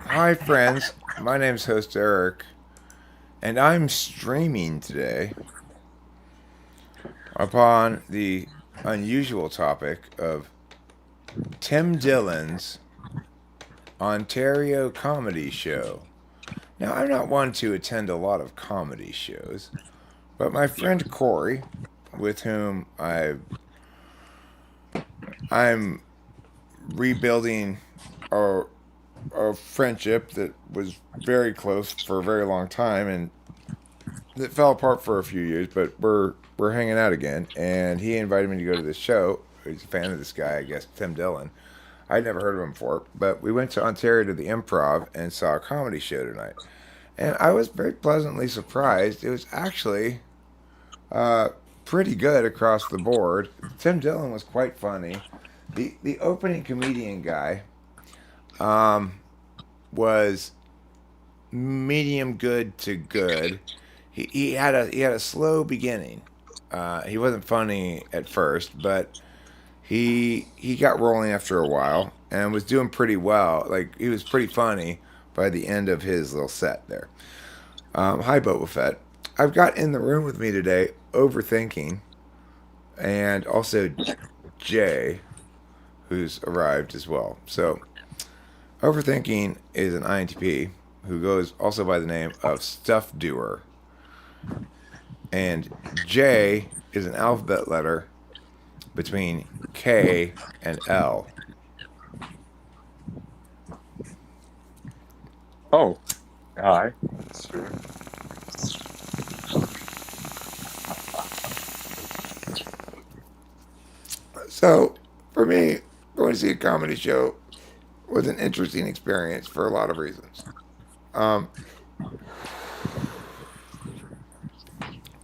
Hi, friends. My name's host Eric, and I'm streaming today upon the unusual topic of Tim Dillon's Ontario comedy show. Now, I'm not one to attend a lot of comedy shows, but my friend Corey, with whom I'm rebuilding a, a friendship that was very close for a very long time, and that fell apart for a few years, but we're hanging out again. And he invited me to go to this show. He's a fan of this guy, I guess, Tim Dillon. I'd never heard of him before, but we went to Ontario to the Improv and saw a comedy show tonight. And I was very pleasantly surprised. It was actually uh, pretty good across the board. Tim Dillon was quite funny. The opening comedian guy um, was medium good to good. He had a slow beginning. He wasn't funny at first, but he got rolling after a while and was doing pretty well. Like he was pretty funny by the end of his little set there. Hi, Boba Fett. I've got in the room with me today, overthinking, and also Jay, who's arrived as well. So overthinking is an INTP who goes also by the name of Stuff Doer. And J is an alphabet letter between K and L. Oh, hi. Sure. So, for me, going to see a comedy show was an interesting experience for a lot of reasons. Um,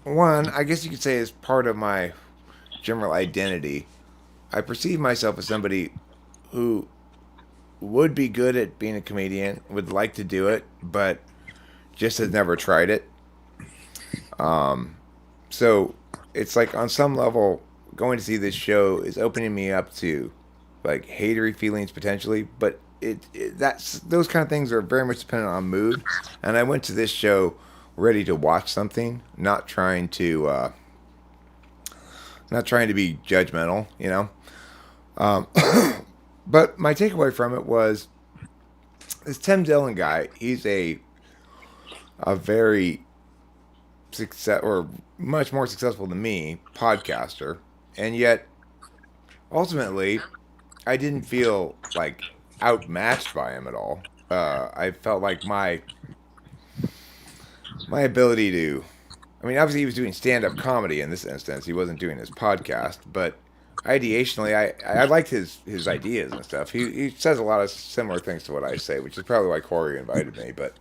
One, I guess you could say, is part of my general identity. I perceive myself as somebody who would be good at being a comedian, would like to do it, but just has never tried it. So it's like on some level, going to see this show is opening me up to like hatery feelings potentially, but that's those kind of things are very much dependent on mood. And I went to this show ready to watch something, not trying to be judgmental, you know. Um, but my takeaway from it was this Tim Dillon guy. He's a very success or much more successful than me podcaster, and yet ultimately I didn't feel like outmatched by him at all. I felt like my ability to. I mean, obviously he was doing stand-up comedy in this instance. He wasn't doing his podcast, but ideationally, I liked his ideas and stuff. He says a lot of similar things to what I say, which is probably why Corey invited me. But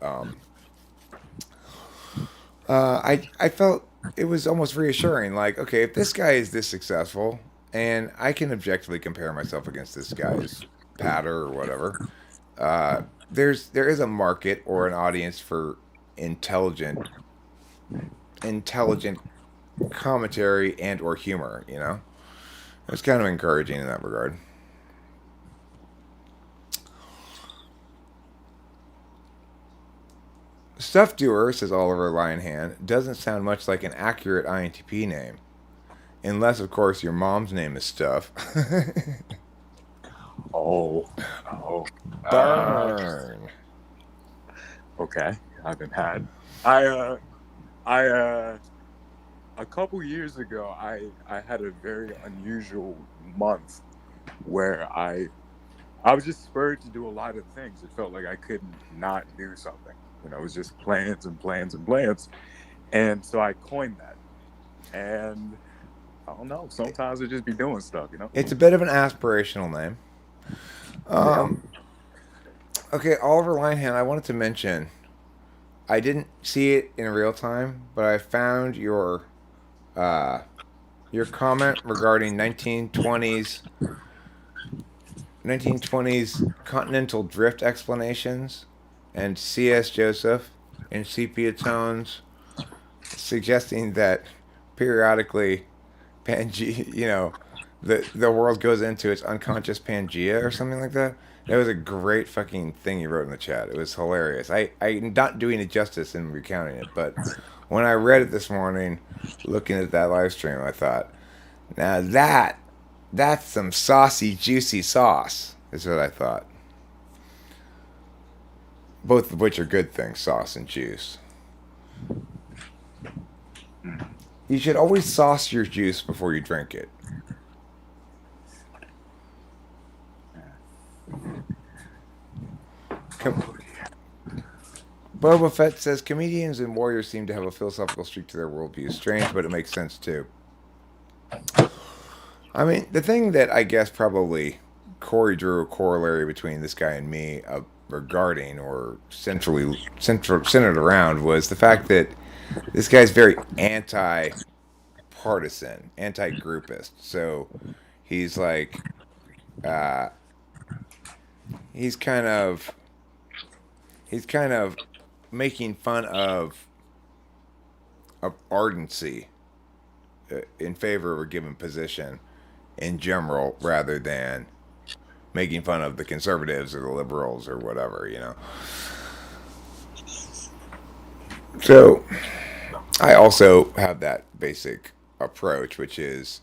I felt it was almost reassuring. Like, okay, if this guy is this successful, and I can objectively compare myself against this guy's patter or whatever, there is a market or an audience for intelligent intelligent commentary and or humor. You know, it was kind of encouraging in that regard. Stuff Doer, says Oliver Lionhand, doesn't sound much like an accurate INTP name. Unless, of course, your mom's name is Stuff. Oh, oh. Uh, Burn. okay. I've been had. I, uh, I, a couple years ago, I had a very unusual month where I was just spurred to do a lot of things. It felt like I couldn't not do something. It was just plans and plans and plans. And so I coined that. And I don't know. Sometimes I just be doing stuff. It's a bit of an aspirational name. Yeah. Um, okay, Oliver Lionhand, I wanted to mention, I didn't see it in real time, but I found uh, your comment regarding 1920s continental drift explanations and C.S. Joseph in sepia tones, suggesting that periodically Pangaea, the world goes into its unconscious Pangea or something like that. That was a great fucking thing you wrote in the chat. It was hilarious. I'm not doing it justice in recounting it, but when I read it this morning, looking at that live stream, I thought, now that's some saucy, juicy sauce, is what I thought. Both of which are good things, sauce and juice. You should always sauce your juice before you drink it. Boba Fett says comedians and warriors seem to have a philosophical streak to their worldview. Strange, but it makes sense too. I mean, the thing that I guess probably Corey drew a corollary between this guy and me regarding or centered around was the fact that this guy's very anti-partisan, anti-groupist. So he's like, uh, he's kind of making fun of ardency in favor of a given position in general, rather than making fun of the conservatives or the liberals or whatever, you know. So I also have that basic approach, which is,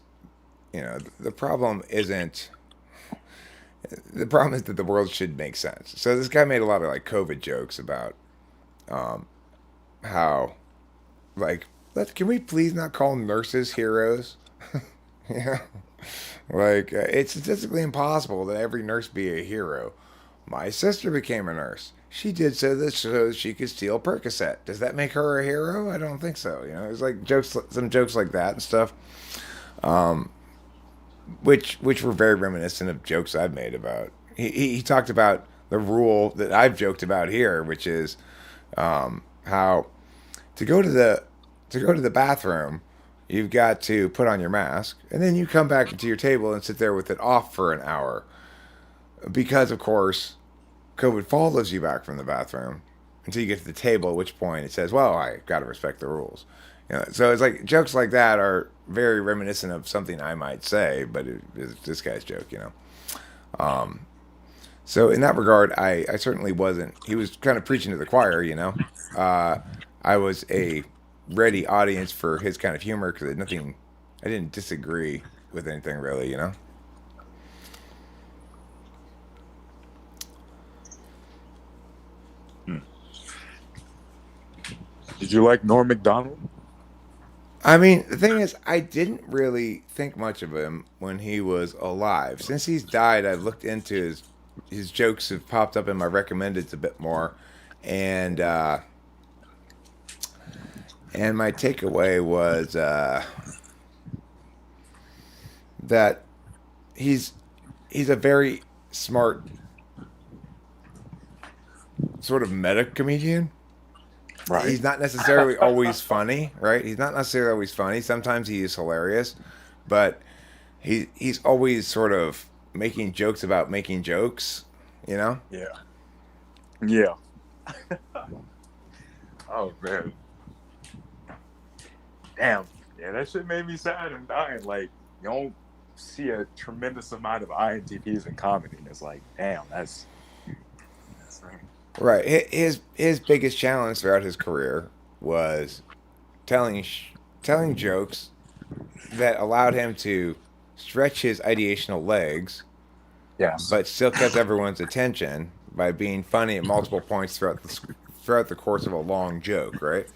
you know, the problem is that the world should make sense. So this guy made a lot of like COVID jokes about how, like, can we please not call nurses heroes? Yeah, like it's statistically impossible that every nurse be a hero. My sister became a nurse. She did so she could steal Percocet. Does that make her a hero? I don't think so. You know, it's like some jokes like that and stuff, which were very reminiscent of jokes I've made about. He talked about the rule that I've joked about here, which is how to go to the bathroom, you've got to put on your mask, and then you come back to your table and sit there with it off for an hour, because of course COVID follows you back from the bathroom until you get to the table, at which point it says, well, I got to respect the rules. You know, so it's like jokes like that are very reminiscent of something I might say, but it's this guy's joke, you know. So in that regard, I certainly wasn't. He was kind of preaching to the choir, you know. I was a ready audience for his kind of humor because I didn't disagree with anything really, you know. Did you like Norm Macdonald? I mean, the thing is, I didn't really think much of him when he was alive. Since he's died, I've looked into his jokes have popped up in my recommendeds a bit more, and my takeaway was that he's a very smart sort of meta comedian. Right. He's not necessarily always funny, right? He's not necessarily always funny. Sometimes he is hilarious, but he's always sort of making jokes about making jokes, you know? Yeah. Yeah. Oh man. Damn. Yeah, that shit made me sad and dying. Like, you don't see a tremendous amount of INTPs in comedy. And it's like, damn, that's Right. His biggest challenge throughout his career was telling jokes that allowed him to stretch his ideational legs, yes. but still kept everyone's attention by being funny at multiple points throughout the course of a long joke. Right.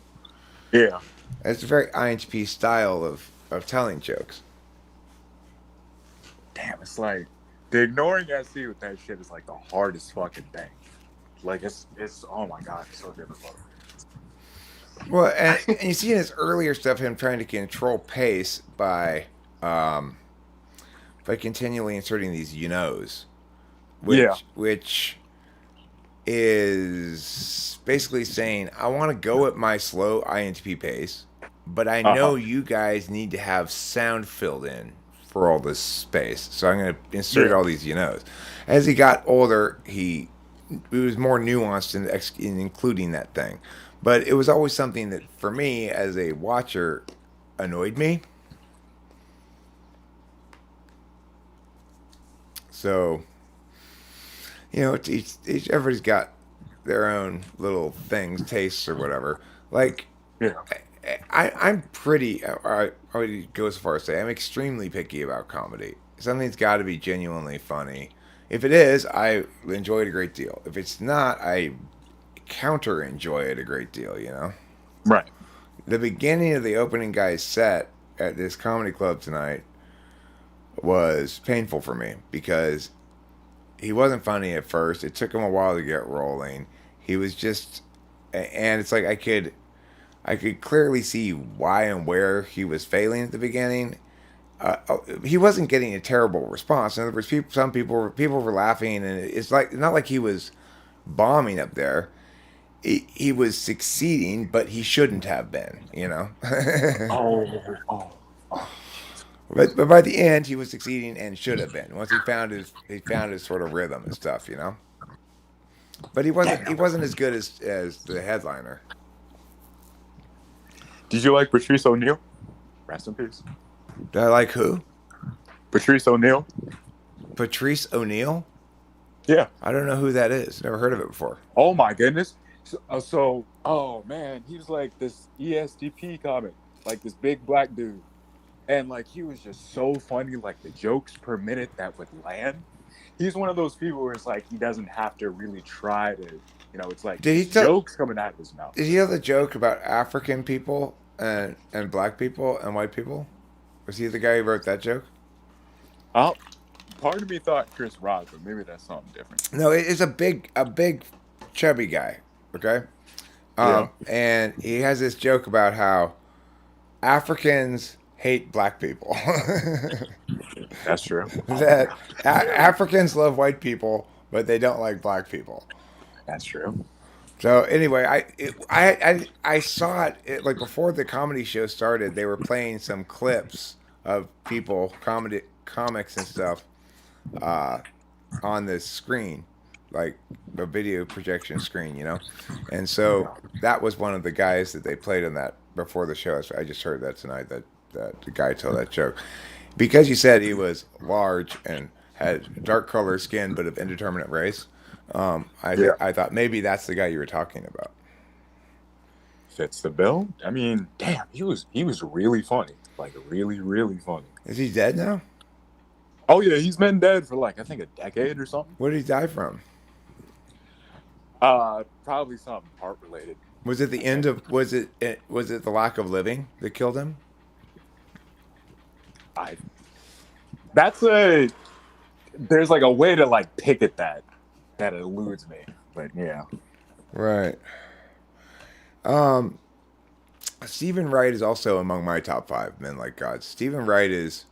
Yeah. It's a very INTP style of telling jokes. Damn, it's like the ignoring SC with that shit is like the hardest fucking thing. Like it's oh my god, it's so difficult. Well, and you see in his earlier stuff him trying to control pace by continually inserting these you knows, which is basically saying I want to go at my slow INTP pace, but I know you guys need to have sound filled in for all this space, so I'm going to insert all these you knows. As he got older, it was more nuanced in including that thing. But it was always something that, for me, as a watcher, annoyed me. So, everybody's got their own little things, tastes or whatever. Like, Yeah. I'm pretty. I would go as far as say I'm extremely picky about comedy. Something's got to be genuinely funny. If it is, I enjoy it a great deal. If it's not, I counter enjoy it a great deal. Right. The beginning of the opening guy's set at this comedy club tonight was painful for me because he wasn't funny at first. It took him a while to get rolling. He was just, and it's like I could clearly see why and where he was failing at the beginning. He wasn't getting a terrible response. In other words, some people were laughing, and it's like not like he was bombing up there. He was succeeding, but he shouldn't have been. Oh, oh, oh. But by the end, he was succeeding and should have been. Once he found his sort of rhythm and stuff. But he wasn't he Damn. wasn't as good as the headliner. Did you like Patrice O'Neill? Rest in peace. Did I like who? Patrice O'Neill? Patrice O'Neill? Yeah. I don't know who that is. Never heard of it before. Oh my goodness. Oh man, he was like this ESTP comic, like this big black dude. And like he was just so funny, like the jokes per minute that would land. He's one of those people where it's like he doesn't have to really try to, it's like Did he jokes coming out of his mouth. Did he have the joke about African people and black people and white people? Was he the guy who wrote that joke? Oh, part of me thought Chris Rock, but maybe that's something different. No, it's a big chubby guy. Okay. And he has this joke about how Africans hate black people. That's true. That Africans love white people, but they don't like black people. That's true. So anyway, I saw like before the comedy show started. They were playing some clips of people, comics and stuff, uh, on this screen, like a video projection screen. And so that was one of the guys that they played on that before the show. I just heard that tonight. That the guy told that joke because you said he was large and had dark color skin but of indeterminate race. Yeah. I thought maybe that's the guy you were talking about. Fits the bill. I mean, damn, he was really funny. Like really, really funny. Is he dead now? Oh yeah, he's been dead for like I think a decade or something. What did he die from? Probably something heart related. Was it the end of? Was it the lack of living that killed him? There's like a way to like pick at that eludes me. But yeah. Right. Stephen Wright is also among my top 5 men like God. Stephen Wright is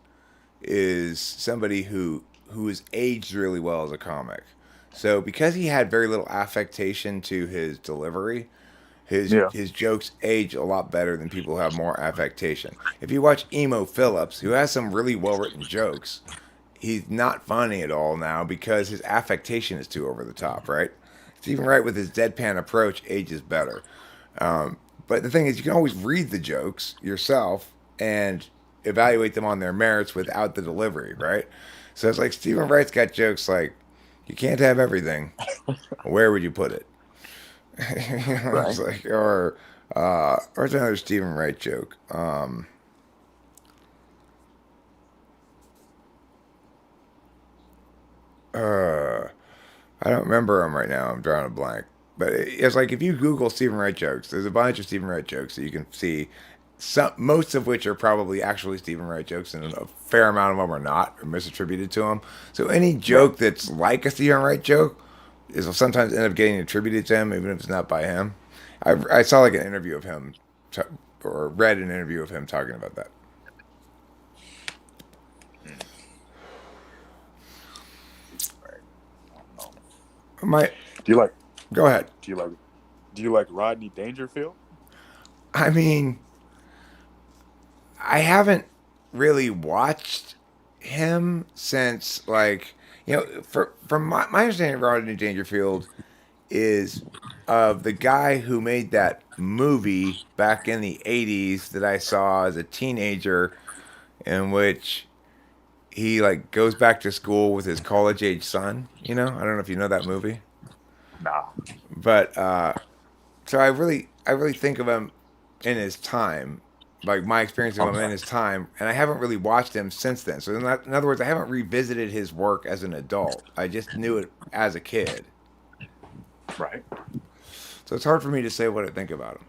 somebody who is aged really well as a comic. So because he had very little affectation to his delivery, his jokes age a lot better than people who have more affectation. If you watch Emo Phillips, who has some really well written jokes, he's not funny at all now because his affectation is too over the top, right? Stephen Wright with his deadpan approach ages better. But the thing is, you can always read the jokes yourself and evaluate them on their merits without the delivery, right? So it's like Stephen Wright's got jokes like, you can't have everything. Where would you put it? Right. It's like, or where's another Stephen Wright joke? I don't remember him right now. I'm drawing a blank. But it's like if you Google Stephen Wright jokes, there's a bunch of Stephen Wright jokes that you can see. Most of which are probably actually Stephen Wright jokes, and a fair amount of them are not, or misattributed to him. So any joke that's like a Stephen Wright joke is will sometimes end up getting attributed to him, even if it's not by him. I saw like an interview of him, or read an interview of him talking about that. My, Do you like go ahead. do you like Rodney Dangerfield? I mean, I haven't really watched him since, like, from my understanding of Rodney Dangerfield is of the guy who made that movie back in the 80s that I saw as a teenager in which he like goes back to school with his college age son. You know, I don't know if you know that movie, Nah. but so I really think of him in his time, like my experience of him in Okay. his time, and I haven't really watched him since then. So in other words, I haven't revisited his work as an adult. I just knew it as a kid. Right. So it's hard for me to say what I think about him.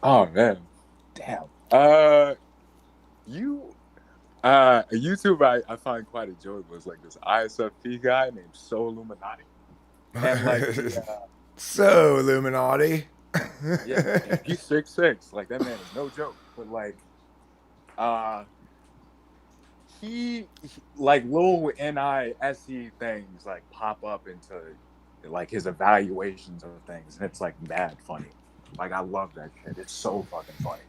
Oh man. Damn. You a YouTube I find quite enjoyable is like this ISFP guy named So Illuminati. And like So Illuminati. yeah, and he's 6'6". Like that man is no joke. But like uh he like little NISE things like pop up into like his evaluations of things, and it's like mad funny. Like I love that shit. It's so fucking funny.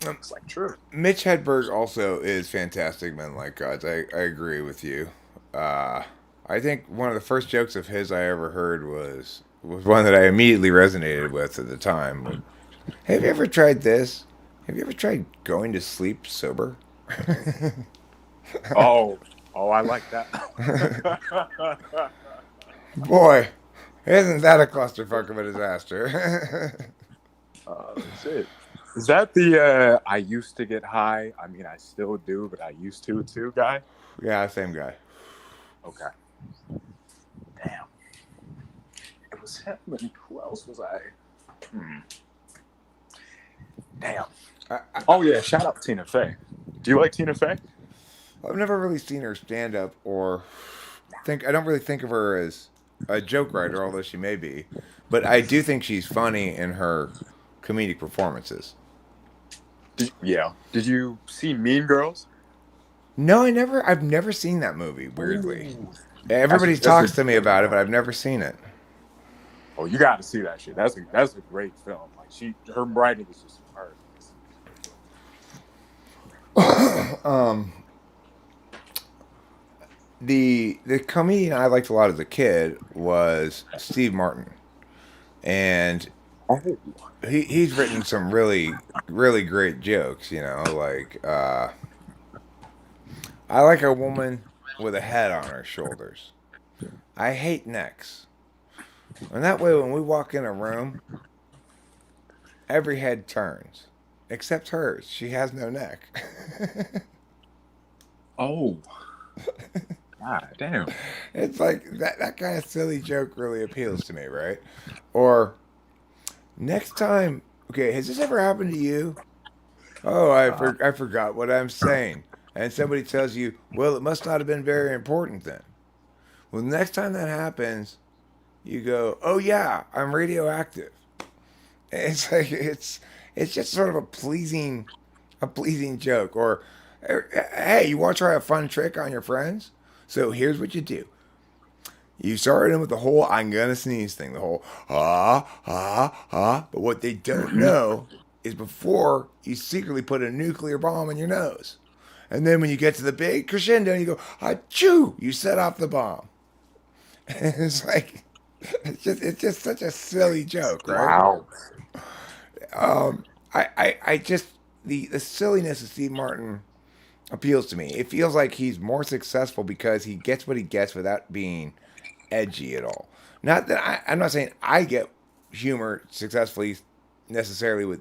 It's like true. Mitch Hedberg also is fantastic, men like gods. I agree with you. Uh, I think one of the first jokes of his I ever heard was one that I immediately resonated with at the time. Have you ever tried this? Have you ever tried going to sleep sober? Oh, I like that. Boy, isn't that a clusterfuck of a disaster? Shit. Is that the I used to get high? I mean, I still do, but I used to too, guy. Yeah, same guy. Okay. Damn. It was him, and who else was I? Damn. Oh yeah, shout out Tina Fey. Do you like Tina Fey? I've never really seen her stand up or think. I don't really think of her as a joke writer, although she may be. But I do think she's funny in her comedic performances. Yeah. Did you see Mean Girls? No, I never. I've never seen that movie. Weirdly, Ooh. everybody That's talks a to me about it, but I've never seen it. Oh, you got to see that shit. That's a great film. Like her writing is just superb. The comedian I liked a lot as a kid was Steve Martin, and Oh, he's written some really great jokes. You know, like I like a woman with a head on her shoulders. I hate necks, and that way when we walk in a room, every head turns, except hers. She has no neck. oh, God damn. It's like that kind of silly joke really appeals to me, right? Or next time, okay, has this ever happened to you? Oh, I forgot what I'm saying. And somebody tells you, well, it must not have been very important then. Well, next time that happens, you go, oh yeah, I'm radioactive. It's like it's just sort of a pleasing joke. Or hey, you want to try a fun trick on your friends? So here's what you do. You started in with the whole "I'm gonna sneeze" thing, the whole ah. But what they don't know is before you secretly put a nuclear bomb in your nose, and then when you get to the big crescendo, you go achoo! You set off the bomb. And it's like it's just such a silly joke, right? Wow. I just the silliness of Steve Martin appeals to me. It feels like he's more successful because he gets what he gets without being edgy at all. Not that I'm not saying I get humor successfully necessarily with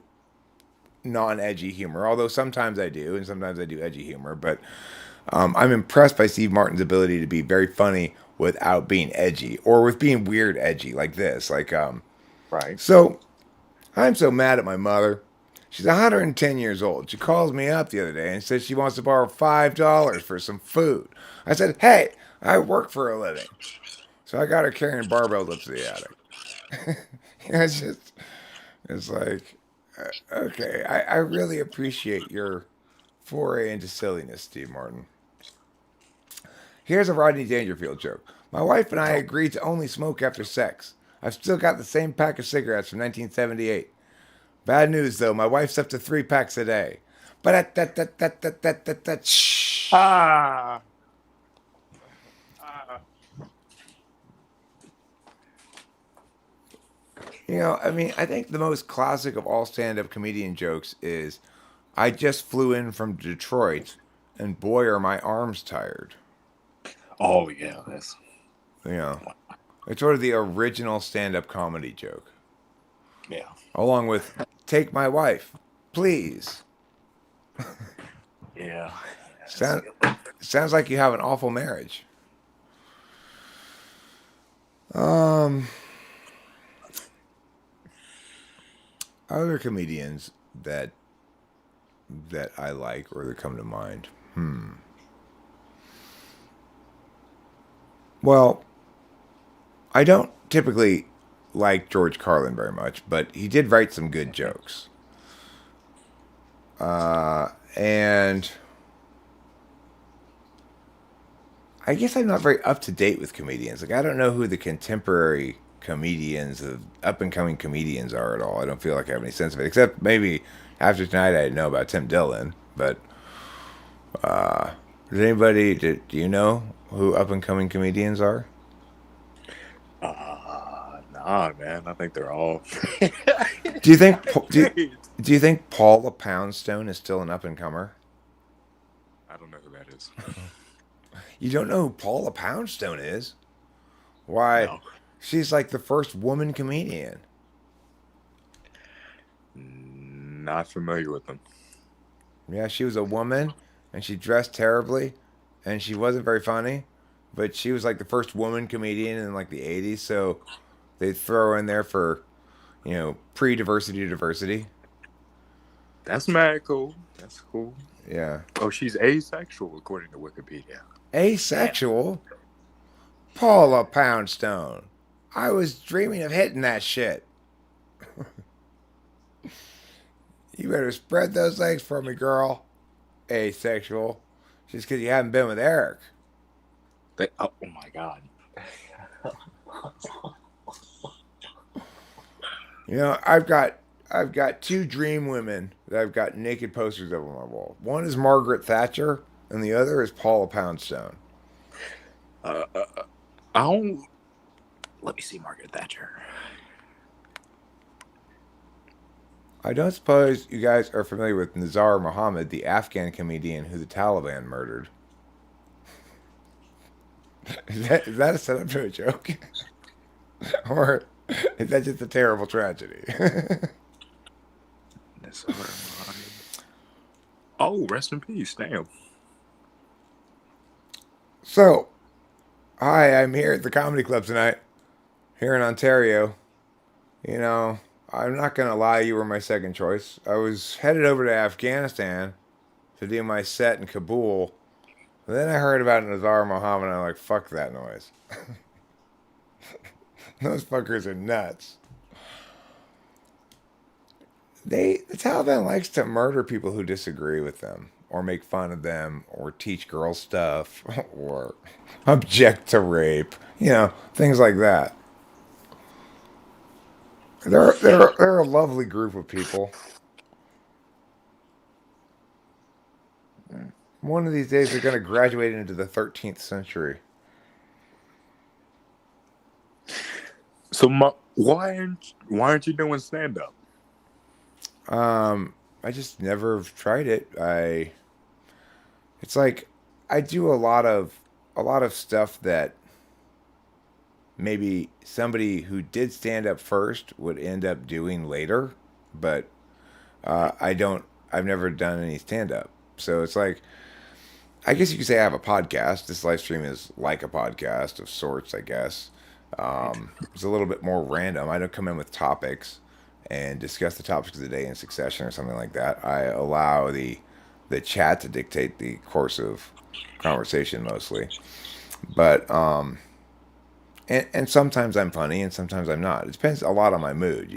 non-edgy humor, although sometimes I do, and sometimes I do edgy humor. But I'm impressed by Steve Martin's ability to be very funny without being edgy or with being weird edgy like this. Right. So I'm so mad at my mother. She's 110 years old. She calls me up the other day and says she wants to borrow $5 for some food. I said, hey, I work for a living. So I got her carrying barbells up to the attic. It's like, okay, I really appreciate your foray into silliness, Steve Martin. Here's a Rodney Dangerfield joke. My wife and I agreed to only smoke after sex. I've still got the same pack of cigarettes from 1978. Bad news, though. My wife's up to 3 packs a day. But shh. Ah. You know, I mean, I think the most classic of all stand-up comedian jokes is I just flew in from Detroit, and boy, are my arms tired. Oh yeah, that's You know, it's sort of the original stand-up comedy joke, yeah, along with "Take my wife, please." yeah. That's a Sound, good one. sounds like you have an awful marriage. Um, other comedians that I like or that come to mind. Well, I don't typically like George Carlin very much, but he did write some good jokes. And I guess I'm not very up to date with comedians. Like, I don't know who the contemporary comedians, the up and coming comedians are at all. I don't feel like I have any sense of it, except maybe after tonight I know about Tim Dillon. But does anybody, do you know who up and coming comedians are? Nah, man. I think they're all Do you think great. do you think Paula Poundstone is still an up and comer? I don't know who that is. You don't know who Paula Poundstone is? Why, No, she's like the first woman comedian. not familiar with them. Yeah, she was a woman and she dressed terribly and she wasn't very funny, but she was like the first woman comedian in like the 80s, so they throw her in there for, pre-diversity to diversity. That's mad cool. That's cool. Yeah. Oh, she's asexual according to Wikipedia. Damn. Asexual? Paula Poundstone. I was dreaming of hitting that shit. You better spread those legs for me, girl. Asexual. Just because you haven't been with Eric. Oh my god. I've got two dream women that I've got naked posters of on my wall. One is Margaret Thatcher, and the other is Paula Poundstone. Uh, uh, uh, I don't. Let me see Margaret Thatcher. I don't suppose you guys are familiar with Nizar Mohammed, the Afghan comedian who the Taliban murdered. Is that a setup to a joke? Or is that just a terrible tragedy? Oh, rest in peace. Damn. So, hi, I'm here at the comedy club tonight, here in Ontario. You know, I'm not gonna lie, you were my second choice. I was headed over to Afghanistan to do my set in Kabul. But then I heard about Nazar Mohammed and I'm like, fuck that noise. Those fuckers are nuts. The Taliban likes to murder people who disagree with them, or make fun of them, or teach girls stuff, or object to rape. Things like that. They're a lovely group of people. One of these days, they're going to graduate into the 13th century. So, why aren't you doing stand up? I just never tried it. It's like I do a lot of stuff that maybe somebody who did stand up first would end up doing later, but I don't. I've never done any stand up, so it's like I guess you could say I have a podcast. This live stream is like a podcast of sorts, I guess. It's a little bit more random. I don't come in with topics and discuss the topics of the day in succession or something like that. I allow the chat to dictate the course of conversation mostly. But and sometimes I'm funny and sometimes I'm not. It depends a lot on my mood.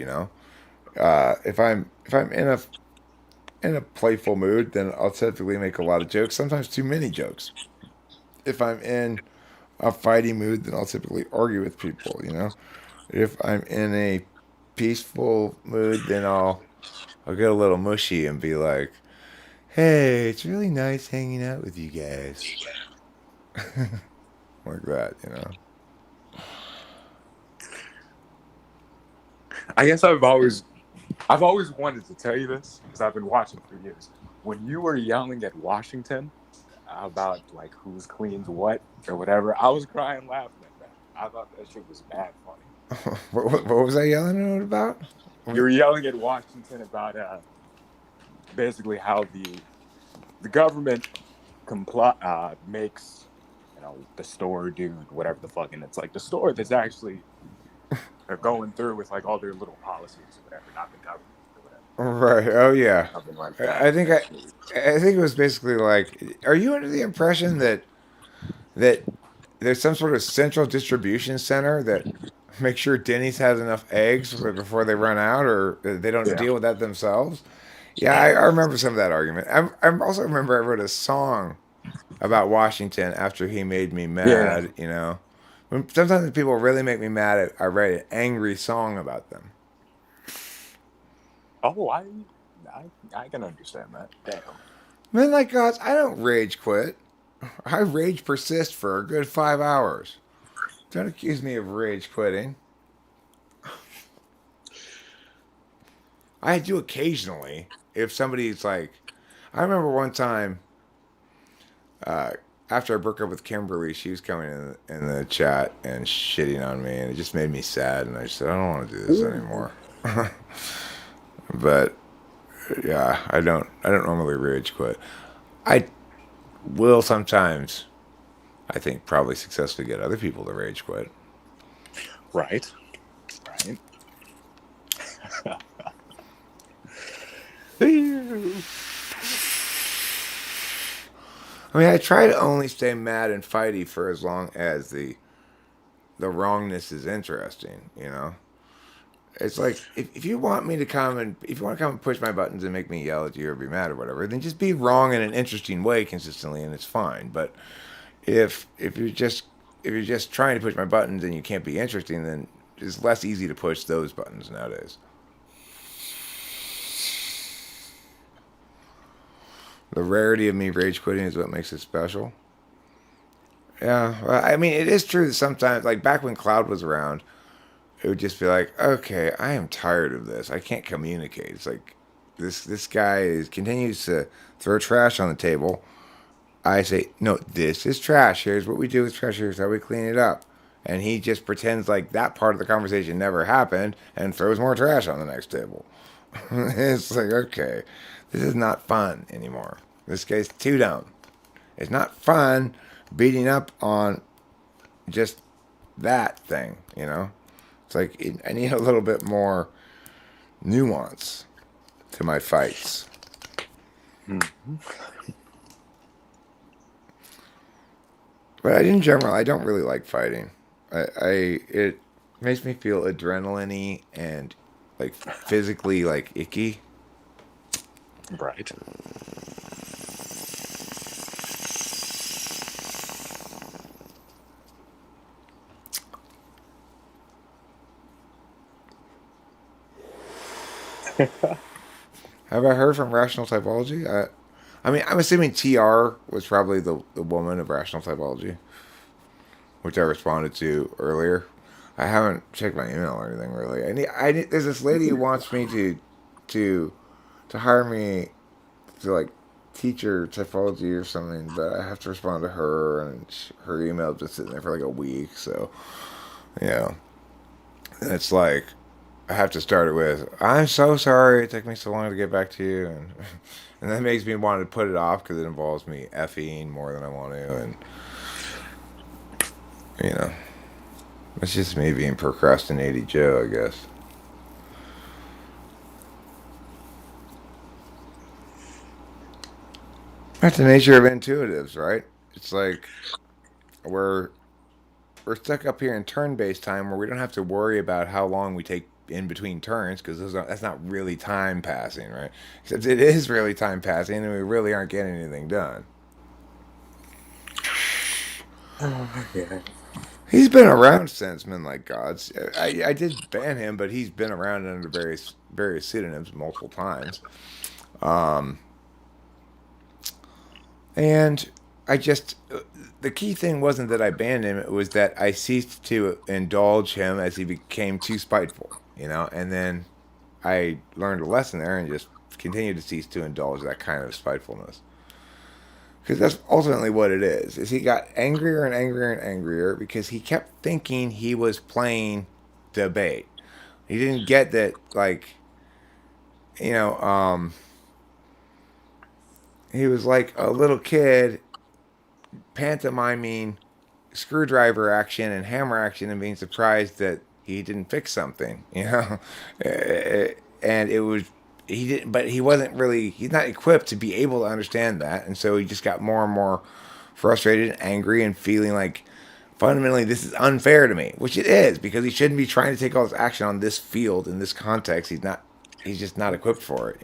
If I'm in a playful mood, then I'll typically make a lot of jokes. Sometimes too many jokes. If I'm in a fighty mood, then I'll typically argue with people. If I'm in a peaceful mood, then I'll get a little mushy and be like, "Hey, it's really nice hanging out with you guys." Like that. I guess I've always wanted to tell you this because I've been watching for years. when you were yelling at Washington about like who's cleans what or whatever, I was crying laughing at that. I thought that shit was mad funny. What was I yelling about? You were yelling at Washington about basically how the government makes the store dude whatever the fuck, and it's like the store that's actually they're going through with like all their little policies or whatever, not the government or whatever. Right. Oh yeah. Something like I that. think I think it was basically like, are you under the impression that there's some sort of central distribution center that makes sure Denny's has enough eggs before they run out, or they don't Yeah. deal with that themselves? Yeah, I remember some of that argument. I also remember I wrote a song about Washington after he made me Yeah. mad. Sometimes when people really make me mad, I write an angry song about them. Oh, I can understand that. Damn. Man, like gods, I don't rage quit. I rage persist for a good 5 hours. Don't accuse me of rage quitting. I do occasionally. If somebody's like, I remember one time uh, after I broke up with Kimberly, she was coming in the chat and shitting on me, and it just made me sad. And I said, I don't want to do this Ooh. anymore. But yeah, I don't normally rage quit. I will sometimes. I think probably successfully get other people to rage quit. Right. Right. I mean, I try to only stay mad and fighty for as long as the wrongness is interesting. It's like if you want me to come and if you want to come and push my buttons and make me yell at you or be mad or whatever, then just be wrong in an interesting way consistently, and it's fine. But if you're just trying to push my buttons and you can't be interesting, then it's less easy to push those buttons nowadays. The rarity of me rage quitting is what makes it special. Yeah, well, I mean, it is true that sometimes, like back when Cloud was around, it would just be like, okay, I am tired of this. I can't communicate. It's like this guy continues to throw trash on the table. I say, no, this is trash. Here's what we do with trash. Here's how we clean it up. And he just pretends like that part of the conversation never happened and throws more trash on the next table. It's like, okay, this is not fun anymore. This guy's too dumb. It's not fun beating up on just that thing. It's like I need a little bit more nuance to my fights. Mm-hmm. But in general, I don't really like fighting. It makes me feel adrenaline-y and like physically like icky. Right. Have I heard from Rational Typology? I mean, I'm assuming TR was probably the woman of Rational Typology, which I responded to earlier. I haven't checked my email or anything really. There's this lady who wants me to to hire me to like teach her typology or something, but I have to respond to her, and her email just sitting there for like a week. So, you know, and it's like I have to start it with, "I'm so sorry it took me so long to get back to you," and and that makes me want to put it off because it involves me effing more than I want to, and you know, it's just me being procrastinating Joe, I guess. That's the nature of intuitives, right? It's like we're we're stuck up here in turn-based time where we don't have to worry about how long we take in between turns because that's not really time passing, right? Except it is really time passing, and we really aren't getting anything done. Yeah. He's been around since Men Like Gods. I did ban him, but he's been around under various pseudonyms multiple times. Um, and I just the key thing wasn't that I banned him; it was that I ceased to indulge him as he became too spiteful. And then I learned a lesson there and just continue to cease to indulge that kind of spitefulness. Because that's ultimately what it is he got angrier and angrier and angrier because he kept thinking he was playing debate. He didn't get that, like, you know, he was like a little kid pantomiming screwdriver action and hammer action and being surprised that he didn't fix something, and it was he didn't, but he wasn't really he's not equipped to be able to understand that, and so he just got more and more frustrated and angry and feeling like fundamentally this is unfair to me, which it is because he shouldn't be trying to take all this action on this field in this context. He's just not equipped for it.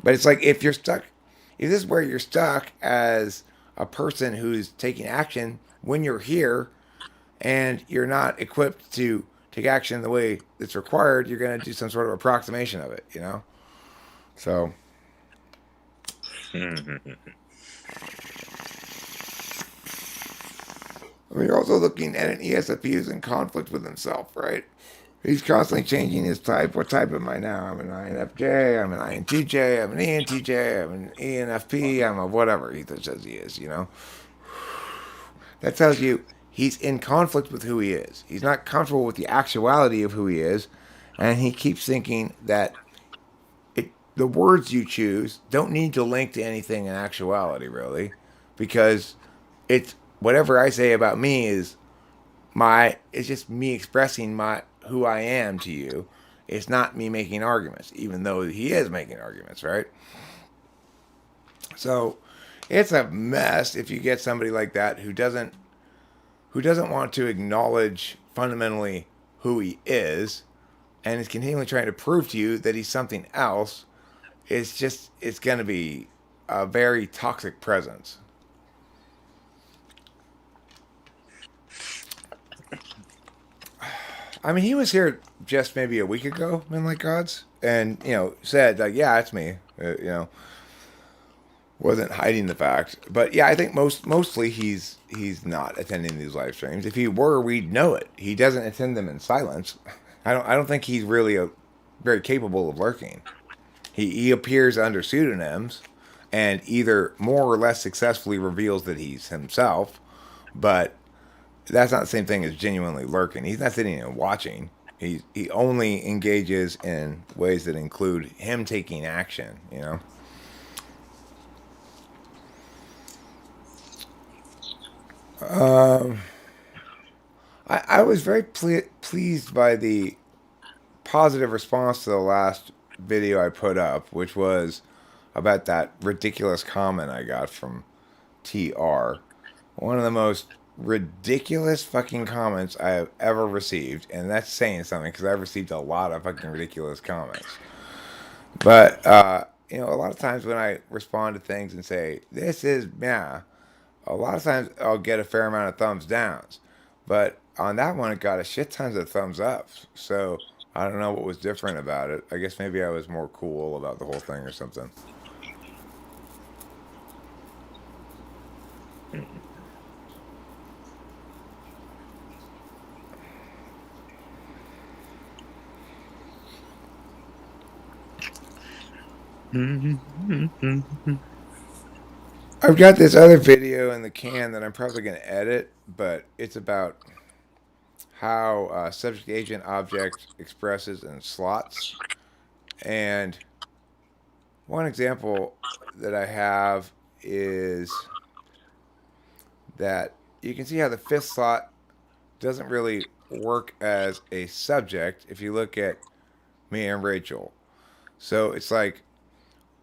But it's like if this is where you're stuck as a person who's taking action when you're here and you're not equipped to take action the way it's required, you're going to do some sort of approximation of it. So. I mean, you're also looking at an ESFP who's in conflict with himself, right? He's constantly changing his type. What type am I now? I'm an INFJ, I'm an INTJ, I'm an ENTJ, I'm an ENFP, I'm a whatever he says he is, That tells you he's in conflict with who he is. He's not comfortable with the actuality of who he is, and he keeps thinking that the words you choose don't need to link to anything in actuality, really, because it's whatever I say about me is it's just me expressing who I am to you. It's not me making arguments, even though he is making arguments, right? So it's a mess if you get somebody like that who doesn't want to acknowledge fundamentally who he is and is continually trying to prove to you that he's something else. It's going to be a very toxic presence. I mean, he was here just maybe a week ago, Men Like Gods, and, said, like, yeah, it's me, wasn't hiding the fact. But, yeah, I think mostly he's not attending these live streams. If he were, we'd know it. He doesn't attend them in silence. I don't think he's really very capable of lurking. He appears under pseudonyms and either more or less successfully reveals that he's himself, but that's not the same thing as genuinely lurking. He's not sitting and watching. He only engages in ways that include him taking action, I was very pleased by the positive response to the last video I put up, which was about that ridiculous comment I got from TR. One of the most ridiculous fucking comments I have ever received, and that's saying something because I've received a lot of fucking ridiculous comments. But a lot of times when I respond to things and say this is a lot of times I'll get a fair amount of thumbs downs, but on that one it got a shit tons of thumbs ups. So I don't know what was different about it. I guess maybe I was more cool about the whole thing or something. I've got this other video in the can that I'm probably going to edit, but it's about how subject agent object expresses in slots. And one example that I have is that you can see how the fifth slot doesn't really work as a subject if you look at me and Rachel. So it's like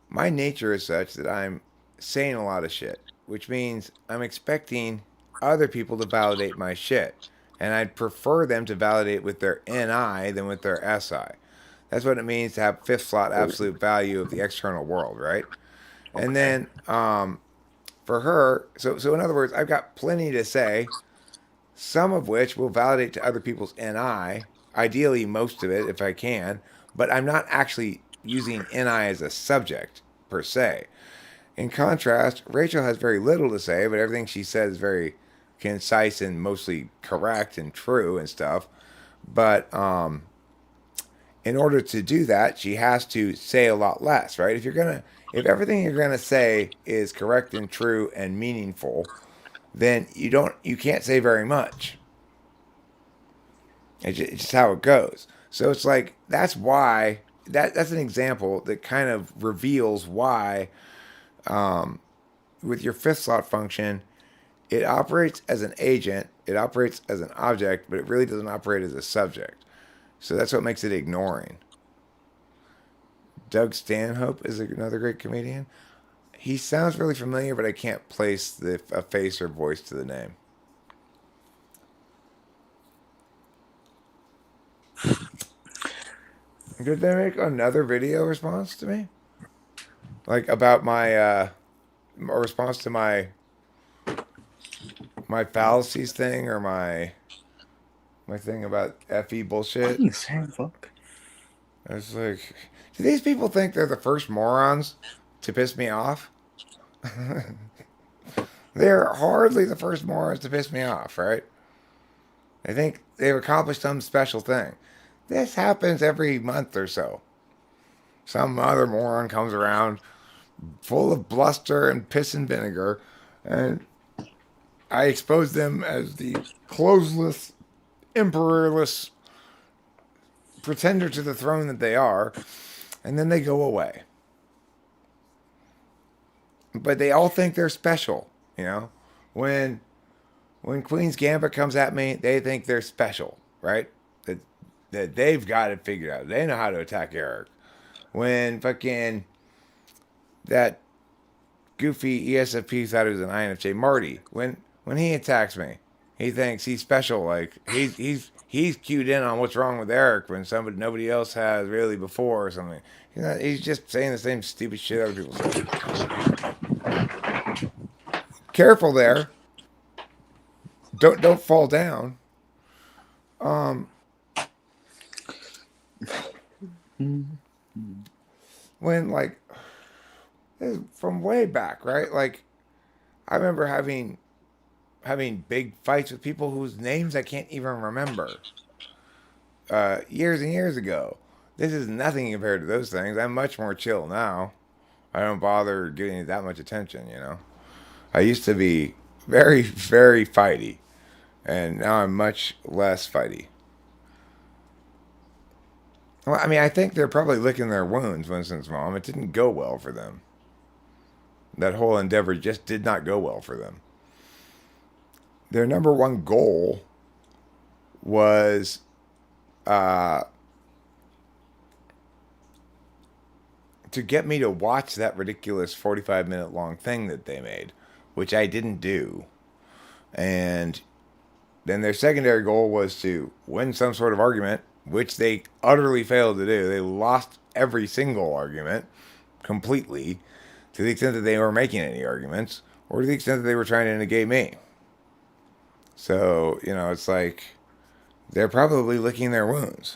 my nature is such that I'm saying a lot of shit, which means I'm expecting other people to validate my shit. And I'd prefer them to validate with their NI than with their SI. That's what it means to have fifth slot absolute value of the external world, right? Okay. And then for her, so in other words, I've got plenty to say, some of which will validate to other people's NI, ideally most of it if I can, but I'm not actually using NI as a subject per se. In contrast, Rachel has very little to say, but everything she says is very concise and mostly correct and true and stuff. But in order to do that, she has to say a lot less, right? If everything you're gonna say is correct and true and meaningful, then you can't say very much. It's just how it goes. So it's like that's why that's an example that kind of reveals why with your fifth slot function, it operates as an agent, it operates as an object, but it really doesn't operate as a subject. So that's what makes it ignoring. Doug Stanhope is another great comedian. He sounds really familiar, but I can't place a face or voice to the name. Did they make another video response to me? Like about my a response to my fallacies thing or my thing about FE bullshit? Fuck. I was like, do these people think they're the first morons to piss me off? They're hardly the first morons to piss me off, right? They think they've accomplished some special thing. This happens every month or so. Some other moron comes around full of bluster and piss and vinegar, and I expose them as the closeless, emperorless pretender to the throne that they are, and then they go away. But they all think they're special, you know? When Queen's Gambit comes at me, they think they're special, right? That they've got it figured out. They know how to attack Eric. When fucking that goofy ESFP thought it was an INFJ, Marty, when he attacks me, he thinks he's special. Like he's cued in on what's wrong with Eric when nobody else has really before or something. He's just saying the same stupid shit other people say. Careful there. Don't fall down. When like this is from way back, right? Like I remember having big fights with people whose names I can't even remember. Years and years ago. This is nothing compared to those things. I'm much more chill now. I don't bother giving that much attention, you know. I used to be very, very fighty, and now I'm much less fighty. Well, I mean, I think they're probably licking their wounds, Winston's mom. It didn't go well for them. That whole endeavor just did not go well for them. Their number one goal was to get me to watch that ridiculous 45-minute long thing that they made, which I didn't do. And then their secondary goal was to win some sort of argument, which they utterly failed to do. They lost every single argument completely, to the extent that they were making any arguments, or to the extent that they were trying to negate me. So, you know, it's like they're probably licking their wounds.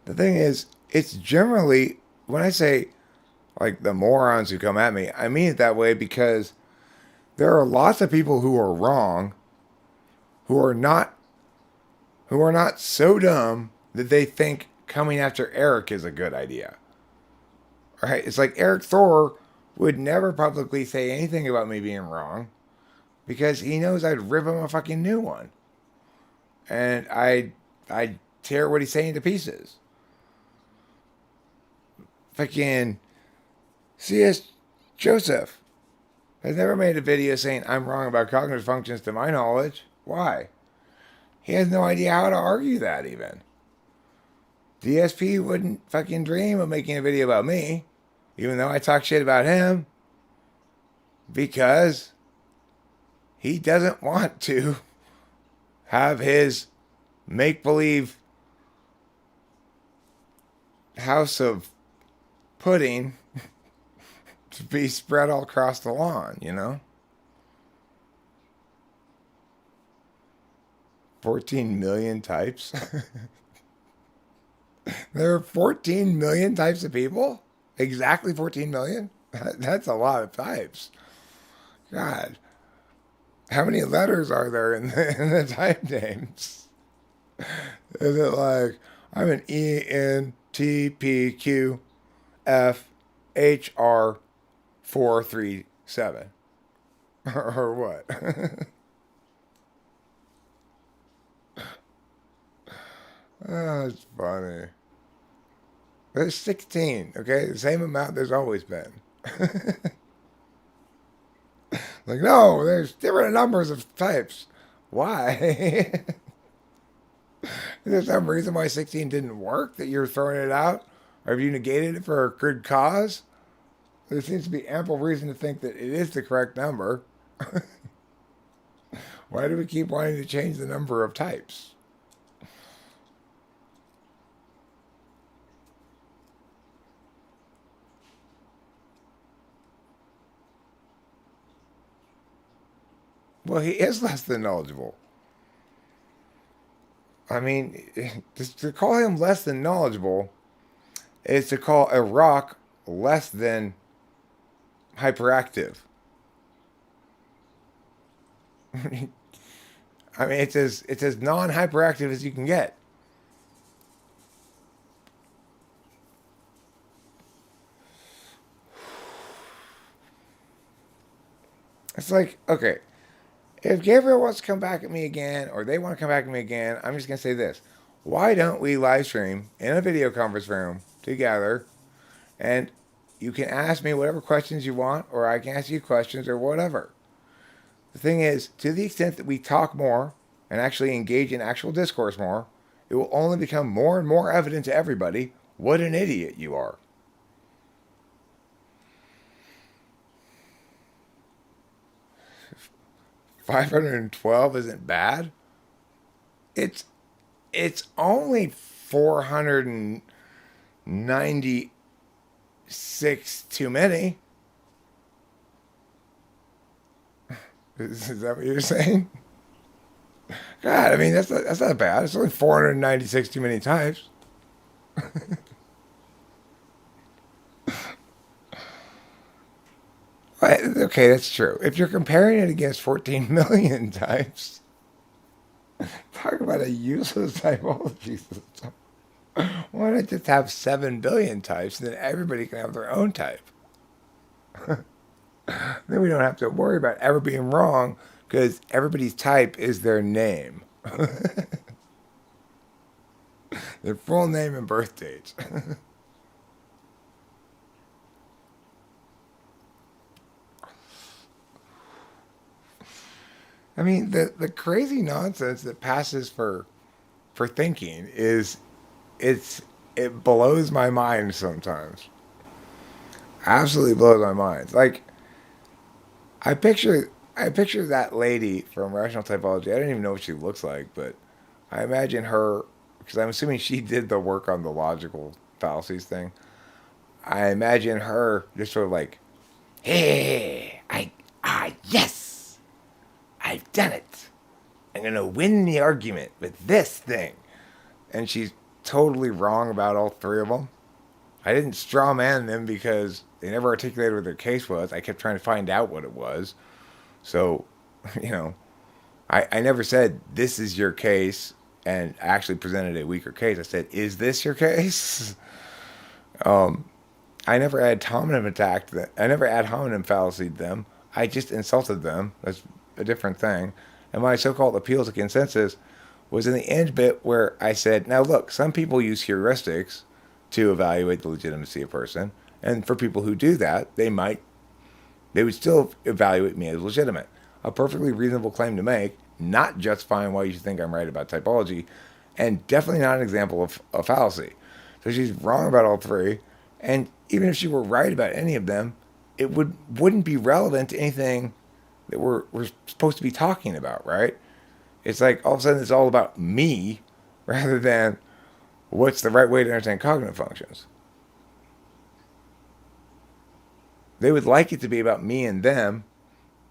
The thing is, it's generally, when I say like the morons who come at me, I mean it that way because there are lots of people who are wrong, who are not so dumb that they think coming after Eric is a good idea. Right? It's like Eric Thor would never publicly say anything about me being wrong because he knows I'd rip him a fucking new one. And I'd tear what he's saying to pieces. Fucking C.S. Joseph has never made a video saying I'm wrong about cognitive functions to my knowledge. Why? He has no idea how to argue that even. DSP wouldn't fucking dream of making a video about me, even though I talk shit about him, because he doesn't want to have his make-believe house of pudding to be spread all across the lawn, you know? 14 million types? There are 14 million types of people? Exactly 14 million? That's a lot of types. God, how many letters are there in the type names? Is it like I'm an ENTPQFHR437 or what? Oh, it's funny. There's 16, okay? The same amount there's always been. Like, no, there's different numbers of types. Why? Is there some reason why 16 didn't work that you're throwing it out? Or have you negated it for a good cause? There seems to be ample reason to think that it is the correct number. Why do we keep wanting to change the number of types? Well, he is less than knowledgeable. I mean, to call him less than knowledgeable is to call a rock less than hyperactive. I mean, it's as non-hyperactive as you can get. It's like, okay, if Gabriel wants to come back at me again, or they want to come back at me again, I'm just gonna say this: why don't we live stream in a video conference room together, and you can ask me whatever questions you want, or I can ask you questions, or whatever. The thing is, to the extent that we talk more and actually engage in actual discourse more, it will only become more and more evident to everybody what an idiot you are. $512 isn't bad. It's only 496 too many. Is that what you're saying? God, I mean that's not bad. It's only 496 too many types. Okay, that's true. If you're comparing it against 14 million types, talk about a useless typology system. Why not just have 7 billion types and then everybody can have their own type? Then we don't have to worry about ever being wrong because everybody's type is their name, their full name and birth dates. I mean, the crazy nonsense that passes for thinking is it blows my mind sometimes. Absolutely blows my mind. Like I picture that lady from Rational Typology. I don't even know what she looks like, but I imagine her because I'm assuming she did the work on the logical fallacies thing. I imagine her just sort of like, hey, yes, I've done it. I'm gonna win the argument with this thing, and she's totally wrong about all three of them. I didn't straw man them because they never articulated what their case was. I kept trying to find out what it was. So, you know, I never said this is your case and actually presented a weaker case. I said, is this your case? I never ad hominem attacked them. I never ad hominem fallacied them. I just insulted them. That's a different thing. And my so-called appeal to consensus was in the end bit where I said, now look, some people use heuristics to evaluate the legitimacy of a person. And for people who do that, they would still evaluate me as legitimate. A perfectly reasonable claim to make, not justifying why you should think I'm right about typology, and definitely not an example of a fallacy. So she's wrong about all three, and even if she were right about any of them, it wouldn't be relevant to anything that we're supposed to be talking about, right? It's like all of a sudden it's all about me rather than what's the right way to understand cognitive functions. They would like it to be about me and them,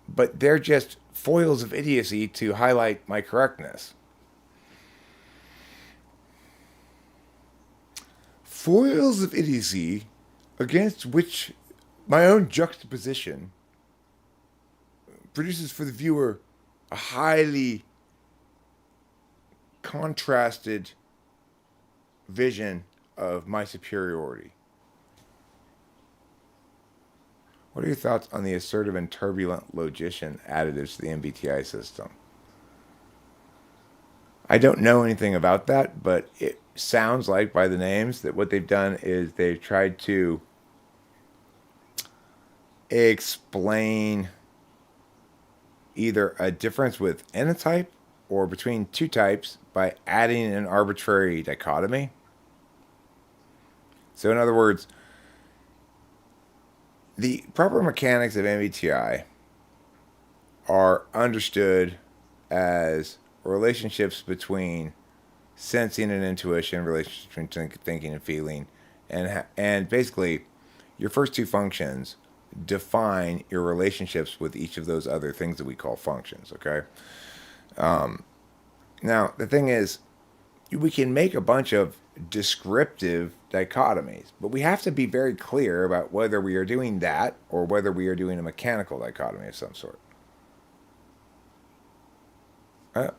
but they're just foils of idiocy to highlight my correctness. Foils of idiocy against which my own juxtaposition produces for the viewer a highly contrasted vision of my superiority. What are your thoughts on the assertive and turbulent logician additives to the MBTI system? I don't know anything about that, but it sounds like by the names that what they've done is they've tried to explain either a difference within a type or between two types by adding an arbitrary dichotomy. So, in other words, the proper mechanics of MBTI are understood as relationships between sensing and intuition, relationships between thinking and feeling, and basically your first two functions define your relationships with each of those other things that we call functions. Okay. Now the thing is, we can make a bunch of descriptive dichotomies, but we have to be very clear about whether we are doing that or whether we are doing a mechanical dichotomy of some sort.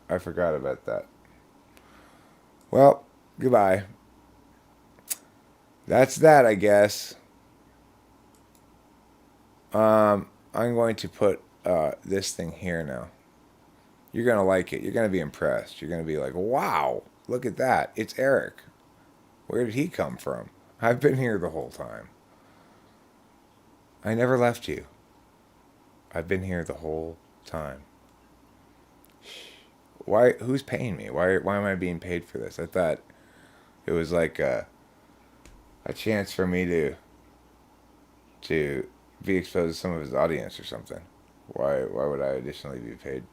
I forgot about that. Well, goodbye. That's that, I guess. I'm going to put this thing here now. You're going to like it. You're going to be impressed. You're going to be like, wow, look at that. It's Eric. Where did he come from? I've been here the whole time. I never left you. I've been here the whole time. Why? Who's paying me? Why am I being paid for this? I thought it was like a chance for me to be exposed to some of his audience or something. Why would I additionally be paid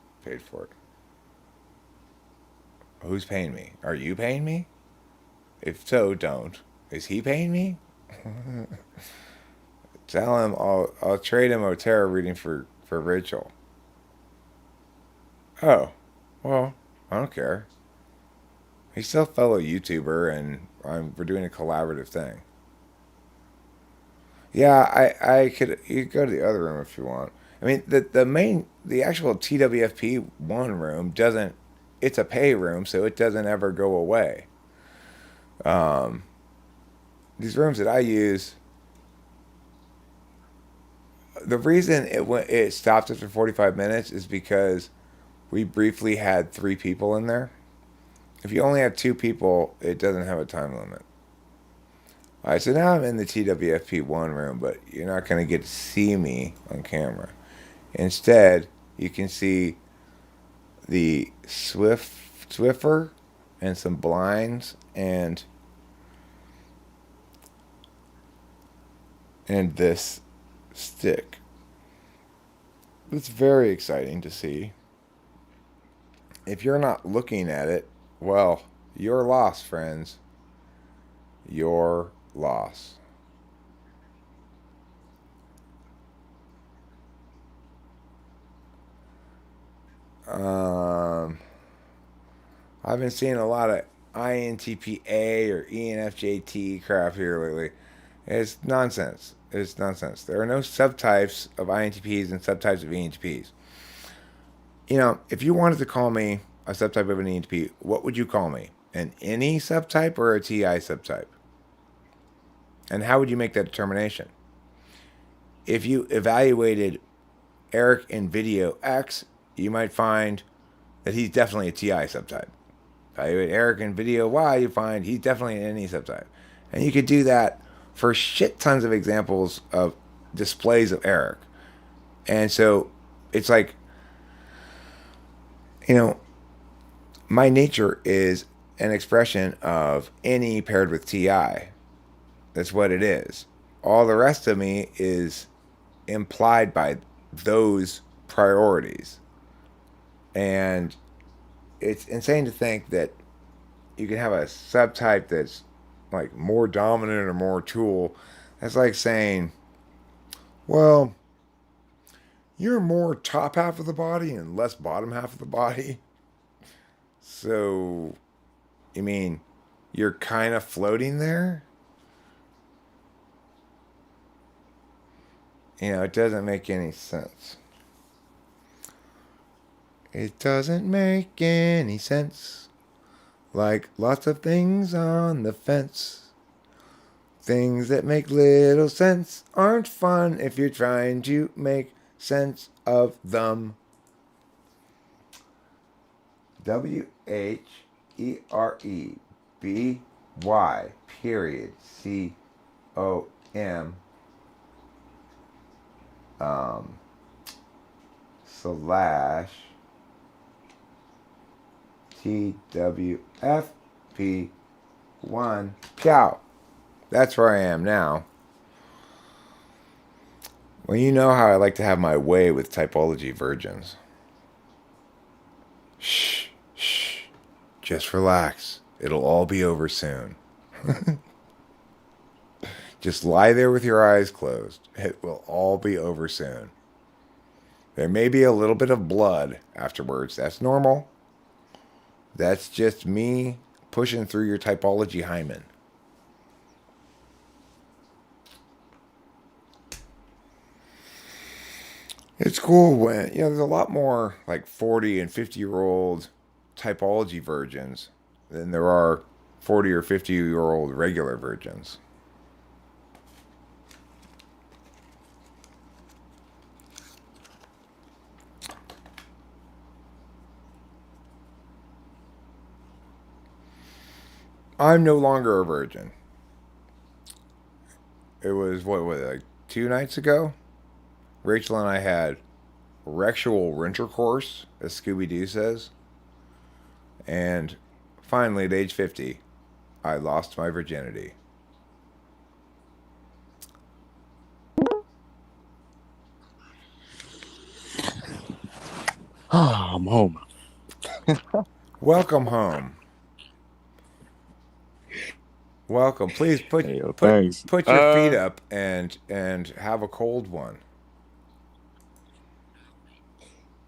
for it? Who's paying me? Are you paying me? If so, don't. Is he paying me? Tell him I'll trade him a tarot reading for Rachel. Oh, well, I don't care. He's still a fellow YouTuber, and we're doing a collaborative thing. Yeah, I could. You could go to the other room if you want. I mean, the actual TWFP one room doesn't. It's a pay room, so it doesn't ever go away. These rooms that I use, the reason it stopped after 45 minutes is because we briefly had 3 people in there. If you only have 2 people, it doesn't have a time limit. All right, so now I'm in the TWFP1 room, but you're not going to get to see me on camera. Instead, you can see the Swiffer and some blinds and this stick. It's very exciting to see. If you're not looking at it, well, your loss, friends. Your loss. I've been seeing a lot of INTPA or ENFJT crap here lately. It's nonsense. It's nonsense. There are no subtypes of INTPs and subtypes of ENTPs. You know, if you wanted to call me a subtype of an ENTP, what would you call me? An NE subtype or a TI subtype? And how would you make that determination? If you evaluated Eric in video X, you might find that he's definitely a TI subtype. Evaluate Eric in video Y, you find he's definitely an NE subtype. And you could do that for shit tons of examples of displays of Eric. And so it's like, you know, my nature is an expression of NE paired with TI. That's what it is. All the rest of me is implied by those priorities. And it's insane to think that you can have a subtype that's like more dominant or more tool. That's like saying, well, you're more top half of the body and less bottom half of the body. So, you mean you're kind of floating there? It doesn't make any sense. It doesn't make any sense. Like lots of things on the fence. Things that make little sense aren't fun if you're trying to make sense of them. WHEREBY period COM slash TWFP1 Cow. That's where I am now. Well, you know how I like to have my way with typology virgins. Shh, shh. Just relax. It'll all be over soon. Just lie there with your eyes closed. It will all be over soon. There may be a little bit of blood afterwards. That's normal. That's just me pushing through your typology hymen. It's cool when, there's a lot more like 40 and 50-year-old typology virgins than there are 40 or 50-year-old regular virgins. I'm no longer a virgin. It was, what was it, like 2 nights ago? Rachel and I had rectual intercourse, as Scooby-Doo says. And finally, at age 50, I lost my virginity. I'm home. Welcome home. Welcome. Please put Hey, your feet up and have a cold one.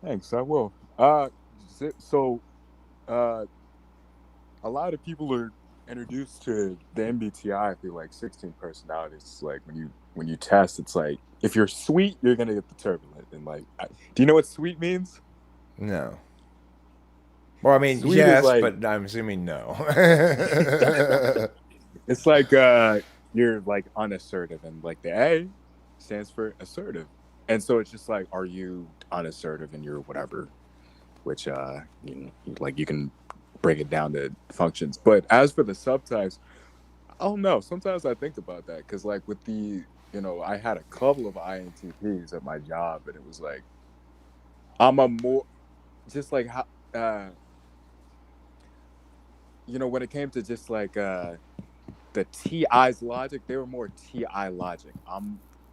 Thanks, I will. So, a lot of people are introduced to the MBTI through like 16 personalities. Like when you test, it's like if you're sweet, you're gonna get the turbulent. And like, do you know what sweet means? No. Well, I mean, Sweet yes, is like, but I'm assuming no. it's like you're like unassertive, and like the A stands for assertive, and so it's just like, are you unassertive in your whatever? Which like you can break it down to functions. But as for the subtypes, I don't know. Sometimes I think about that because like with the I had a couple of INTPs at my job, and it was like I'm a more just like how when it came to just like the TI's logic, they were more TI logic.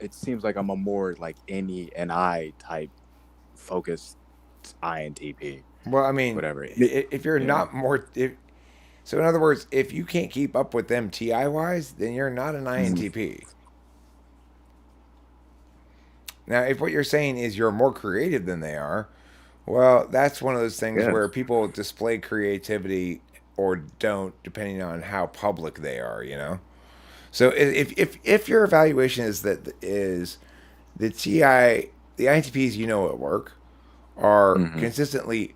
It seems like I'm a more like NI type focused INTP. Well, I mean, Whatever. if you're not more, so in other words, if you can't keep up with them TI wise, then you're not an INTP. Now, if what you're saying is you're more creative than they are, well, that's one of those things where people display creativity or don't, depending on how public they are. So if your evaluation is the TI, the INTPs at work are consistently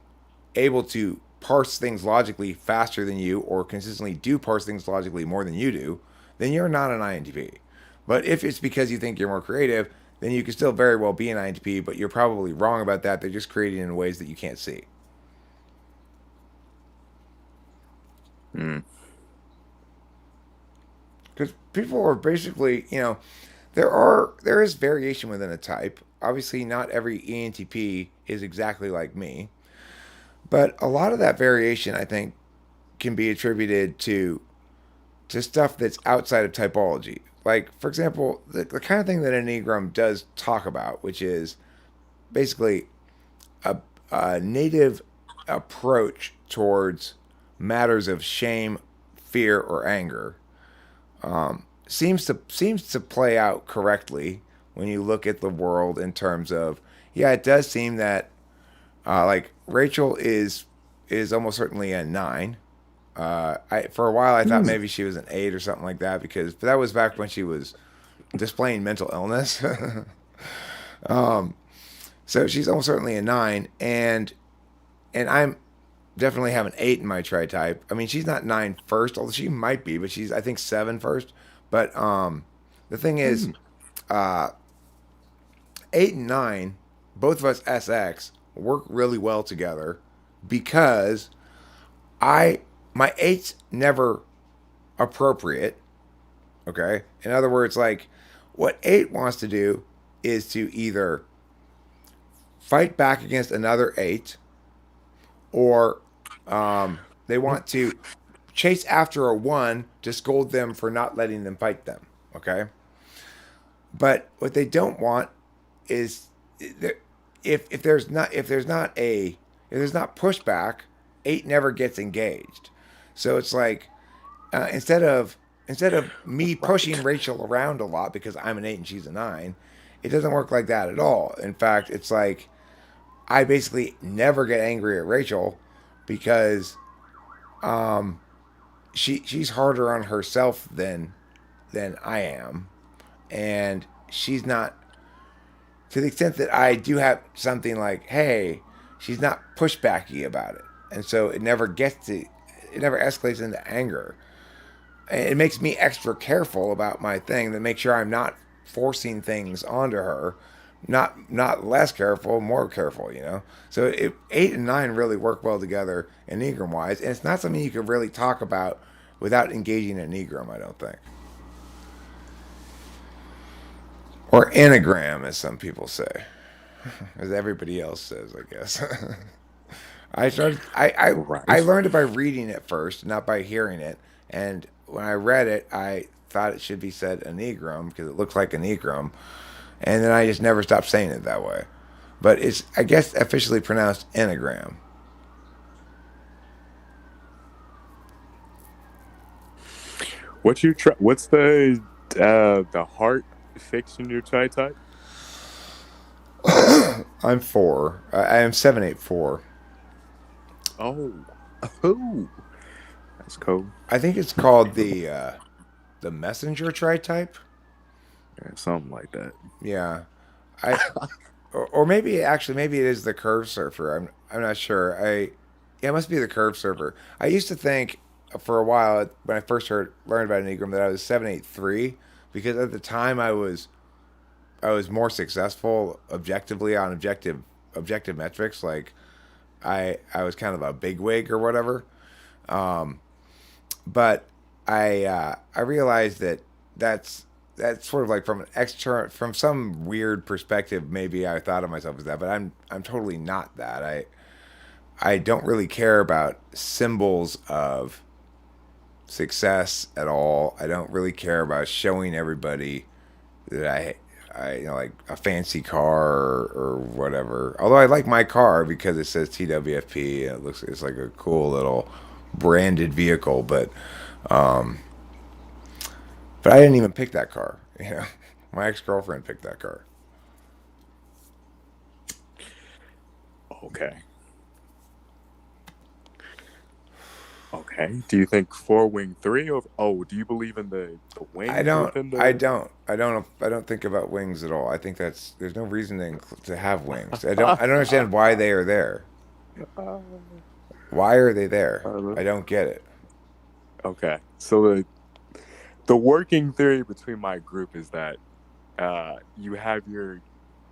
able to parse things logically faster than you, or consistently do parse things logically more than you do, then you're not an INTP. But if it's because you think you're more creative, then you can still very well be an INTP, but you're probably wrong about that. They're just creating in ways that you can't see. Because people are basically, there is variation within a type. Obviously, not every ENTP is exactly like me. But a lot of that variation, I think, can be attributed to stuff that's outside of typology. Like, for example, the kind of thing that Enneagram does talk about, which is basically a native approach towards matters of shame, fear, or anger, seems to play out correctly when you look at the world in terms of, it does seem that like Rachel is almost certainly a 9. For a while I thought maybe she was an 8 or something like that, but that was back when she was displaying mental illness. So she's almost certainly a 9, and I'm definitely have an 8 in my tri type. I mean, she's not 9 first, although she might be, but she's I think 7 first. But the thing is, Hmm. uh, 8 and 9, both of us SX work really well together because I my 8's never appropriate. Okay, in other words, like what 8 wants to do is to either fight back against another 8, or they want to chase after a 1 to scold them for not letting them fight them. Okay, but what they don't want is if there's not pushback, 8 never gets engaged. So it's like instead of me pushing Right. Rachel around a lot because I'm an 8 and she's a 9, it doesn't work like that at all. In fact, it's like I basically never get angry at Rachel because she's harder on herself than I am, and she's not, to the extent that I do have something like, hey, she's not pushbacky about it, and so it never escalates into anger. It makes me extra careful about my thing to make sure I'm not forcing things onto her. Not less careful, more careful, you know. So 8 and 9 really work well together enneagram wise, and it's not something you can really talk about without engaging an enneagram. I don't think, or anagram, as some people say, as everybody else says, I guess. I started. I Right. learned it by reading it first, not by hearing it. And when I read it, I thought it should be said enneagram because it looks like enneagram, and then I just never stopped saying it that way. But it's, I guess, officially pronounced anagram. What's the heart fixing your chai type? I'm 4. I am 784. Oh, oh, that's cool. I think it's called the messenger tri type. Yeah, something like that. Yeah, I or maybe actually maybe it is the curve surfer. I'm not sure. Yeah, it must be the curve surfer. I used to think for a while when I first learned about Enneagram that I was 783 because at the time I was more successful objectively on objective metrics. Like I was kind of a bigwig or whatever. Um, but I realized that that's sort of like from an external, from some weird perspective. Maybe I thought of myself as that, but I'm totally not that. I don't really care about symbols of success at all. I don't really care about showing everybody that I like a fancy car or whatever. Although I like my car because it says TWFP and it's like a cool little branded vehicle, but I didn't even pick that car. You know, my ex girlfriend picked that car. Okay. Okay. Do you think four wing three or oh? Do you believe in the I wings don't. within I the? don't. I don't. I don't think about wings at all. I think that's there's no reason to have wings. I don't understand why they are there. Why are they there? I don't get it. Okay. So the working theory between my group is that you have your,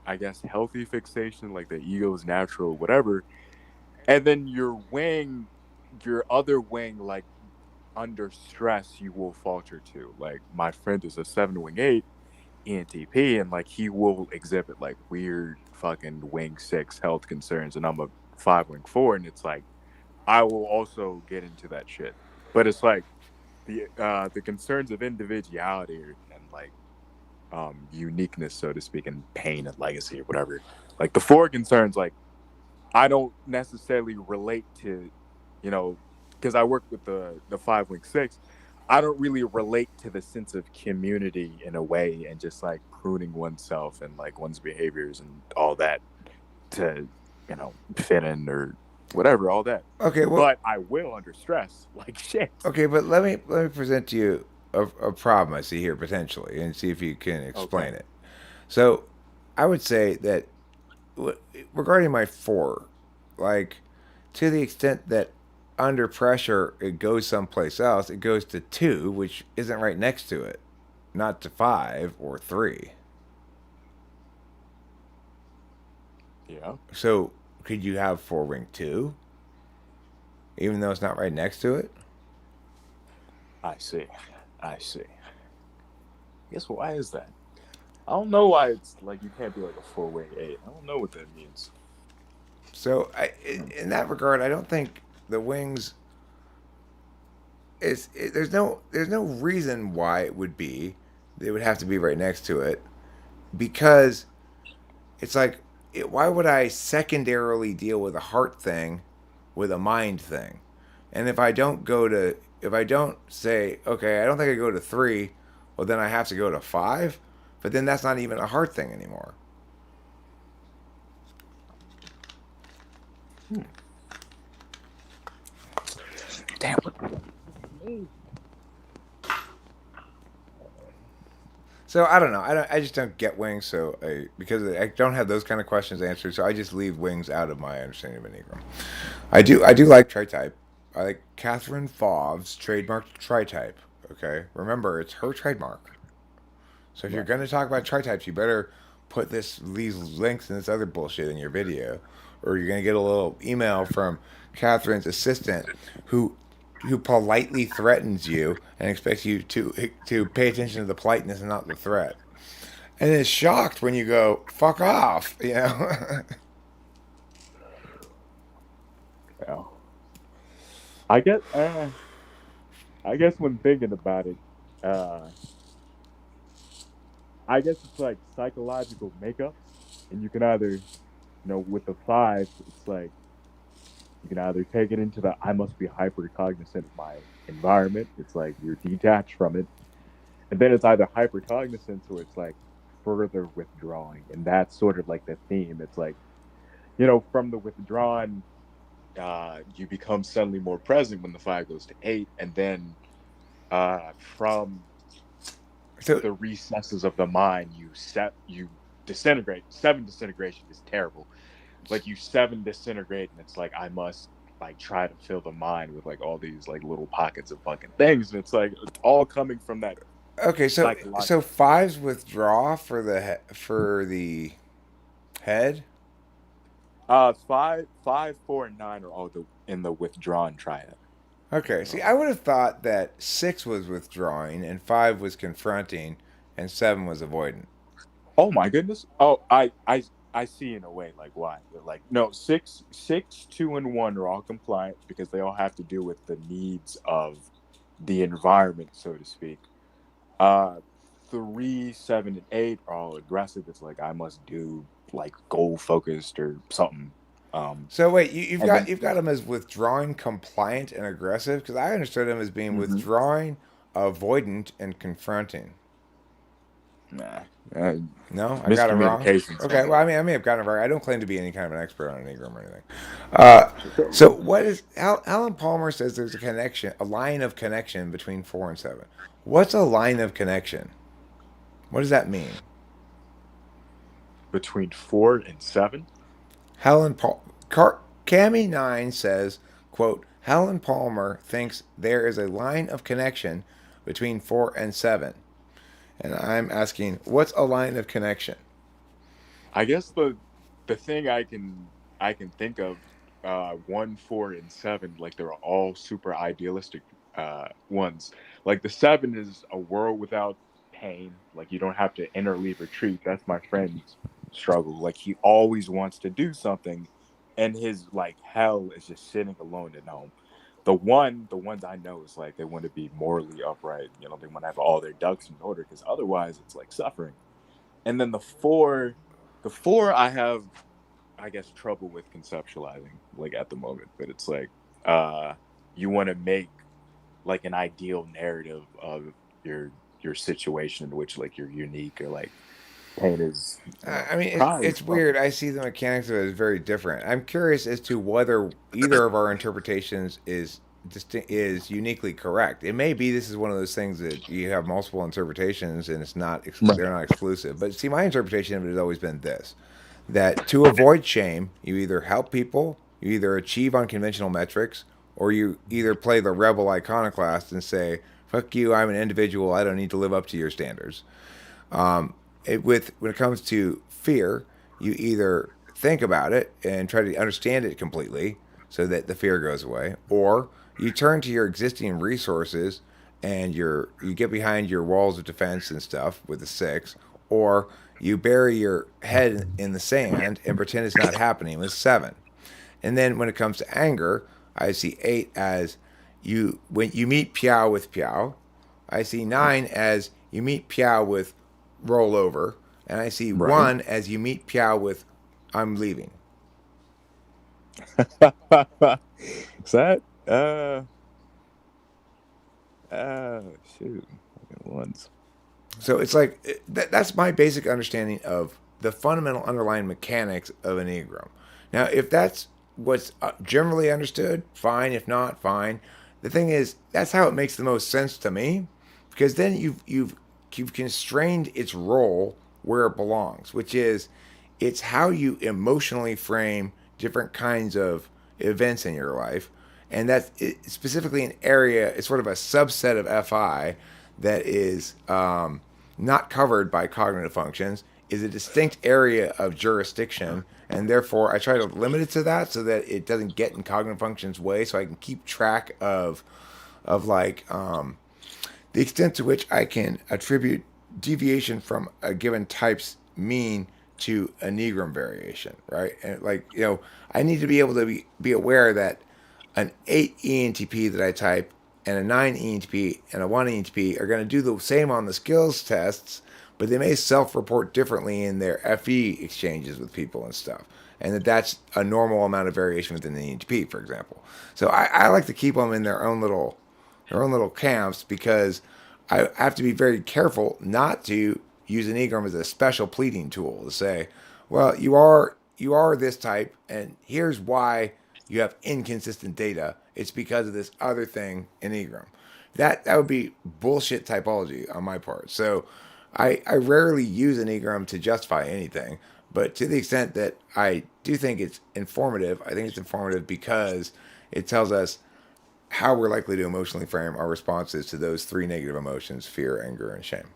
I guess, healthy fixation, like the ego is natural, whatever, and then your other wing, like under stress, you will falter to. Like my friend is a 7 wing 8 ENTP, and like he will exhibit like weird fucking wing 6 health concerns, and I'm a 5 wing 4, and it's like I will also get into that shit, but it's like the concerns of individuality and like uniqueness, so to speak, and pain and legacy or whatever. Like the four concerns, like I don't necessarily relate to, you know, because I work with the 5 wing 6. I don't really relate to the sense of community in a way, and just like pruning oneself and like one's behaviors and all that to, fit in or whatever, all that. Okay. Well. But I will under stress, like shit. Okay. But let me present to you a problem I see here potentially, and see if you can Okay. explain it. So I would say that regarding my 4, like to the extent that under pressure it goes someplace else, it goes to 2, which isn't right next to it, not to 5 or 3. Yeah, So could you have 4 ring 2, even though it's not right next to it? I see. I see. I guess why is that? I don't know why it's like you can't be like a four-way eight. I don't know what that means. So in that regard, I don't think the wings there's no reason why it would be they would have to be right next to it, because it's like why would I secondarily deal with a heart thing with a mind thing? And if I don't say, okay, I don't think I go to 3, well then I have to go to 5, but then that's not even a heart thing anymore. Hmm. Damn. So I don't know. I just don't get wings. So because I don't have those kind of questions answered, so I just leave wings out of my understanding of Enneagram. I do like tri-type. I like Catherine Favre's trademarked tri-type. Okay, remember it's her trademark. So if you're Right. gonna talk about tri-types, you better put these links and this other bullshit in your video, or you're gonna get a little email from Catherine's assistant who politely threatens you and expects you to pay attention to the politeness and not the threat, and is shocked when you go fuck off. You know. Yeah. I guess. I guess when thinking about it, uh, I guess it's like psychological makeup, and you can either, with the five, it's like you can either take it into the I must be hyper cognizant of my environment. It's like you're detached from it, and then it's either hyper cognizance or it's like further withdrawing, and that's sort of like the theme. It's like from the withdrawn, you become suddenly more present when the five goes to eight, and then from So the recesses of the mind, you disintegrate. Seven disintegration is terrible. Like you seven disintegrate, and it's like I must like try to fill the mind with like all these like little pockets of fucking things, and it's like it's all coming from that okay, so psychological. fives withdraw for the head. Five, 4, and 9 are all in the withdrawn triad. Okay, see, I would have thought that 6 was withdrawing and 5 was confronting and 7 was avoidant. Oh my goodness. Oh, I see in a way like why. But like no, six, 2, and 1 are all compliant because they all have to do with the needs of the environment, so to speak. Uh 3, 7, and 8 are all aggressive. It's like I must do like goal focused or something. So wait, And then you've got him as withdrawing, compliant, and aggressive, because I understood him as being mhm. withdrawing, avoidant, and confronting. Nah, No, I got it wrong. miscommunication Okay, well, somewhere. I may have gotten it wrong. I don't claim to be any kind of an expert on Enneagram or anything. Sure. So what is Alan Palmer says there's a connection, a line of connection between 4 and 7. What's a line of connection? What does that mean? Between 4 and 7. Helen Paul Cami 9 says, quote, Helen Palmer thinks there is a line of connection between 4 and 7. And I'm asking, what's a line of connection? I guess the thing I can think of 1, 4, and 7 like they're all super idealistic ones. Like the 7 is a world without pain. Like you don't have to enter, leave, retreat. That's my friend's struggle. Like he always wants to do something, and his like hell is just sitting alone at home. The ones I know is like they want to be morally upright. They want to have all their ducks in order because otherwise it's like suffering. And then the four I have, I guess, trouble with conceptualizing like at the moment. But it's like uh you want to make like an ideal narrative of your situation in which like you're unique or like pain is I mean, pride or it's something. weird. I see the mechanics of it as very different. I'm curious as to whether either of our interpretations is is uniquely correct. It may be this is one of those things that you have multiple interpretations and it's not Right. they're not exclusive. But see, my interpretation of it has always been this: that to avoid shame, you either help people, you either achieve unconventional metrics, or you either play the rebel iconoclast and say, "Fuck you, I'm an individual. I don't need to live up to your standards." When it comes to fear, you either think about it and try to understand it completely so that the fear goes away, or you turn to your existing resources and you get behind your walls of defense and stuff with the 6, or you bury your head in the sand and pretend it's not happening with 7. And then when it comes to anger, I see 8 as you when you meet Piao with Piao. I see 9 as you meet Piao with rollover, and I see Right. 1 as you meet Piao with I'm leaving. Is that uh shoot. Ones. So it's like that's my basic understanding of the fundamental underlying mechanics of an enneagram. Now, if that's what's generally understood, fine. If not, fine. The thing is, that's how it makes the most sense to me, because then you've constrained its role where it belongs, which is it's how you emotionally frame different kinds of events in your life, and that's specifically an area. It's sort of a subset of FI that is not covered by cognitive functions, is a distinct area of jurisdiction, and therefore I try to limit it to that so that it doesn't get in cognitive functions way, so I can keep track of like the extent to which I can attribute deviation from a given type's mean to a Enneagram variation, right? And like, I need to be able to be aware that an 8 ENTP that I type and a 9 ENTP and a 1 ENTP are going to do the same on the skills tests, but they may self-report differently in their FE exchanges with people and stuff. And that's a normal amount of variation within the ENTP, for example. So I like to keep them in their own little camps, because I have to be very careful not to use Enneagram as a special pleading tool to say, well, you are this type, and here's why you have inconsistent data. It's because of this other thing, Enneagram. That would be bullshit typology on my part. So I rarely use Enneagram to justify anything, but to the extent that I do think it's informative, I think it's informative because it tells us how we're likely to emotionally frame our responses to those 3 negative emotions: fear, anger, and shame.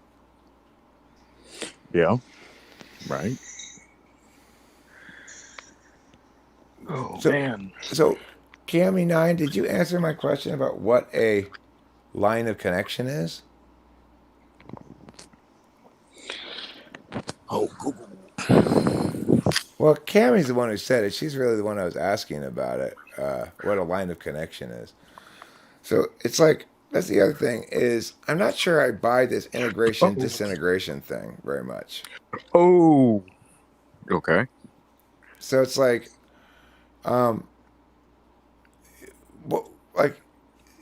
Yeah. Right. Oh So, man. so Cami9, did you answer my question about what a line of connection is? Oh, Google. Well, Cami's the one who said it. She's really the one I was asking about it, what a line of connection is. So it's like, that's the other thing is I'm not sure I buy this integration Oh. disintegration thing very much. Oh. Okay. So it's like, um, well, like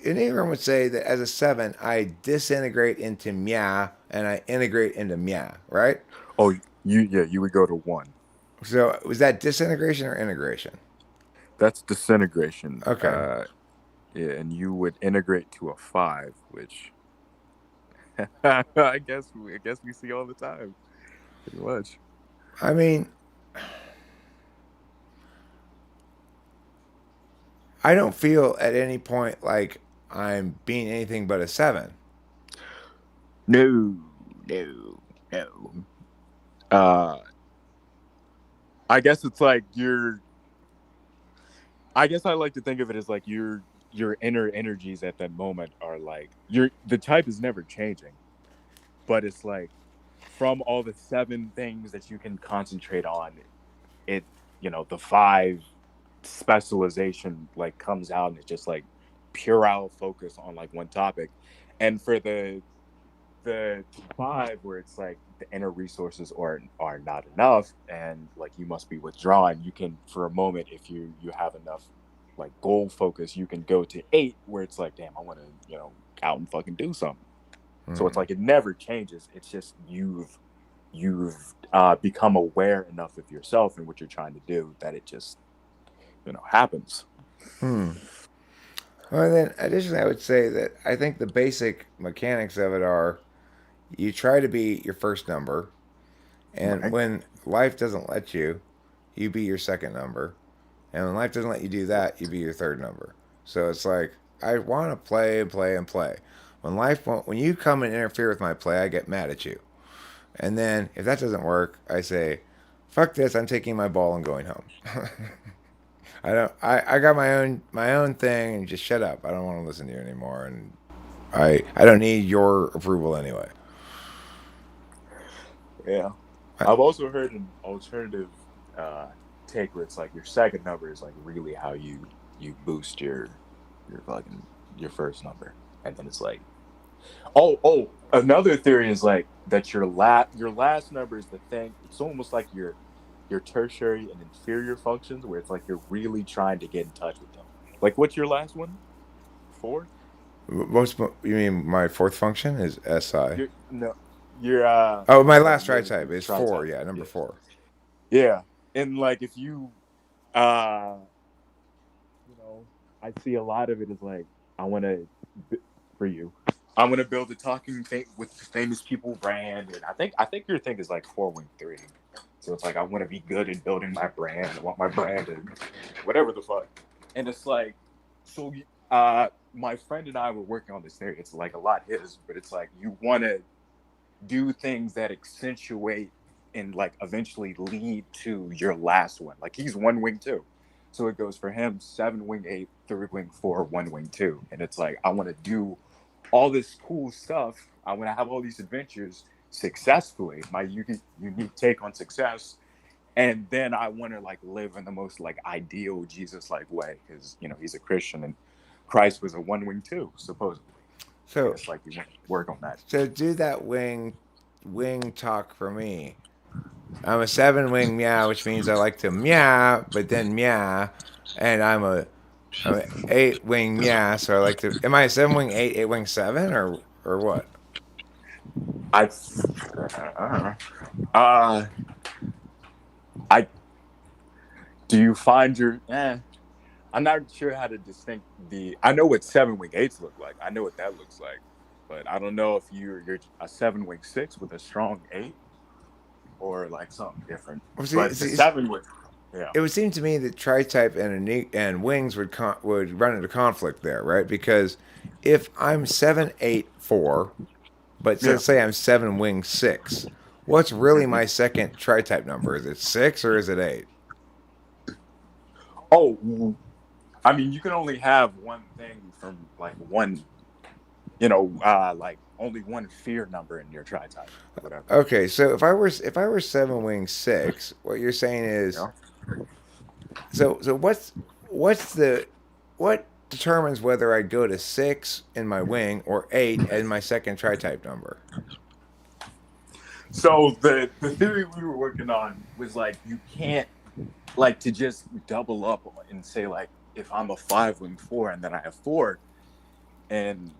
Enneagram would say that as a 7, I disintegrate into Mya and I integrate into Mya, right? Oh, you would go to 1. So was that disintegration or integration? That's disintegration. Okay. Yeah, and you would integrate to a 5, which I guess we see all the time, pretty much. I mean, I don't feel at any point like I'm being anything but a 7. No, no, no. Uh, I guess it's like you're. I guess I like to think of it as like your inner energies at that moment are like the type is never changing, but it's like from all the 7 things that you can concentrate on, it the 5 specialization like comes out and it's just like pure out focus on like one topic. And for the 5 where it's like the inner resources are not enough and like you must be withdrawn, you can for a moment, if you have enough like goal focus, you can go to 8 where it's like, damn, I want to out and fucking do something. So it's Mm-hmm. like it never changes. It's just you've become aware enough of yourself and what you're trying to do that it just happens. Hmm. Well, then additionally, I would say that I think the basic mechanics of it are you try to be your first number, and Right. when life doesn't let you, you be your second number, and when life doesn't let you do that, you be your third number. So it's like I want to play and play and play. When life won't, when you come and interfere with my play, I get mad at you. And then if that doesn't work, I say, "Fuck this! I'm taking my ball and going home." I don't. I got my own thing, and just shut up. I don't want to listen to you anymore, and I don't need your approval anyway. Yeah. I, I've also heard an alternative uh, take where it's like your second number is like really how you boost your fucking your first number, and then it's like another theory is like that your last number is the thing. It's almost like your tertiary and inferior functions where it's like you're really trying to get in touch with them. Like, what's your last one? Fourth? most you mean my fourth function is SI? Your no, your Oh, my no, last your tri-type is tri 4. type. Yeah, number Yeah, 4. yeah. And like if you uh I see a lot of it as like I want to for you. I want to build a talking with famous people brand, and I think your thing is like 4-wing-3. So it's like I want to be good at building my brand. I want my brand and whatever the fuck. And it's like so. My friend and I were working on this theory. It's like a lot his, but it's like you want to do things that accentuate and like eventually lead to your last one. Like he's 1-wing-2. So it goes for him 7-wing-8, 3-wing-4, 1-wing-2. And it's like I want to do all this cool stuff. I want to have all these adventures successfully. My unique take on success. And then I want to like live in the most like ideal Jesus like way because he's a Christian and Christ was a 1-wing-2 supposedly. And So it's like you want to work on that. so do that wing talk for me. I'm a 7-wing meow, which means I like to meow, but then meow, and I'm a 8-wing meow, so I like to. Am I a 7-wing 8, 8-wing 7, or what? I uh I do you find your I'm not sure how to distinct I know what 7-wing-8s look like. I know what that looks like. But I don't know if you're a 7-wing-6 with a strong 8 or like something different. Well, But the 7-wing, yeah. it would seem to me that tri-type and wings would run into conflict there, right? Because if I'm 7-8-4, but Yeah. let's say I'm 7-wing-6, what's really my second tri-type number? Is it 6 or is it 8? Oh, I mean, you can only have one thing from like one, like only one fear number in your tri type, whatever. Okay, so if I were 7-wing-6, what you're saying is Yeah. so what determines whether I go to 6 in my wing or 8 in my second tri-type number? So the theory we were working on was like you can't like to just double up and say like if I'm a 5-wing-4 and then I have 4 and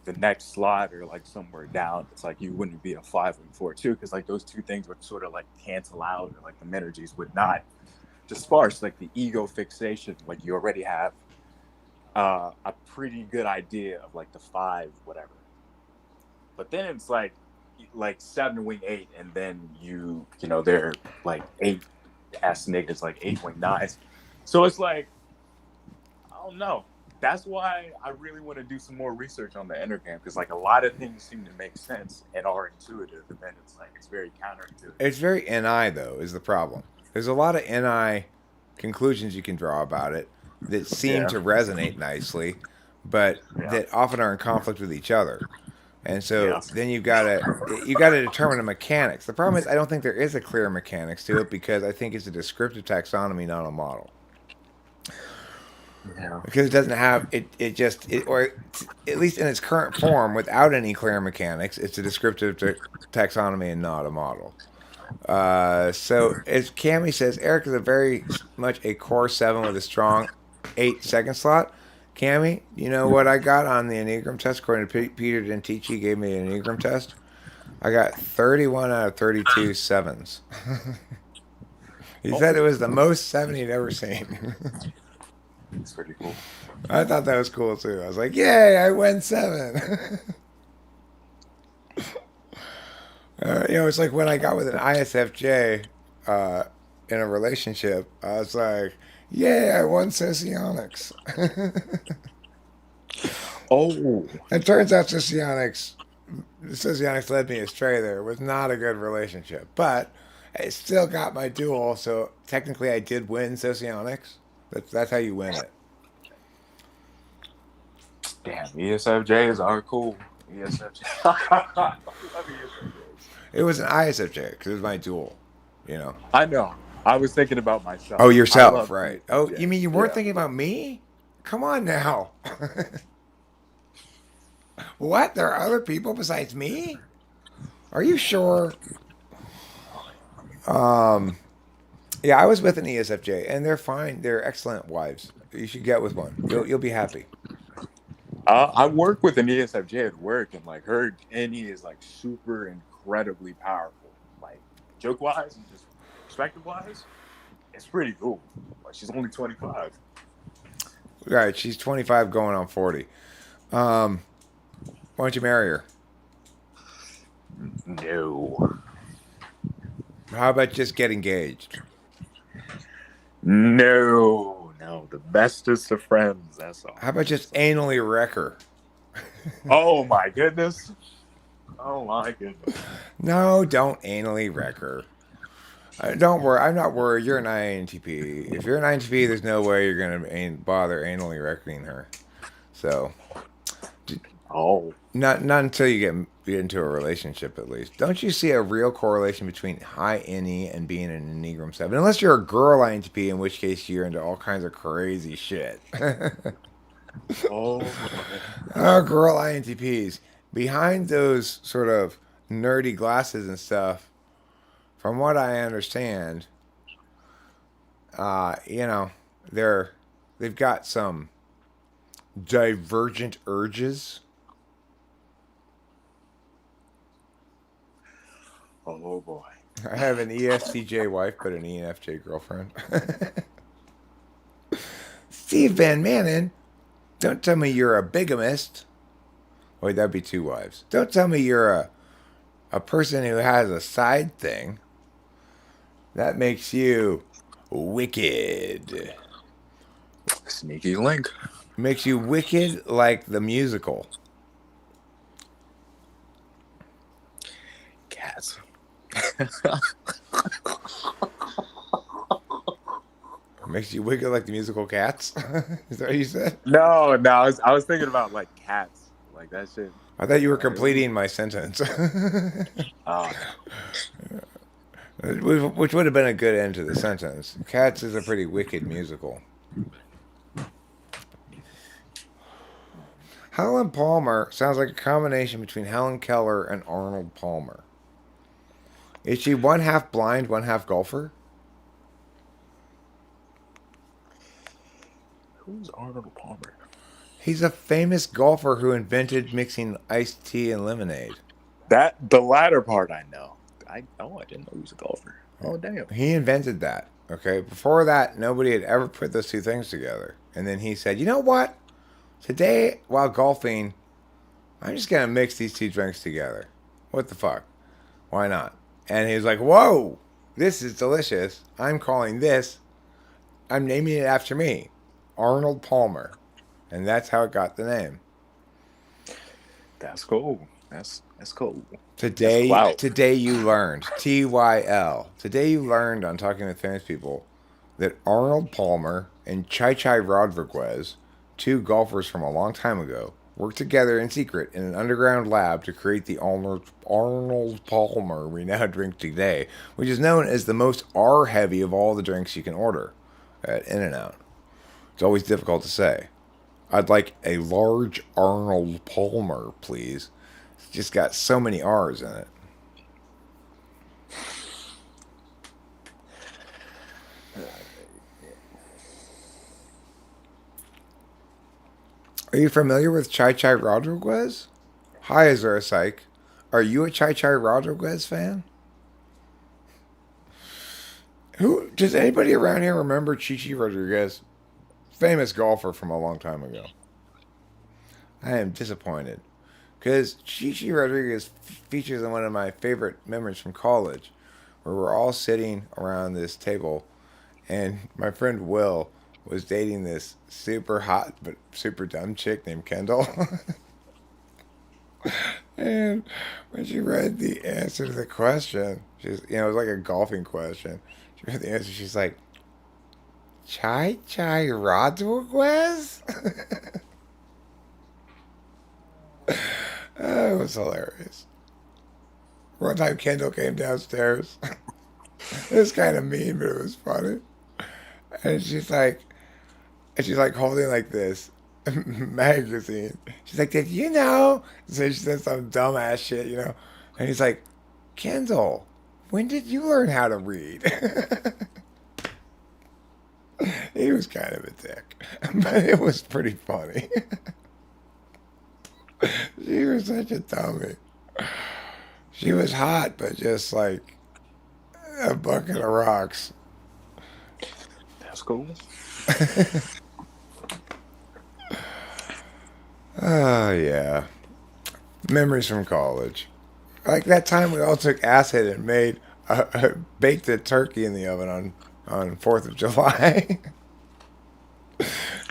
the next slot or like somewhere down, it's like you wouldn't be a 5-wing-4 too because like those two things would sort of like cancel out or like the energies would not disperse like the ego fixation. Like you already have a pretty good idea of like the 5 whatever, but then it's like 7-wing-8 and then they're like 8 S niggas like 8-wing-9s. So it's like I don't know. That's why I really want to do some more research on the enneagram because like a lot of things seem to make sense and are intuitive, and then it's like it's very counterintuitive. It's very NI though is the problem. There's a lot of NI conclusions you can draw about it that seem Yeah, to resonate nicely, but yeah, that often are in conflict with each other. And so yeah, then you gotta determine the mechanics. The problem is I don't think there is a clear mechanics to it because I think it's a descriptive taxonomy, not a model. yeah. Because it doesn't have or at least in its current form, without any clear mechanics, it's a descriptive taxonomy and not a model. So as Cammy says, Eric is a very much a core 7 with a strong 8 second slot. Cammy, you know what I got on the Enneagram test? According to Peter Dentici, gave me an Enneagram test. I got 31 out of 32 sevens. He said it Oh, was the most 7 he'd ever seen. It's pretty cool. I thought that was cool too. I was like, yay, I win 7. It's like when I got with an ISFJ uh, in a relationship, I was like, yay, I won socionics. Oh, It turns out socionics led me astray there. It was not a good relationship. But I still got my duel, so technically I did win socionics. That's how you win it. damn, ESFJs are cool. ESFJ. I love ESFJs. It was an ISFJ because it was my duel, I know. I was thinking about myself. Oh, I yourself, love right. Oh, you ESFJs. mean you weren't Yeah. thinking about me? Come on now. What? There are other people besides me? Are you sure? Um, yeah, I was with an ESFJ, and they're fine. They're excellent wives. You should get with one. You'll be happy. I work with an ESFJ at work, and like her NE is like super incredibly powerful. Like joke wise and just perspective wise, it's pretty cool. Like she's only 25. Right, she's 25 going on 40. Why don't you marry her? No. How about just get engaged? No. The bestest of friends. That's all. How about just anally wreck her? Oh my goodness. Oh my goodness. No, don't anally wreck her. Don't worry. I'm not worried. You're an INTP. If you're an INTP, there's no way you're going to bother anally wrecking her. So, Oh. not until you get into a relationship, at least. Don't you see a real correlation between high NE and being an Enneagram 7? Unless you're a girl INTP, in which case you're into all kinds of crazy shit. Oh. Oh, girl INTPs. Behind those sort of nerdy glasses and stuff, from what I understand, they've got some divergent urges. Oh boy. I have an ESTJ wife, but an ENFJ girlfriend. Steve Van Manen, don't tell me you're a bigamist. Wait, that'd be 2 wives. Don't tell me you're a person who has a side thing. That makes you wicked. Sneaky link. Makes you wicked like the musical. Cats. Makes you wicked like the musical Cats? Is that what you said? No. I was thinking about like cats. Like that shit. I thought you were completing my sentence. Oh. Which would have been a good end to the sentence. Cats is a pretty wicked musical. Helen Palmer sounds like a combination between Helen Keller and Arnold Palmer. Is she one half blind, one half golfer? Who's Arnold Palmer? He's a famous golfer who invented mixing iced tea and lemonade. The latter part I know. I didn't know he was a golfer. Oh damn. He invented that. Okay. Before that, nobody had ever put those 2 things together. And then he said, you know what? Today, while golfing, I'm just going to mix these 2 drinks together. What the fuck? Why not? And he was like, whoa, this is delicious. I'm naming it after me, Arnold Palmer. And that's how it got the name. That's cool. That's cool. Today you learned, TYL. Today you learned on Talking with Famous People that Arnold Palmer and Chai Rodriguez, 2 golfers from a long time ago, worked together in secret in an underground lab to create the Arnold Palmer we now drink today, which is known as the most R-heavy of all the drinks you can order at In-N-Out. It's always difficult to say. I'd like a large Arnold Palmer, please. It's just got so many R's in it. Are you familiar with Chai Rodriguez? Hi, Azura Psych. Are you a Chai Rodriguez fan? Does anybody around here remember Chichi Rodriguez? famous golfer from a long time ago. I am disappointed because Chichi Rodriguez features in one of my favorite memories from college, where we're all sitting around this table, and my friend Will was dating this super hot but super dumb chick named Kendall. And when she read the answer to the question, it was like a golfing question. She read the answer. She's like, "Chai Chai Rodriguez." Oh, it was hilarious. One time Kendall came downstairs. It was kind of mean, but it was funny. And she's like holding like this magazine. She's like, "Did you know?" So she said some dumbass shit. And he's like, "Kendall, when did you learn how to read?" He was kind of a dick, but it was pretty funny. She was such a dummy. She was hot, but just like a bucket of rocks. That's cool. Oh, yeah. Memories from college. Like that time we all took acid and baked a turkey in the oven on 4th of July.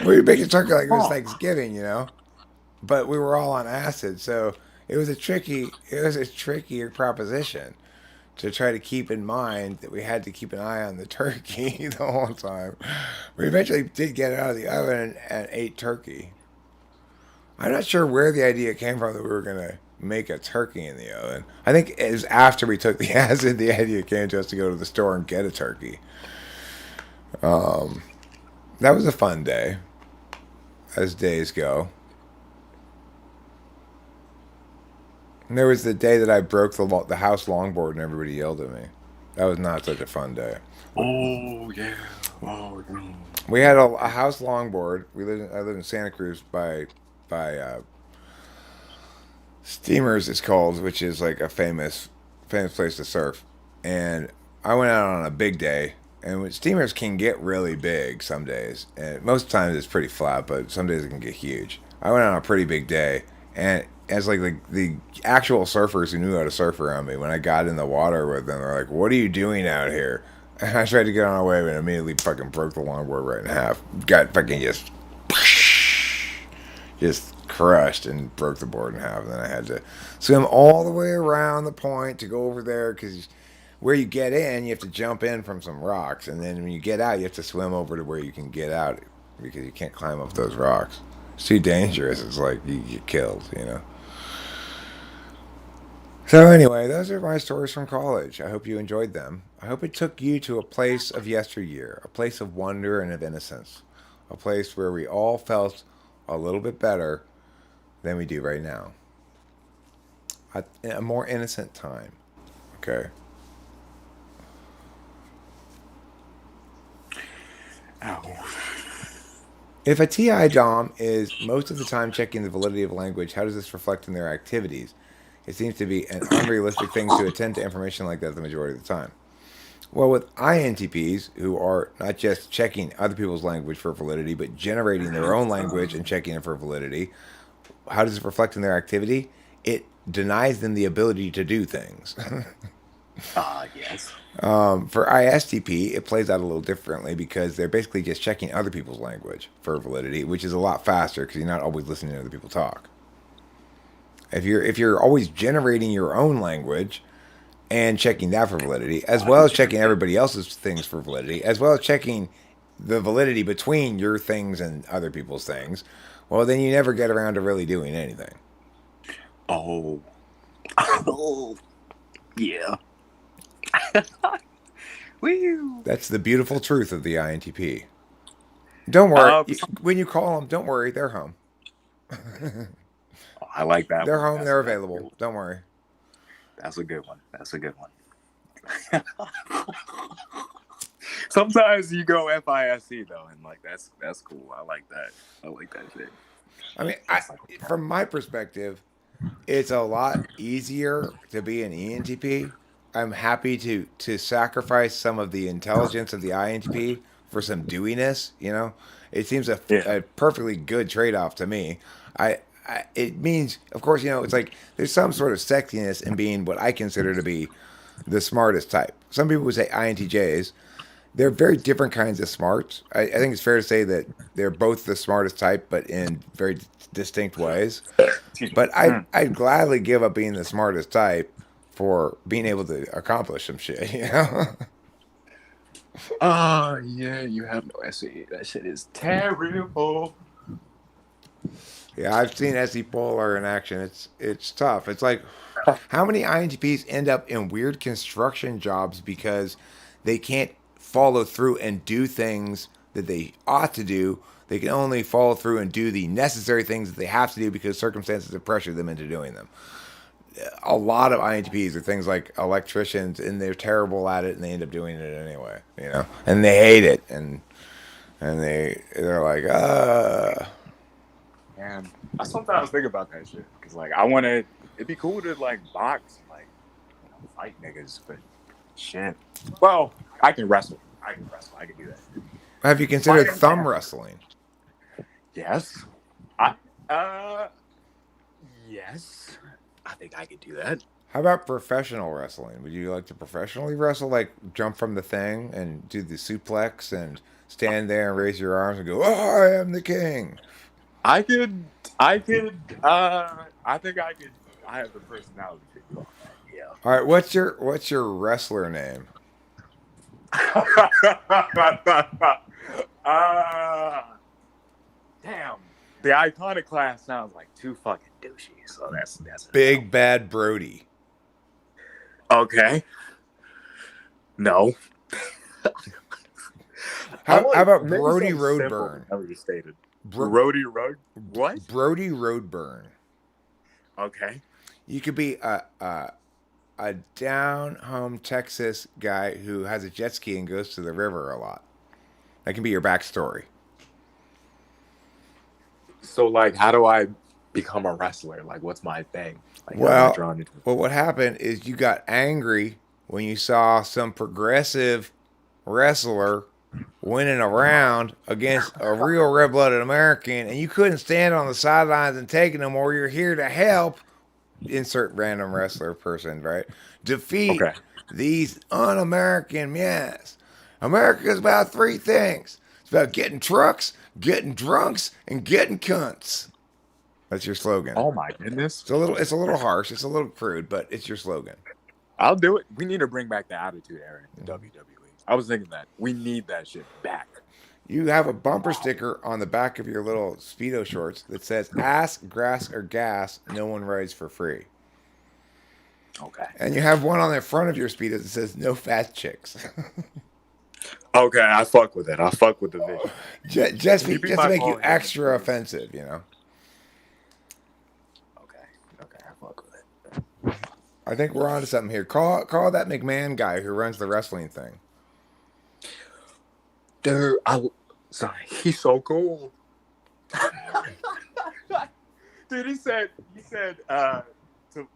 We baked a turkey like it was Thanksgiving. But we were all on acid, so it was a trickier proposition to try to keep in mind that we had to keep an eye on the turkey the whole time. We eventually did get it out of the oven and ate turkey. I'm not sure where the idea came from that we were going to make a turkey in the oven. I think it was after we took the acid, the idea came to us to go to the store and get a turkey. That was a fun day, as days go. And there was the day that I broke the house longboard and everybody yelled at me. That was not such a fun day. Oh yeah. Oh no. We had a house longboard. I lived in Santa Cruz by Steamers, it's called, which is like a famous place to surf. And I went out on a big day, and steamers can get really big some days, and most times it's pretty flat, but some days it can get huge. I went on a pretty big day, and as like the actual surfers who knew how to surf around me, when I got in the water with them, they're like, "What are you doing out here?" And I tried to get on a wave and immediately fucking broke the longboard right in half. Got fucking just crushed and broke the board in half. And then I had to swim all the way around the point to go over there, because where you get in, you have to jump in from some rocks, and then when you get out, you have to swim over to where you can get out, because you can't climb up those rocks. It's too dangerous. It's like you get killed. So anyway, those are my stories from college. I hope you enjoyed them. I hope it took you to a place of yesteryear, a place of wonder and of innocence, a place where we all felt a little bit better than we do right now. A more innocent time. Okay. Ow. If a TI Dom is most of the time checking the validity of language, how does this reflect in their activities? It seems to be an unrealistic thing to attend to information like that the majority of the time. Well, with INTPs, who are not just checking other people's language for validity, but generating their own language and checking it for validity, how does it reflect in their activity? It denies them the ability to do things. Yes. For ISTP, it plays out a little differently, because they're basically just checking other people's language for validity, which is a lot faster because you're not always listening to other people talk. If you're always generating your own language and checking that for validity, as well as checking everybody else's things for validity, as well as checking the validity between your things and other people's things, well, then you never get around to really doing anything. Oh. Oh. Yeah. Woo. That's the beautiful truth of the INTP. Don't worry. When you call them, don't worry. They're home. I like that. They're home. They're available. Don't worry. That's a good one. Sometimes you go FISC though, and like that's cool. I like that shit. I mean, from my perspective, it's a lot easier to be an ENTP. I'm happy to sacrifice some of the intelligence of the INTP for some dewiness, It seems Yeah. a perfectly good trade-off to me. It means, of course, it's like there's some sort of sexiness in being what I consider to be the smartest type. Some people would say INTJs. They're very different kinds of smarts. I think it's fair to say that they're both the smartest type, but in very distinct ways. Excuse me. But I'd gladly give up being the smartest type for being able to accomplish some shit, you know? Oh, yeah, you have no essay. That shit is terrible. Yeah, I've seen SE Polar in action. It's tough. It's like how many INTPs end up in weird construction jobs because they can't follow through and do things that they ought to do. They can only follow through and do the necessary things that they have to do because circumstances have pressured them into doing them. A lot of INTPs are things like electricians, and they're terrible at it, and they end up doing it anyway. And they hate it, and they're like, And I sometimes think about that shit because, like, I want to. It'd be cool to like box, like, fight niggas, but shit. Well, I can wrestle. I can do that. Have you considered Fire thumb man. wrestling? Yes. Yes. I think I could do that. How about professional wrestling? Would you like to professionally wrestle, like jump from the thing and do the suplex and stand there and raise your arms and go, "Oh, I am the king"? I could. I think I could. I have the personality to do all that. Yeah. All right, what's your wrestler name? Damn. The iconoclast sounds like too fucking douchey, so that's Big Bad Brody. okay. No. How about maybe Brody something simple, Roadburn? I already stated. Brody Road. What? Brody Roadburn. Okay. You could be a down home Texas guy who has a jet ski and goes to the river a lot. That can be your backstory. So, like, how do I become a wrestler? Like, what's my thing? Like, how am I Well, drawn into? well, what happened is you got angry when you saw some progressive wrestler winning a round against a real red-blooded American, and you couldn't stand on the sidelines and take it no more. You're here to help. Insert random wrestler person, right? Defeat Okay. these un-American yes. America's about three things. It's about getting trucks, getting drunks, and getting cunts. That's your slogan. Oh my goodness. It's a little harsh. It's a little crude, but it's your slogan. I'll do it. We need to bring back the Attitude Era in WWE. I was thinking that we need that shit back. You have a bumper sticker on the back of your little Speedo shorts that says ass, grass, or gas, no one rides for free. Okay. And you have one on the front of your Speedo that says no fat chicks. Okay, I fuck with it. I fuck with the vision. just to make you extra offensive, Okay, I fuck with it. I think we're onto something here. Call that McMahon guy who runs the wrestling thing. Dude, sorry, he's so cool. Dude, he said to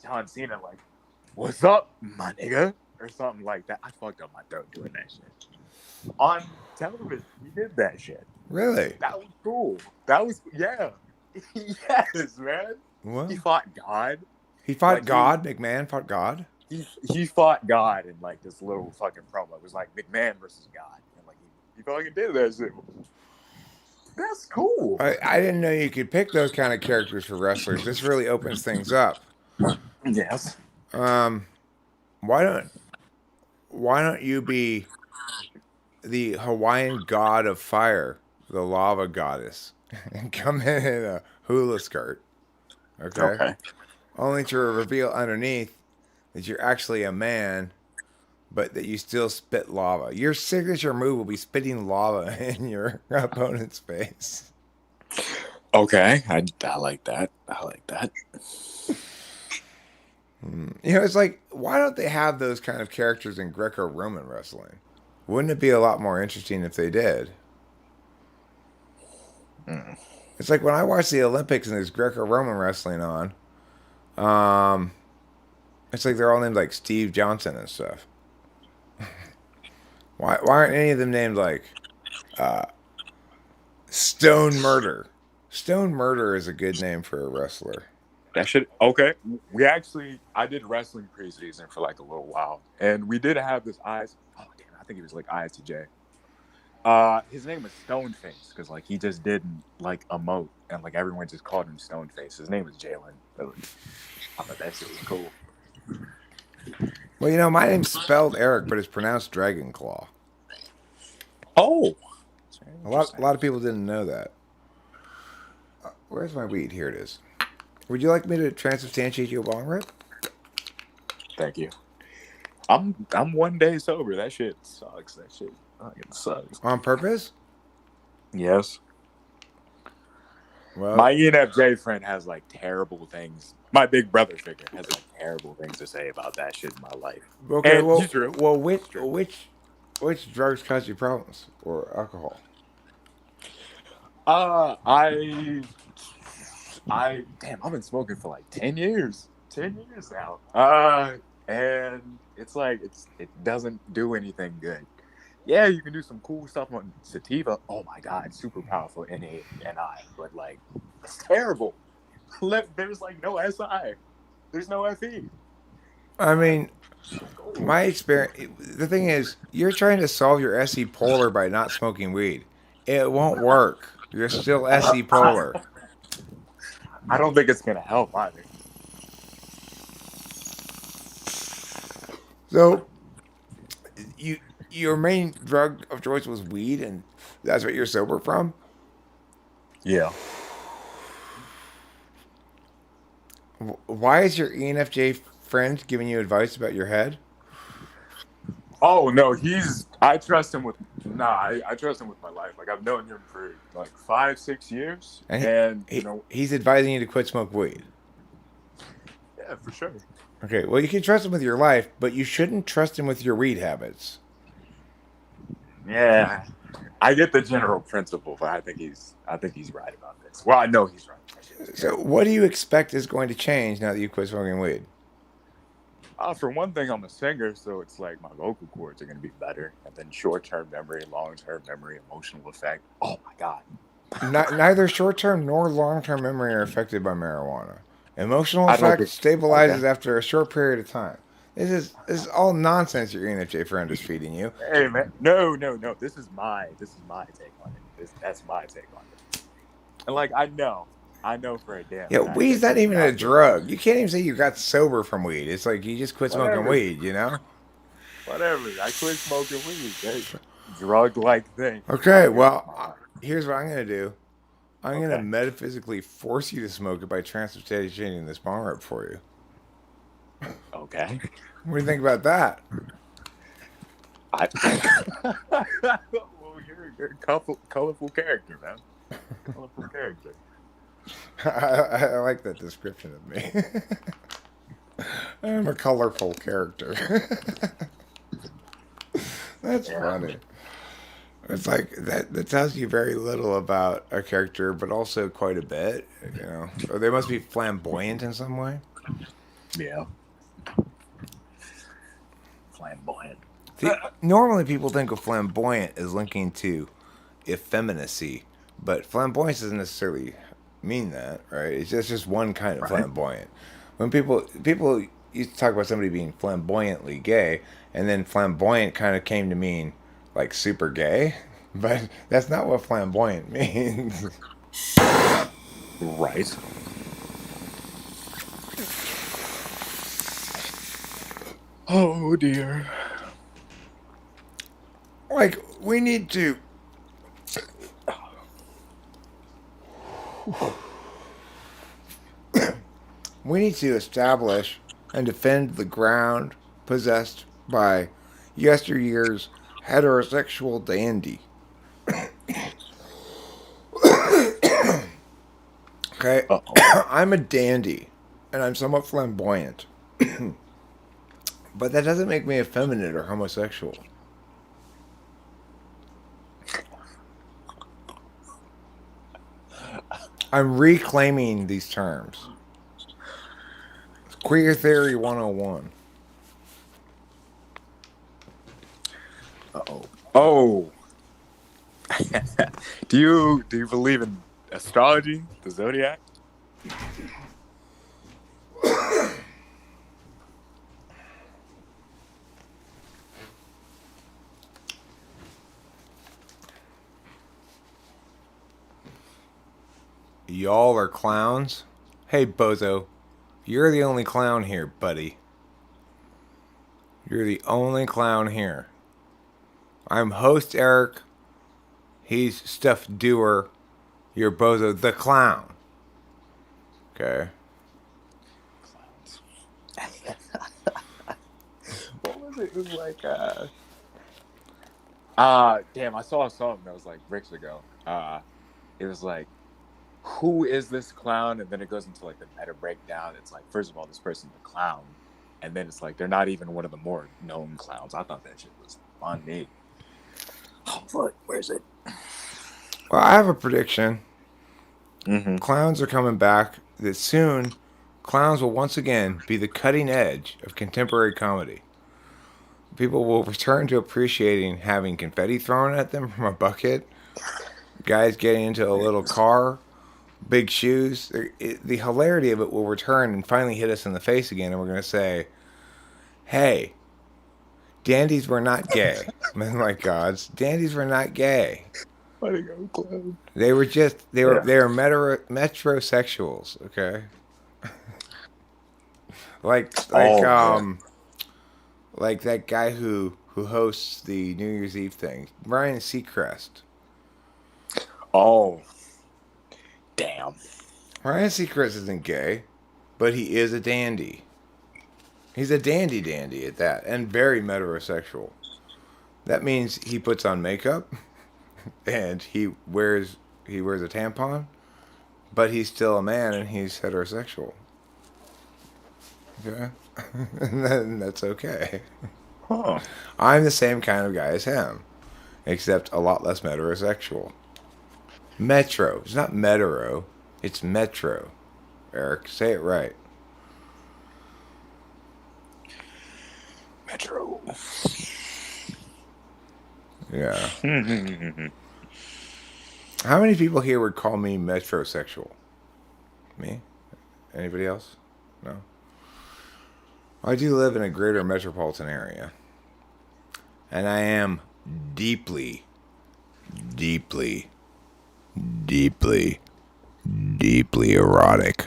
John Cena, like, "What's up, my nigga?" or something like that. I fucked up my throat doing that shit. On television, he did that shit. Really? That was cool. That was, yeah. Yes, man. What? He fought God. He fought God? McMahon fought God? He fought God in like this little fucking promo. It was like McMahon versus God. And like he fucking did that shit. That's cool. I didn't know you could pick those kind of characters for wrestlers. This really opens things up. Yes. Why don't you be the Hawaiian god of fire, the lava goddess, and come in a hula skirt? Okay. Only to reveal underneath that you're actually a man, but that you still spit lava. Your signature move will be spitting lava in your opponent's face. Okay, I like that. I like that. It's like, why don't they have those kind of characters in Greco-Roman wrestling? Wouldn't it be a lot more interesting if they did? It's like when I watch the Olympics and there's Greco-Roman wrestling on, it's like they're all named like Steve Johnson and stuff. Why aren't any of them named like Stone Murder. Stone Murder is a good name for a wrestler. That shit. Okay. I did wrestling preseason for like a little while, and we did have this eyes. Oh damn! I think he was like ISTJ. His name was Stoneface because like he just didn't like emote, and like everyone just called him Stoneface. His name was Jalen. I thought that shit was cool. Well, you know, my name's spelled Eric, but it's pronounced Dragonclaw. Oh, A lot of people didn't know that. Where's my weed? Here it is. Would you like me to transubstantiate you a bong rip? Thank you. I'm 1 day sober. That shit sucks. That shit fucking sucks. On purpose? Yes. Well, my ENFJ friend has like terrible things. My big brother figure has like terrible things to say about that shit in my life. Okay, and well, which drugs cause you problems or alcohol? I've been smoking for like 10 years. 10 years now. And it's like it doesn't do anything good. Yeah, you can do some cool stuff on sativa. Oh my god, super powerful NA and I, but like it's terrible. There's like no SI. There's no FE. I mean, my experience. The thing is, you're trying to solve your SE polar by not smoking weed. It won't work. You're still SE polar. I don't think it's gonna help either. So, your main drug of choice was weed, and that's what you're sober from? Yeah. Why is your ENFJ friend giving you advice about your head? Oh no, I trust him with I trust him with my life. Like I've known him for like 5-6 years, and he's advising you to quit smoke weed. Yeah, for sure. Okay, well you can trust him with your life, but you shouldn't trust him with your weed habits. Yeah, I get the general principle, but I think he's right about this. Well, I know he's right. So, what do you expect is going to change now that you quit smoking weed? For one thing, I'm a singer, so it's like my vocal cords are going to be better. And then short-term memory, long-term memory, emotional effect. Oh my god! Neither short-term nor long-term memory are affected by marijuana. Emotional effect stabilizes after a short period of time. This is all nonsense your ENFJ friend is feeding you. Hey man, no. This is my take on it. That's my take on it. And like I know for a damn. Yeah, weed's not even a drug. You can't even say you got sober from weed. It's like you just quit smoking weed, you know? Whatever. I quit smoking weed. Drug-like thing. Okay, well, here's what I'm going to do. I'm going to metaphysically force you to smoke it by transubstantiating this bong rip for you. Okay. What do you think about that? Well, you're a colorful character, man. Colorful character. I like that description of me. I'm a colorful character. That's funny. It's like that tells you very little about a character, but also quite a bit. You know, or they must be flamboyant in some way. Yeah. Flamboyant. See, normally people think of flamboyant as linking to effeminacy, but flamboyance doesn't necessarily mean that, right? It's just one kind of flamboyant. When people used to talk about somebody being flamboyantly gay, and then flamboyant kind of came to mean like super gay, but that's not what flamboyant means. Right. Oh dear. Like we need to establish and defend the ground possessed by yesteryear's heterosexual dandy. Okay? I'm a dandy, and I'm somewhat flamboyant. But that doesn't make me effeminate or homosexual. I'm reclaiming these terms. Queer Theory 101. Uh-oh. Oh. Do you believe in astrology, the zodiac? Y'all are clowns? Hey, bozo. You're the only clown here, buddy. You're the only clown here. I'm host Eric. He's stuffed doer. You're bozo the clown. Okay. What was it? It was like damn, I saw something that was like bricks ago. It was like, who is this clown? And then it goes into like the meta breakdown. It's like, first of all, this person's a clown, and then it's like they're not even one of the more known clowns. I thought that shit was funny. Oh fuck, where's it? Well, I have a prediction. Mm-hmm. Clowns are coming back. That soon, clowns will once again be the cutting edge of contemporary comedy. People will return to appreciating having confetti thrown at them from a bucket, guys getting into a little car, big shoes. The hilarity of it will return and finally hit us in the face again, and we're going to say, hey, dandies were not gay. Oh my gods, dandies were not gay. They were metrosexuals, okay? like like Oh, um like that guy who hosts the New Year's Eve thing, Ryan Seacrest. oh, damn. Ryan Seacrest isn't gay, but he is a dandy. He's a dandy at that, and very metrosexual. That means he puts on makeup and he wears a tampon, but he's still a man and he's heterosexual. Okay? And then that's okay. Huh. I'm the same kind of guy as him, except a lot less metrosexual. Metro. It's not metro. It's metro. Eric, say it right. Metro. Yeah. How many people here would call me metrosexual? Me? Anybody else? No. I do live in a greater metropolitan area. And I am deeply, deeply, deeply, deeply erotic.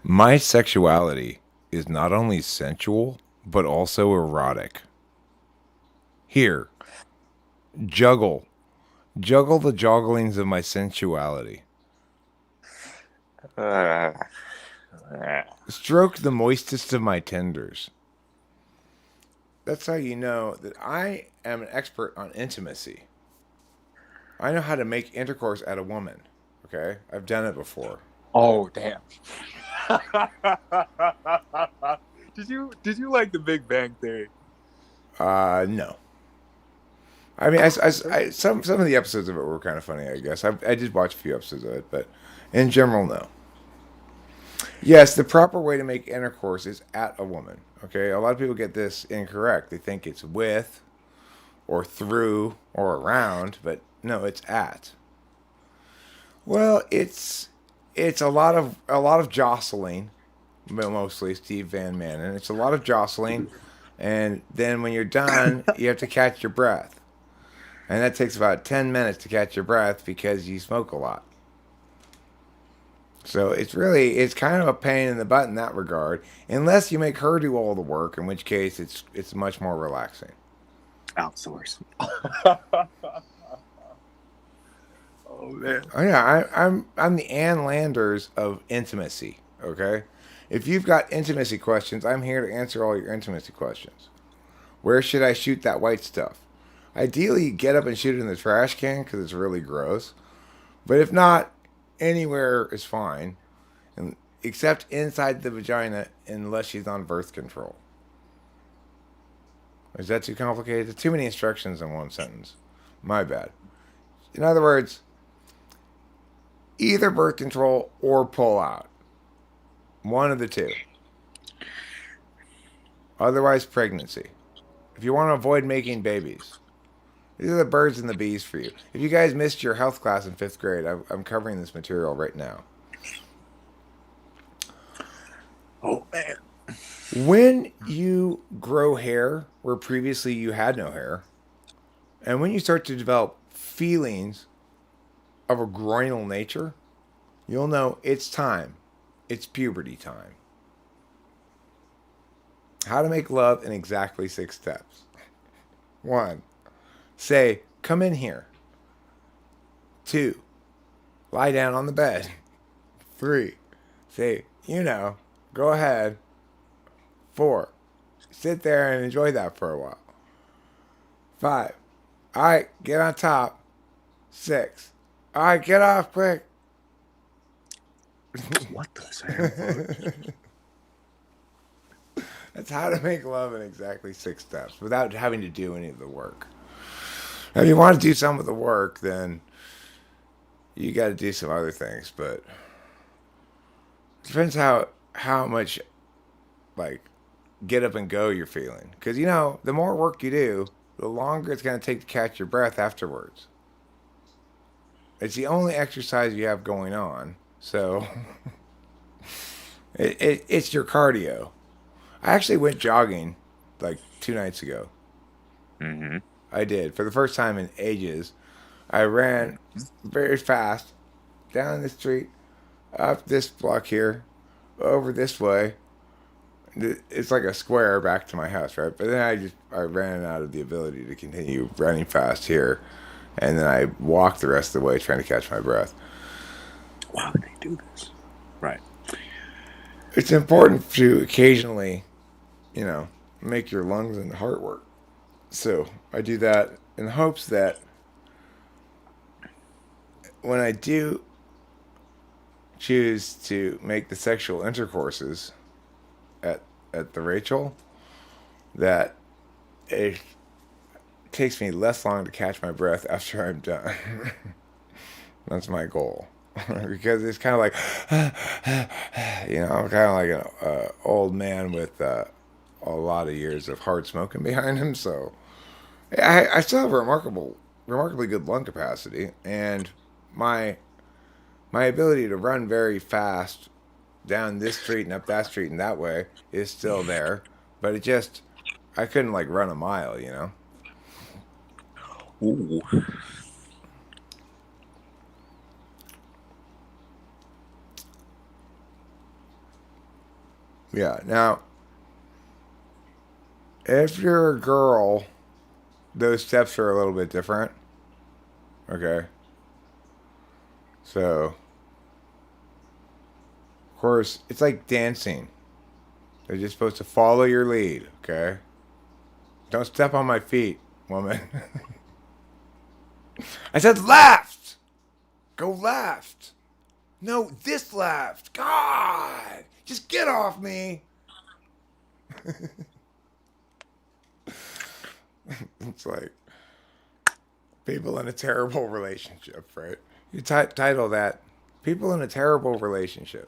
My sexuality is not only sensual, but also erotic. Here, juggle. Juggle the jogglings of my sensuality. Stroke the moistest of my tenders. That's how you know that I am an expert on intimacy. I know how to make intercourse at a woman. Okay? I've done it before. Oh, damn. Did you like the Big Bang Theory? No. I mean, some of the episodes of it were kind of funny, I guess. I did watch a few episodes of it, but in general, no. Yes, the proper way to make intercourse is at a woman. Okay? A lot of people get this incorrect. They think it's with, or through, or around, but no, it's at. Well, it's a lot of jostling, mostly Steve Van Manen. It's a lot of jostling, and then when you're done, you have to catch your breath, and that takes about 10 minutes to catch your breath because you smoke a lot. So it's kind of a pain in the butt in that regard, unless you make her do all the work, in which case it's much more relaxing. Outsource. Oh man. Oh yeah, I'm the Ann Landers of intimacy. Okay, if you've got intimacy questions, I'm here to answer all your intimacy questions. Where should I shoot that white stuff? Ideally, get up and shoot it in the trash can because it's really gross. But if not, anywhere is fine, and except inside the vagina, unless she's on birth control. Is that too complicated? There's too many instructions in one sentence. My bad. In other words, either birth control or pull out. One of the two. Otherwise, pregnancy. If you want to avoid making babies, these are the birds and the bees for you. If you guys missed your health class in 5th grade, I'm covering this material right now. Oh, man. When you grow hair where previously you had no hair, and when you start to develop feelings of a groinal nature, you'll know it's time. It's puberty time. How to make love in exactly 6 steps. 1. Say, come in here. 2. Lie down on the bed. 3. Say, go ahead. 4. Sit there and enjoy that for a while. 5. All right, get on top. 6. All right, get off quick. What the hell? That's how to make love in exactly 6 steps without having to do any of the work. Now, if you want to do some of the work, then you got to do some other things. But it depends how much like get up and go you're feeling. Because the more work you do, the longer it's going to take to catch your breath afterwards. It's the only exercise you have going on, so it's your cardio. I actually went jogging like 2 nights ago. Mm-hmm. I did. For the first time in ages. I ran very fast down the street, up this block here, over this way. It's like a square back to my house, right? But then I ran out of the ability to continue running fast here. And then I walked the rest of the way trying to catch my breath. Why would they do this? Right. It's important to occasionally, make your lungs and heart work. So I do that in hopes that when I do choose to make the sexual intercourses at the Rachel, that it takes me less long to catch my breath after I'm done. That's my goal. Because it's kind of like, I'm kind of like an old man with a lot of years of hard smoking behind him. So I still have remarkably good lung capacity, and my ability to run very fast down this street and up that street and that way is still there. But I couldn't like run a mile, Ooh. Yeah. Now, if you're a girl, those steps are a little bit different. Okay. So, of course, it's like dancing. They're just supposed to follow your lead, okay? Don't step on my feet, woman. I said left! Go left! No, this left! God! Just get off me! It's like people in a terrible relationship, right? You title that People in a Terrible Relationship.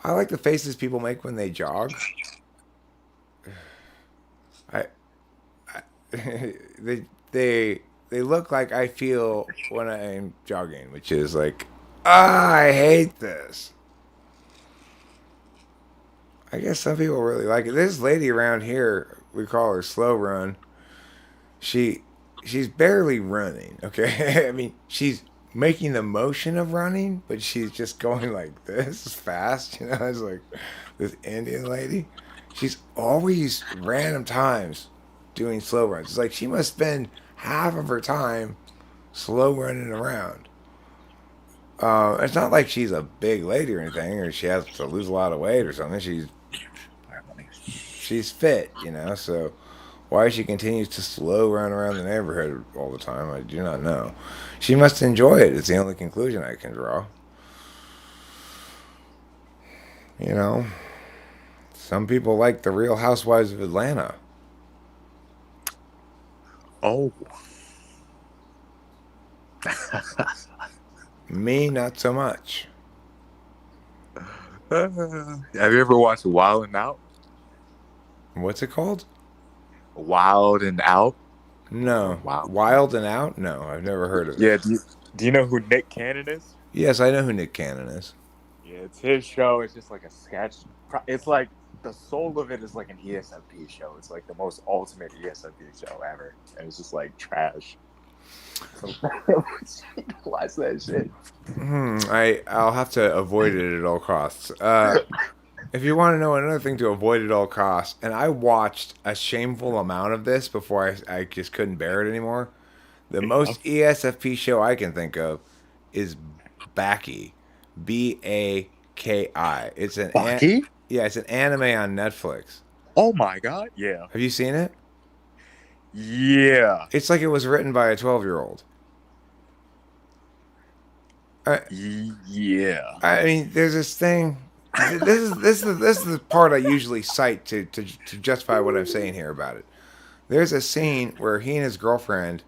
I like the faces people make when they jog. They look like I feel when I'm jogging, which is like, I hate this. I guess some people really like it. This lady around here, we call her Slow Run. She's barely running, okay? I mean, she's making the motion of running, but she's just going like this fast, It's like this Indian lady. She's always random times doing slow runs. It's like she must spend half of her time slow running around. It's not like she's a big lady or anything, or she has to lose a lot of weight or something. She's fit, so why she continues to slow run around the neighborhood all the time, I do not know. She must enjoy it. It's the only conclusion I can draw. Some people like the Real Housewives of Atlanta. Oh. Me, not so much. Have you ever watched Wild 'N Out? What's it called? Wild and Out. Or No. Wild. Wild and Out? No, I've never heard of it. Yeah. Do you know who Nick Cannon is? Yes, I know who Nick Cannon is. Yeah, it's his show. It's just like a sketch. It's like the soul of it is like an ESFP show. It's like the most ultimate ESFP show ever, and it's just like trash. So, watch that shit. I'll have to avoid it at all costs. If you want to know another thing to avoid at all costs, and I watched a shameful amount of this before I just couldn't bear it anymore. The Yeah. most ESFP show I can think of is Baki, Baki. Bucky? Yeah, it's an anime on Netflix. Oh my god! Yeah, Have you seen it? yeah, It's like it was written by a 12-year-old. yeah. I mean, there's this thing. This is the part I usually cite to justify what I'm saying here about it. There's a scene where he and his girlfriend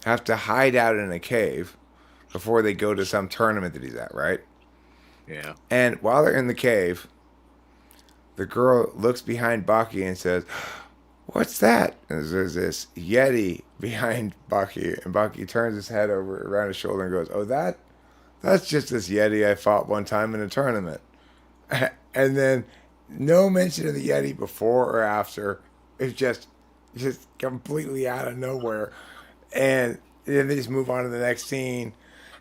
have to hide out in a cave before they go to some tournament that he's at, right? Yeah. And while they're in the cave, the girl looks behind Baki and says, "What's that?" And there's this Yeti behind Baki, and Baki turns his head over around his shoulder and goes, "Oh, that's just this Yeti I fought one time in a tournament." And then no mention of the Yeti before or after. It's just completely out of nowhere. And then they just move on to the next scene.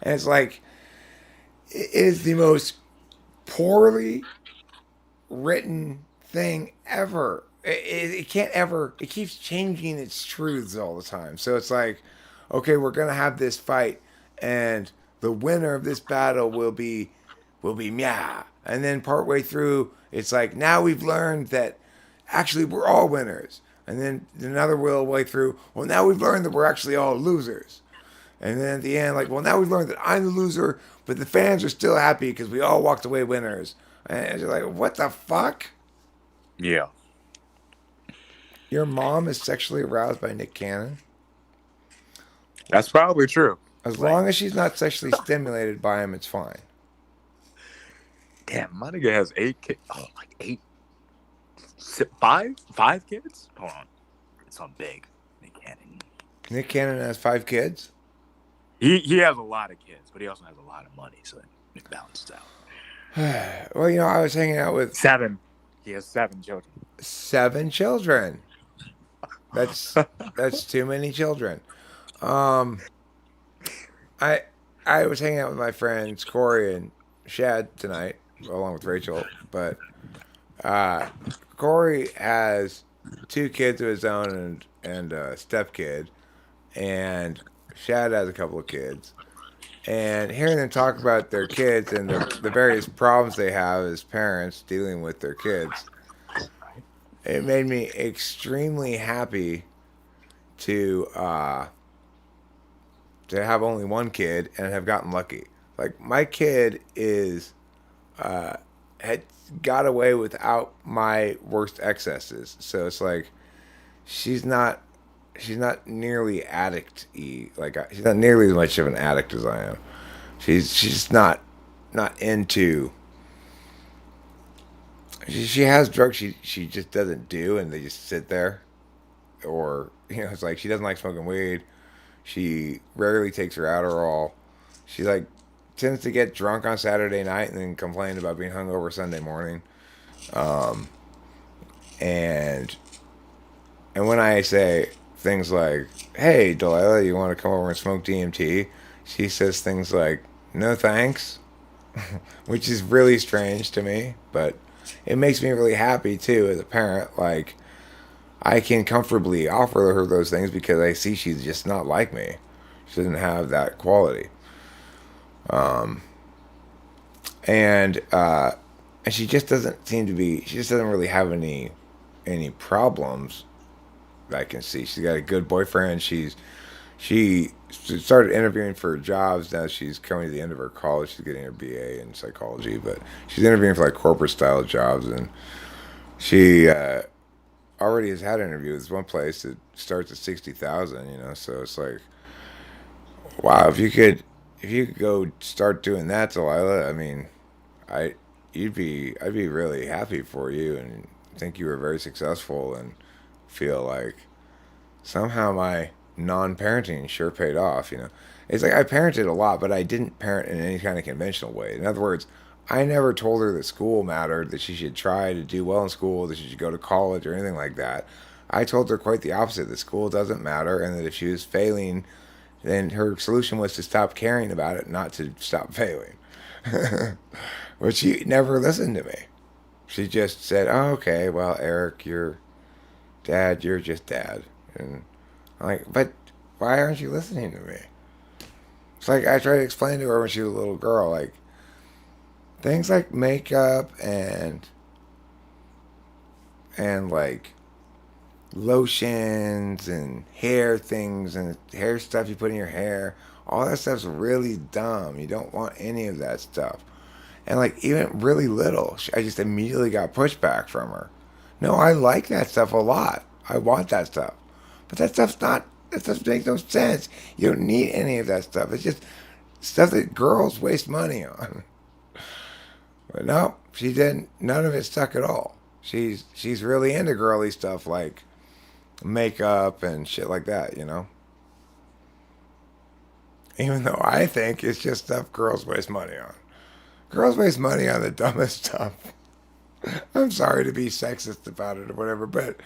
And it's like it is the most poorly written thing ever. It can't ever. It keeps changing its truths all the time. So it's like, okay, we're gonna have this fight, and the winner of this battle will be Mia. And then partway through, it's like now we've learned that actually we're all winners. And then another way through, well, now we've learned that we're actually all losers. And then at the end, like, well, now we've learned that I'm the loser, but the fans are still happy because we all walked away winners. And you're like, what the fuck? Yeah. Your mom is sexually aroused by Nick Cannon? That's probably true. As long as she's not sexually stimulated by him, it's fine. Damn, my nigga has 8 kids. Oh, like 8, 5 kids. Hold on, it's on big. Nick Cannon. Nick Cannon has 5 kids? He has a lot of kids, but he also has a lot of money, so it balances out. Well, I was hanging out with 7. He has 7 children. 7 children. That's too many children. I was hanging out with my friends Corey and Shad tonight, along with Rachel. But Corey has 2 kids of his own and a step kid, and Shad has a couple of kids. And hearing them talk about their kids and the various problems they have as parents dealing with their kids, it made me extremely happy to have only one kid and have gotten lucky. Like my kid had got away without my worst excesses, so it's like she's not nearly addict-y. Like she's not nearly as much of an addict as I am. She's not into. She has drugs she just doesn't do, and they just sit there. Or it's like she doesn't like smoking weed. She rarely takes her Adderall. She like tends to get drunk on Saturday night and then complain about being hungover Sunday morning. And when I say things like, "Hey, Delilah, you want to come over and smoke DMT?" she says things like, "No, thanks," which is really strange to me, but it makes me really happy too as a parent. Like I can comfortably offer her those things because I see she's just not like me. She doesn't have that quality. And she just doesn't seem to be. She just doesn't really have any problems that I can see. She's got a good boyfriend. She started interviewing for jobs. Now she's coming to the end of her college. She's getting her BA in psychology, but she's interviewing for like corporate style jobs, and she already has had an interview with one place that starts at 60,000. So it's like, wow, if you could go start doing that, Delilah. I mean, I'd be really happy for you, and think you were very successful and feel like somehow my non-parenting sure paid off. It's like I parented a lot, but I didn't parent in any kind of conventional way. In other words, I never told her that school mattered, that she should try to do well in school, that she should go to college or anything like that. I told her quite the opposite, that school doesn't matter, and that if she was failing, then her solution was to stop caring about it, not to stop failing. But she never listened to me. She just said, "Oh, okay, well, Eric, you're dad, you're just dad." And I'm like, "But why aren't you listening to me?" It's like I tried to explain to her when she was a little girl, like, things like makeup and like lotions and hair things and hair stuff you put in your hair, all that stuff's really dumb. You don't want any of that stuff. And like even really little, I just immediately got pushback from her. No, I like that stuff a lot. I want that stuff. But that stuff makes no sense. You don't need any of that stuff. It's just stuff that girls waste money on. But no, she didn't. None of it stuck at all. She's really into girly stuff like makeup and shit like that. Even though I think it's just stuff girls waste money on. Girls waste money on the dumbest stuff. I'm sorry to be sexist about it or whatever, but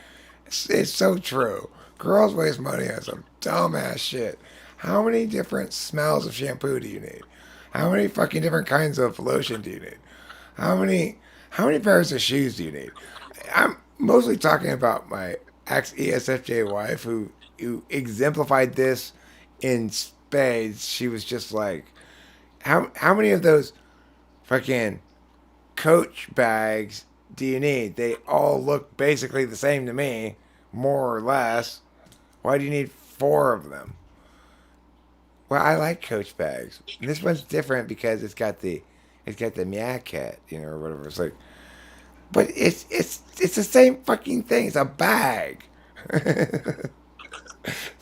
it's so true. Girls waste money on some dumbass shit. How many different smells of shampoo do you need? How many fucking different kinds of lotion do you need? How many pairs of shoes do you need? I'm mostly talking about my ex ESFJ wife who exemplified this in spades. She was just like, how many of those fucking Coach bags do you need? They all look basically the same to me, more or less. Why do you need four of them? Well, I like Coach bags. This one's different because it's got the meow cat, or whatever. It's like, but it's the same fucking thing. It's a bag. It's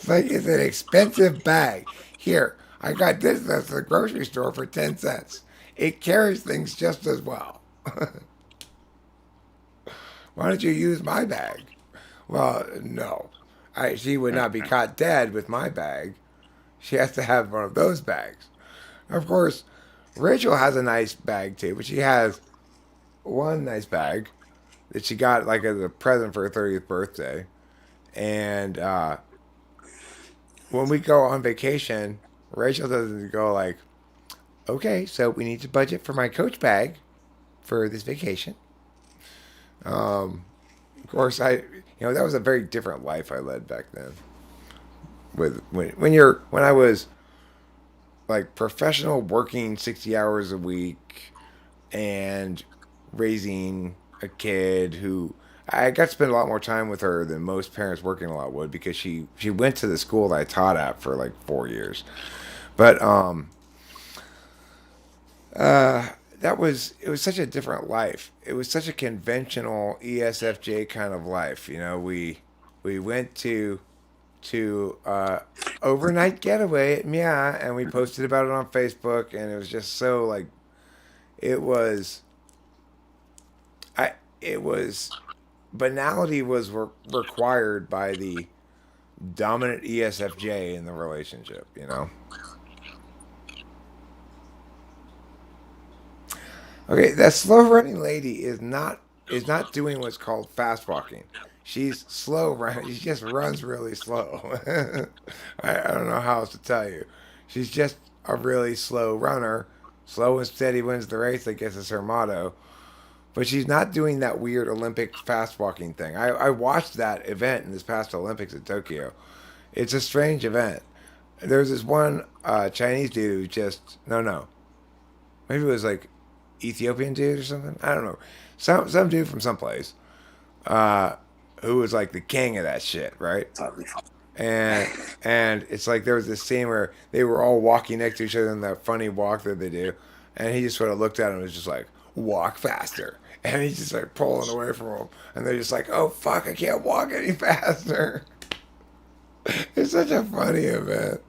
like it's an expensive bag. Here, I got this at the grocery store for 10 cents. It carries things just as well. Why don't you use my bag? Well, no. She would not be caught dead with my bag. She has to have one of those bags. Of course, Rachel has a nice bag too, but she has one nice bag that she got like as a present for her 30th birthday. And when we go on vacation, Rachel doesn't go like, okay, so we need to budget for my Coach bag for this vacation. Of course, that was a very different life I led back then. When I was like professional working 60 hours a week and raising a kid who I got to spend a lot more time with her than most parents working a lot would because she went to the school that I taught at for like 4 years. But it was such a different life. It was such a conventional ESFJ kind of life. We went to overnight getaway at Mia, and we posted about it on Facebook, and it was just so like it was. It was banality was required by the dominant ESFJ in the relationship. Okay, that slow running lady is not doing what's called fast walking. She's slow running. She just runs really slow. I don't know how else to tell you. She's just a really slow runner. Slow and steady wins the race, I guess is her motto. But she's not doing that weird Olympic fast walking thing. I watched that event in this past Olympics in Tokyo. It's a strange event. There's this one Chinese dude who just no, maybe it was like Ethiopian dude or something. I don't know. Some dude from someplace who was like the king of that shit, right? And and it's like there was this scene where they were all walking next to each other in that funny walk that they do, and he just sort of looked at him and was just like, "Walk faster," and he's just like pulling away from him, and they're just like, "Oh fuck, I can't walk any faster." It's such a funny event.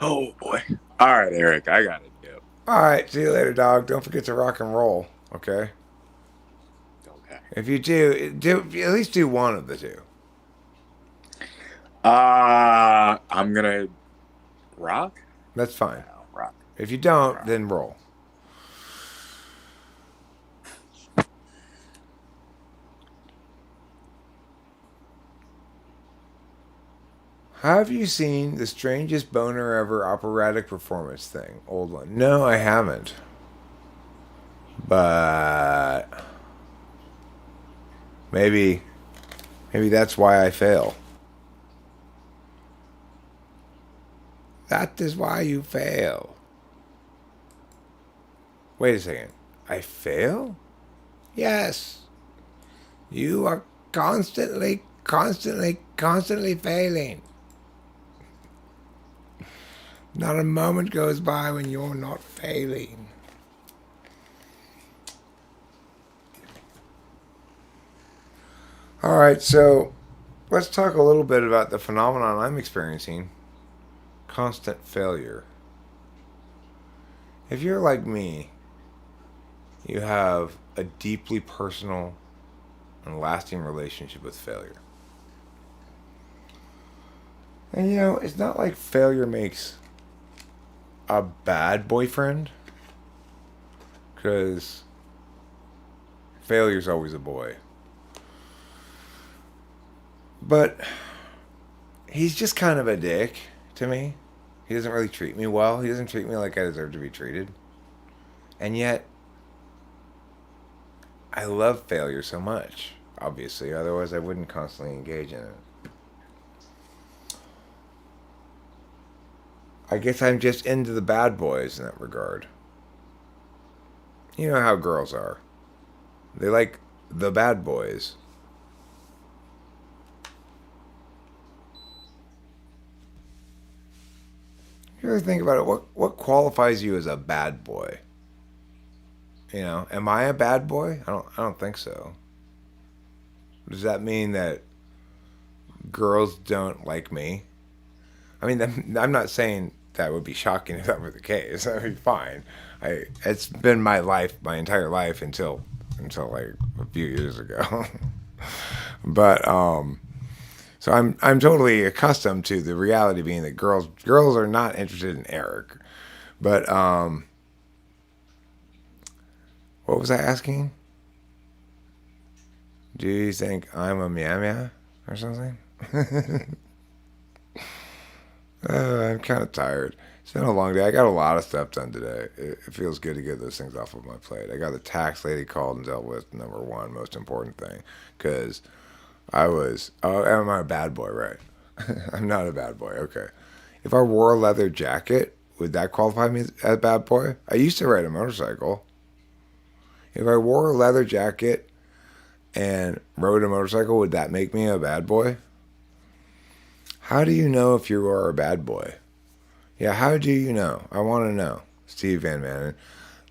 Oh boy. All right, Eric, I got it. Yep. All right, see you later, dog. Don't forget to rock and roll. Okay? Okay. If you do at least do one of the two. I'm gonna rock. That's fine. Yeah, rock. If you don't, Rock. then roll. Have you seen the strangest boner ever operatic performance thing? Old one. No, I haven't. But maybe that's why I fail. That is why you fail. Wait a second. I fail? Yes. You are constantly failing. Not a moment goes by when you're not failing. All right, so let's talk a little bit about the phenomenon I'm experiencing: constant failure. If you're like me, you have a deeply personal and lasting relationship with failure. And it's not like failure makes a bad boyfriend, because failure's always a boy. But he's just kind of a dick to me. He doesn't really treat me well. He doesn't treat me like I deserve to be treated. And yet, I love failure so much, obviously. Otherwise, I wouldn't constantly engage in it. I guess I'm just into the bad boys in that regard. You know how girls are. They like the bad boys. You ever think about it? What qualifies you as a bad boy? Am I a bad boy? I don't think so. Does that mean that girls don't like me? I mean, I'm not saying that would be shocking if that were the case. That would be fine. It's been my life, my entire life until like a few years ago. But so I'm totally accustomed to the reality being that girls are not interested in Eric. But what was I asking? Do you think I'm a meow meow or something? I'm kind of tired. It's been a long day. I got a lot of stuff done today. It feels good to get those things off of my plate. I got the tax lady called and dealt with, number one, most important thing. Because am I a bad boy, right? I'm not a bad boy, okay. If I wore a leather jacket, would that qualify me as a bad boy? I used to ride a motorcycle. If I wore a leather jacket and rode a motorcycle, would that make me a bad boy? How do you know if you are a bad boy? Yeah, how do you know? I want to know. Steve Van Manen.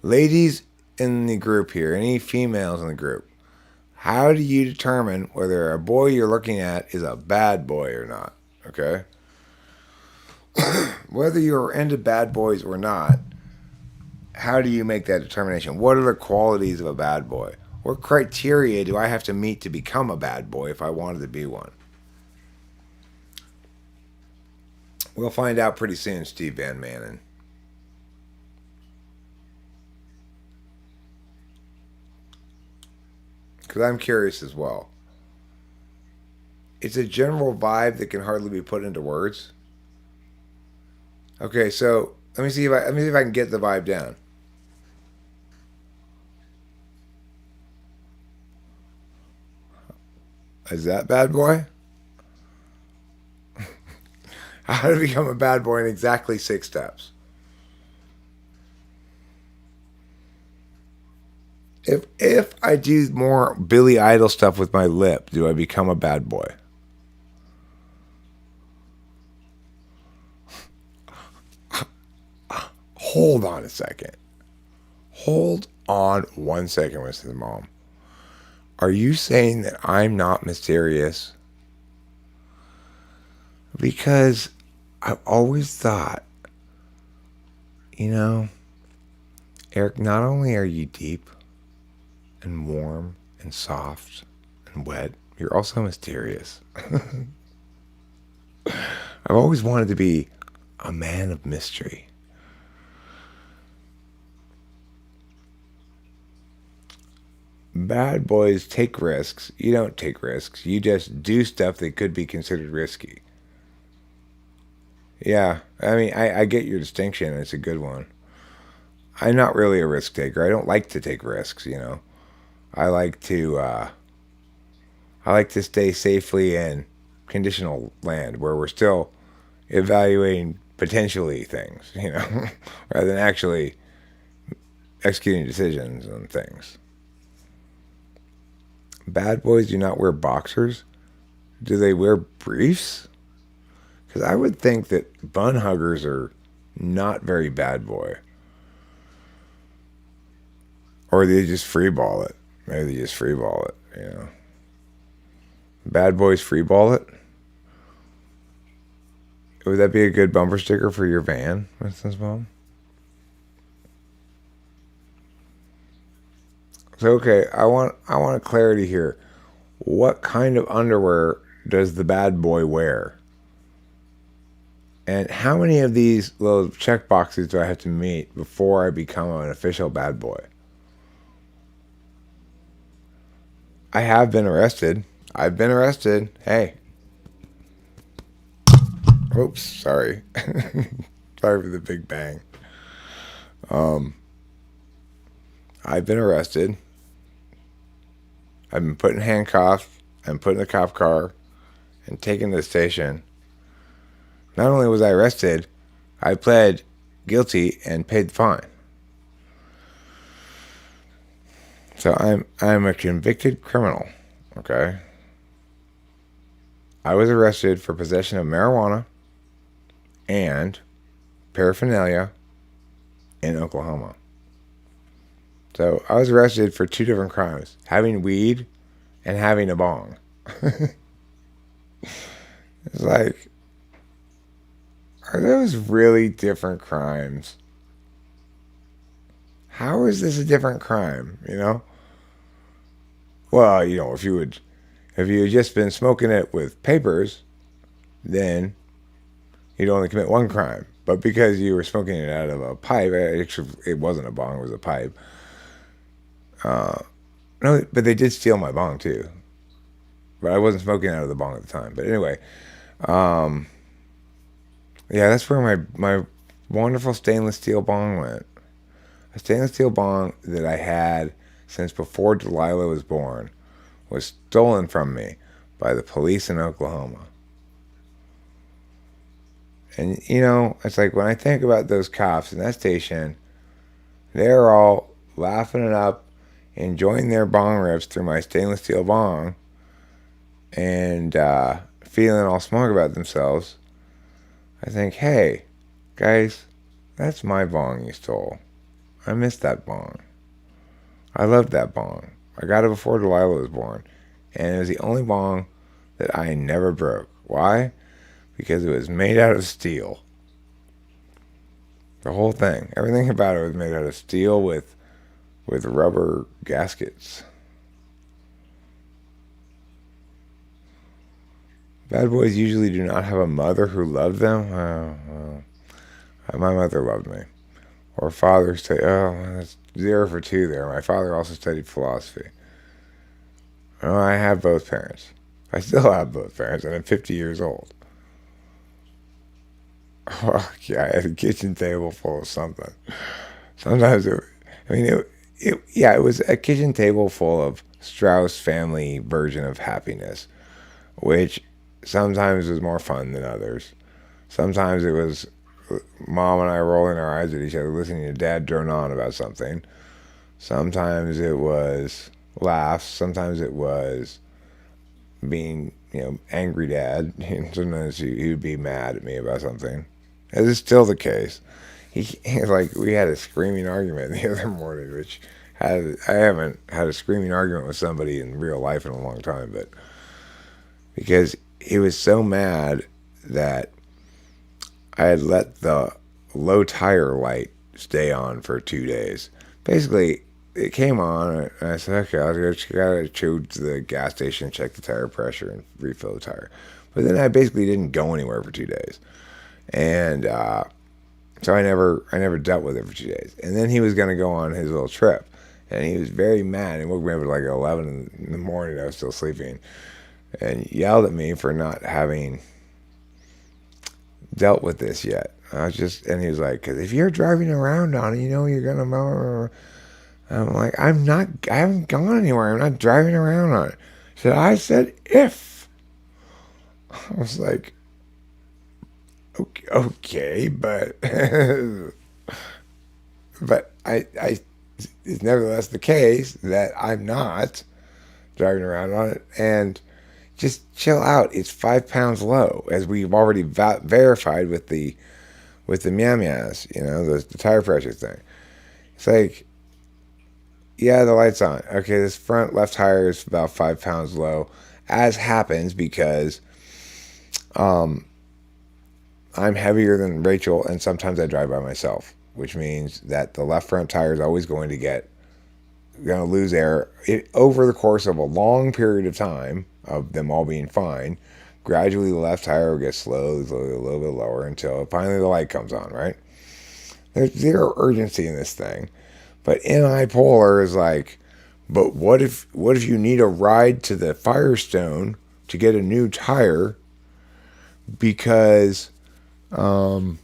Ladies in the group here, any females in the group, how do you determine whether a boy you're looking at is a bad boy or not? Okay? Whether you're into bad boys or not, how do you make that determination? What are the qualities of a bad boy? What criteria do I have to meet to become a bad boy if I wanted to be one? We'll find out pretty soon, Steve Van Manen. Because I'm curious as well. It's a general vibe that can hardly be put into words. Okay, so let me see if I can get the vibe down. Is that bad boy? How to become a bad boy in exactly 6 steps. If I do more Billy Idol stuff with my lip, do I become a bad boy? Hold on a second. Hold on 1 second, Mrs. Mom. Are you saying that I'm not mysterious? Because I've always thought, Eric, not only are you deep, and warm and soft and wet, you're also mysterious. I've always wanted to be a man of mystery. Bad boys take risks. You don't take risks. You just do stuff that could be considered risky. Yeah, I mean, I get your distinction. It's a good one. I'm not really a risk taker. I don't like to take risks, you know. I like to I like to stay safely in conditional land where we're still evaluating potentially things, you know, rather than actually executing decisions on things. Bad boys do not wear boxers. Do they wear briefs? Because I would think that bun huggers are not very bad boy. Or they just free ball it. Maybe they just free ball it, you know. Bad boys free ball it. Would that be a good bumper sticker for your van, for instance, Mom? So okay, I want a clarity here. What kind of underwear does the bad boy wear? And how many of these little check boxes do I have to meet before I become an official bad boy? I have been arrested. I've been arrested. Hey. Oops, sorry. Sorry for the big bang. I've been arrested. I've been put in handcuffs and put in the cop car and taken to the station. Not only was I arrested, I pled guilty and paid the fine. So I'm a convicted criminal, okay? I was arrested for possession of marijuana and paraphernalia in Oklahoma. So I was arrested for 2 different crimes: having weed and having a bong. It's like, are those really different crimes? How is this a different crime, you know? Well, you know, if you had just been smoking it with papers, then you'd only commit 1 crime. But because you were smoking it out of a pipe, actually, it wasn't a bong, it was a pipe. No, but they did steal my bong too. But I wasn't smoking out of the bong at the time. But anyway, yeah, that's where my wonderful stainless steel bong went. A stainless steel bong that I had since before Delilah was born was stolen from me by the police in Oklahoma. And, you know, it's like when I think about those cops in that station, they're all laughing it up, enjoying their bong rips through my stainless steel bong, and feeling all smug about themselves. I think, hey, guys, that's my bong you stole. I missed that bong. I loved that bong. I got it before Delilah was born. And it was the only bong that I never broke. Why? Because it was made out of steel. The whole thing. Everything about it was made out of steel with rubber gaskets. Bad boys usually do not have a mother who loved them. Well, my mother loved me. Or father say, oh, that's 0 for 2 there. My father also studied philosophy. Oh, I have both parents. I still have both parents, and I'm 50 years old. Oh, yeah, I had a kitchen table full of something. Sometimes it was a kitchen table full of Strauss family version of happiness, which sometimes was more fun than others. Sometimes it was Mom and I rolling our eyes at each other, listening to Dad drone on about something. Sometimes it was laughs. Sometimes it was being, you know, angry Dad. And sometimes he would be mad at me about something. This is still the case. Like, we had a screaming argument the other morning, which I haven't had a screaming argument with somebody in real life in a long time, but because he was so mad that I had let the low tire light stay on for 2 days. Basically, it came on, and I said, okay, I'll gotta go to the gas station, check the tire pressure, and refill the tire. But then I basically didn't go anywhere for 2 days, and so I never dealt with it for 2 days. And then he was gonna go on his little trip, and he was very mad. He woke me up at like 11 in the morning. I was still sleeping, and yelled at me for not having dealt with this yet. And he was like, because if you're driving around on it, you're gonna. I'm like, I haven't gone anywhere. I'm not driving around on it. I said if. I was like, okay, but but it's nevertheless the case that I'm not driving around on it, and just chill out. It's 5 pounds low, as we've already verified with the meow meows, the tire pressure thing. It's like, yeah, the light's on. Okay, this front left tire is about 5 pounds low, as happens because I'm heavier than Rachel, and sometimes I drive by myself, which means that the left front tire is always going to lose air over the course of a long period of time of them all being fine. Gradually, the left tire will get slowly a little bit lower until finally the light comes on, right? There's zero urgency in this thing. But NI-polar is like, but what if you need a ride to the Firestone to get a new tire because I'm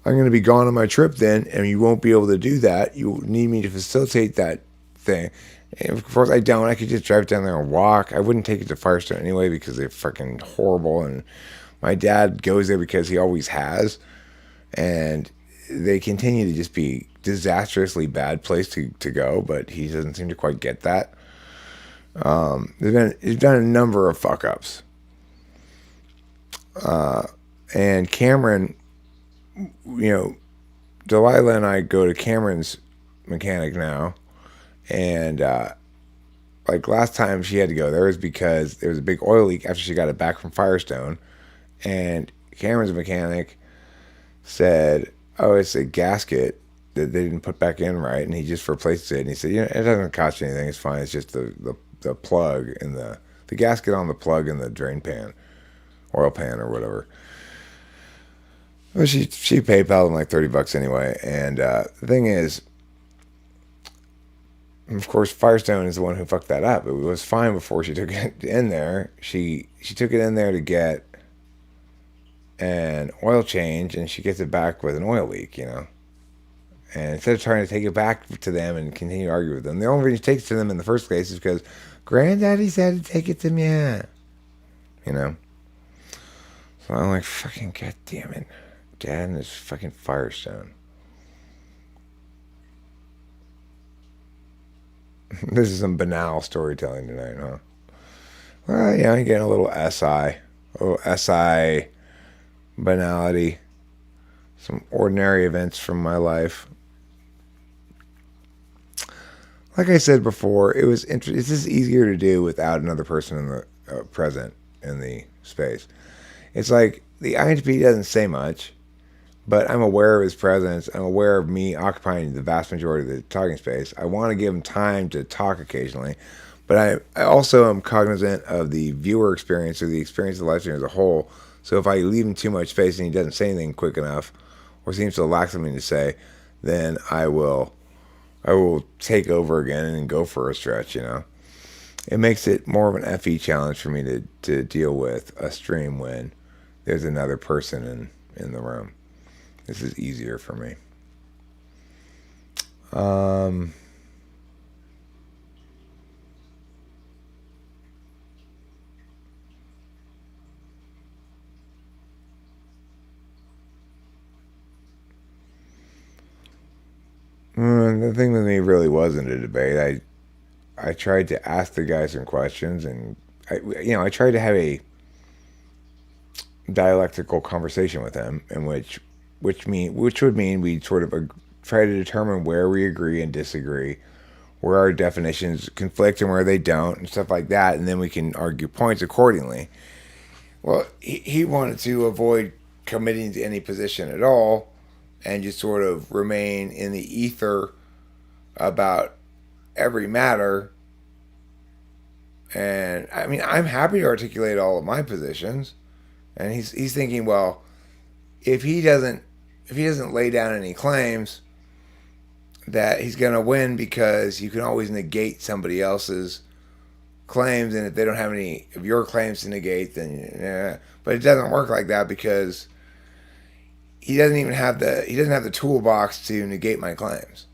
going to be gone on my trip then, and you won't be able to do that. You need me to facilitate that thing. And of course, I don't. I could just drive down there and walk. I wouldn't take it to Firestone anyway because they're fucking horrible. And my dad goes there because he always has. And they continue to just be disastrously bad place to go, but he doesn't seem to quite get that. He's done a number of fuck ups. And Cameron, Delilah and I go to Cameron's mechanic now, and like last time she had to go there was because there was a big oil leak after she got it back from Firestone, and Cameron's mechanic said, "Oh, it's a gasket that they didn't put back in right," and he just replaced it. And he said, "It doesn't cost you anything. It's fine. It's just the plug and the gasket on the plug in the drain pan, oil pan or whatever." Well, she PayPal'd him like $30 anyway. And the thing is, of course, Firestone is the one who fucked that up. It was fine before she took it in there. She took it in there to get an oil change, and she gets it back with an oil leak, And instead of trying to take it back to them and continue to argue with them, the only reason she takes it to them in the first place is because Granddaddy said to take it to me. So I'm like, fucking goddamn it. Dad and his fucking Firestone. This is some banal storytelling tonight, huh? Well, I'm getting a little SI banality. Some ordinary events from my life. Like I said before, it's just easier to do without another person in the present in the space. It's like the INTP doesn't say much, but I'm aware of his presence. I'm aware of me occupying the vast majority of the talking space. I want to give him time to talk occasionally, but I also am cognizant of the viewer experience or the experience of the live stream as a whole. So if I leave him too much space and he doesn't say anything quick enough or seems to lack something to say, then I will take over again and go for a stretch, It makes it more of an FE challenge for me to deal with a stream when there's another person in the room. This is easier for me. The thing with me really wasn't a debate. I tried to ask the guy some questions, and I tried to have a dialectical conversation with him, in which would mean we sort of try to determine where we agree and disagree, where our definitions conflict and where they don't, and stuff like that, and then we can argue points accordingly. Well, he wanted to avoid committing to any position at all and just sort of remain in the ether about every matter. And I mean, I'm happy to articulate all of my positions. And he's thinking, well, if he doesn't lay down any claims, that he's going to win because you can always negate somebody else's claims, and if they don't have any of your claims to negate, then yeah. But it doesn't work like that because he doesn't have the toolbox to negate my claims.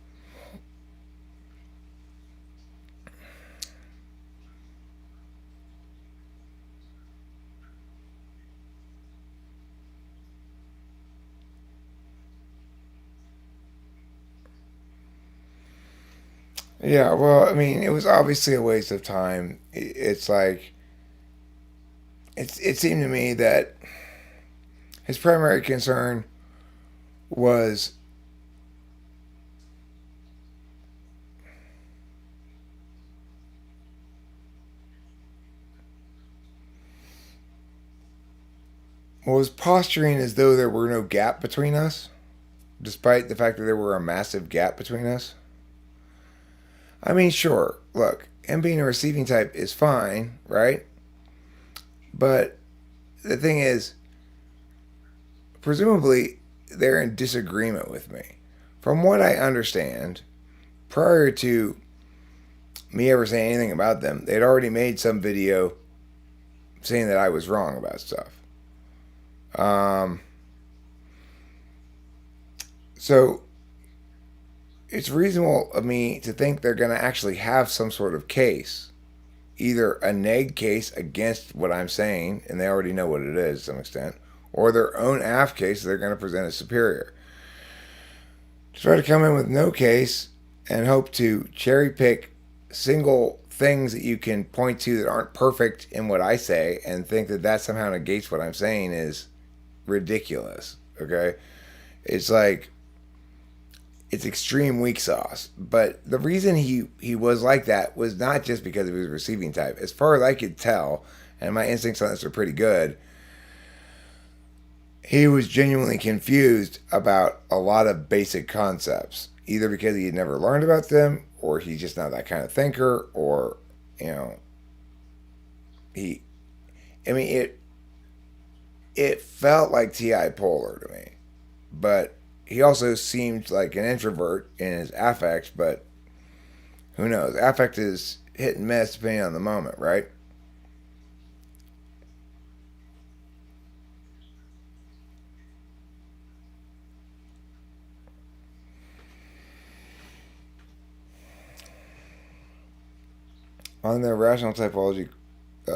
Yeah, well, I mean, it was obviously a waste of time. It's like it seemed to me that his primary concern was posturing as though there were no gap between us, despite the fact that there were a massive gap between us. I mean, sure, look, him being a receiving type is fine, right? But the thing is, presumably, they're in disagreement with me. From what I understand, prior to me ever saying anything about them, they'd already made some video saying that I was wrong about stuff. So it's reasonable of me to think they're going to actually have some sort of case, either a neg case against what I'm saying, and they already know what it is to some extent, or their own AF case they're going to present as superior. To try to come in with no case and hope to cherry pick single things that you can point to that aren't perfect in what I say and think that that somehow negates what I'm saying is ridiculous. Okay? It's like, it's extreme weak sauce. But the reason he was like that was not just because of his receiving type. As far as I could tell, and my instincts on this are pretty good, he was genuinely confused about a lot of basic concepts, either because he had never learned about them, or he's just not that kind of thinker, or, you know, it felt like TI polar to me. But he also seemed like an introvert in his affect, but who knows? Affect is hit and miss depending on the moment, right? On their rational typology,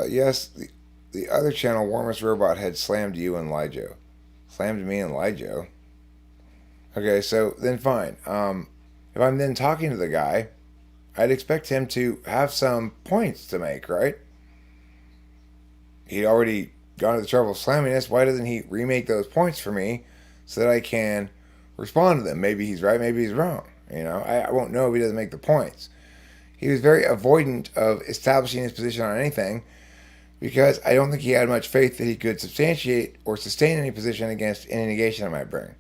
yes, the other channel, Warmest Robot, had slammed you and Lijo. Slammed me and Lijo. Okay, so then fine. If I'm then talking to the guy, I'd expect him to have some points to make, right? He'd already gone to the trouble of slamming us. Why doesn't he remake those points for me so that I can respond to them? Maybe he's right, maybe he's wrong. You know, I won't know if he doesn't make the points. He was very avoidant of establishing his position on anything because I don't think he had much faith that he could substantiate or sustain any position against any negation I might bring.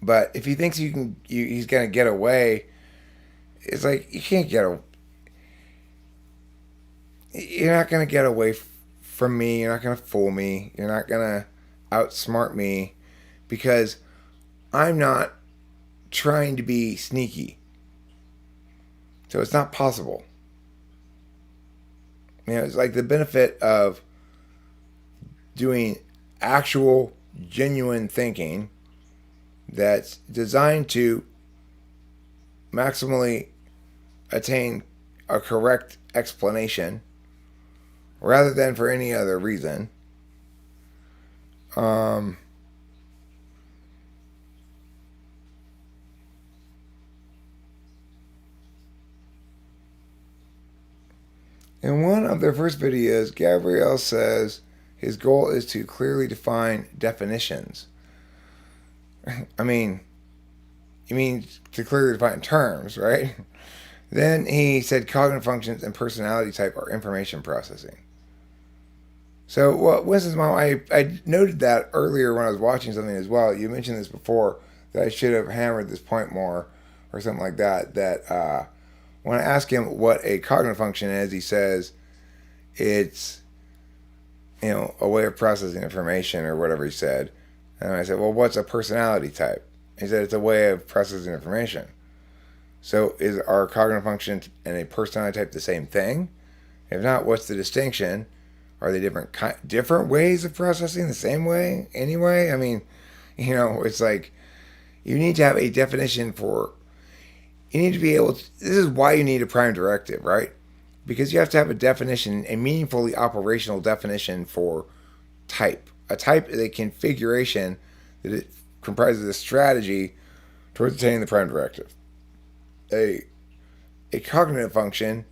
But if he thinks he's going to get away, it's like you can't get away. You're not going to get away from me. You're not going to fool me. You're not going to outsmart me because I'm not trying to be sneaky. So it's not possible. You know, it's like the benefit of doing actual, genuine thinking that's designed to maximally attain a correct explanation rather than for any other reason. In one of their first videos, Gabrielle says his goal is to clearly define definitions. I mean, you mean to clearly define terms, right? Then he said cognitive functions and personality type are information processing. So, well, Winston's mom, I noted that earlier when I was watching something as well. You mentioned this before, that I should have hammered this point more. or something like that. That when I ask him what a cognitive function is, he says it's a way of processing information or whatever he said. And I said, well, what's a personality type? He said it's a way of processing information. So is our cognitive function and a personality type the same thing? If not, what's the distinction? Are they different ways of processing the same way anyway? I mean, it's like you need to have a definition for. You need to be able to. This is why you need a prime directive, right? Because you have to have a definition, a meaningfully operational definition for type. A type is a configuration that it comprises a strategy towards attaining the prime directive. A cognitive function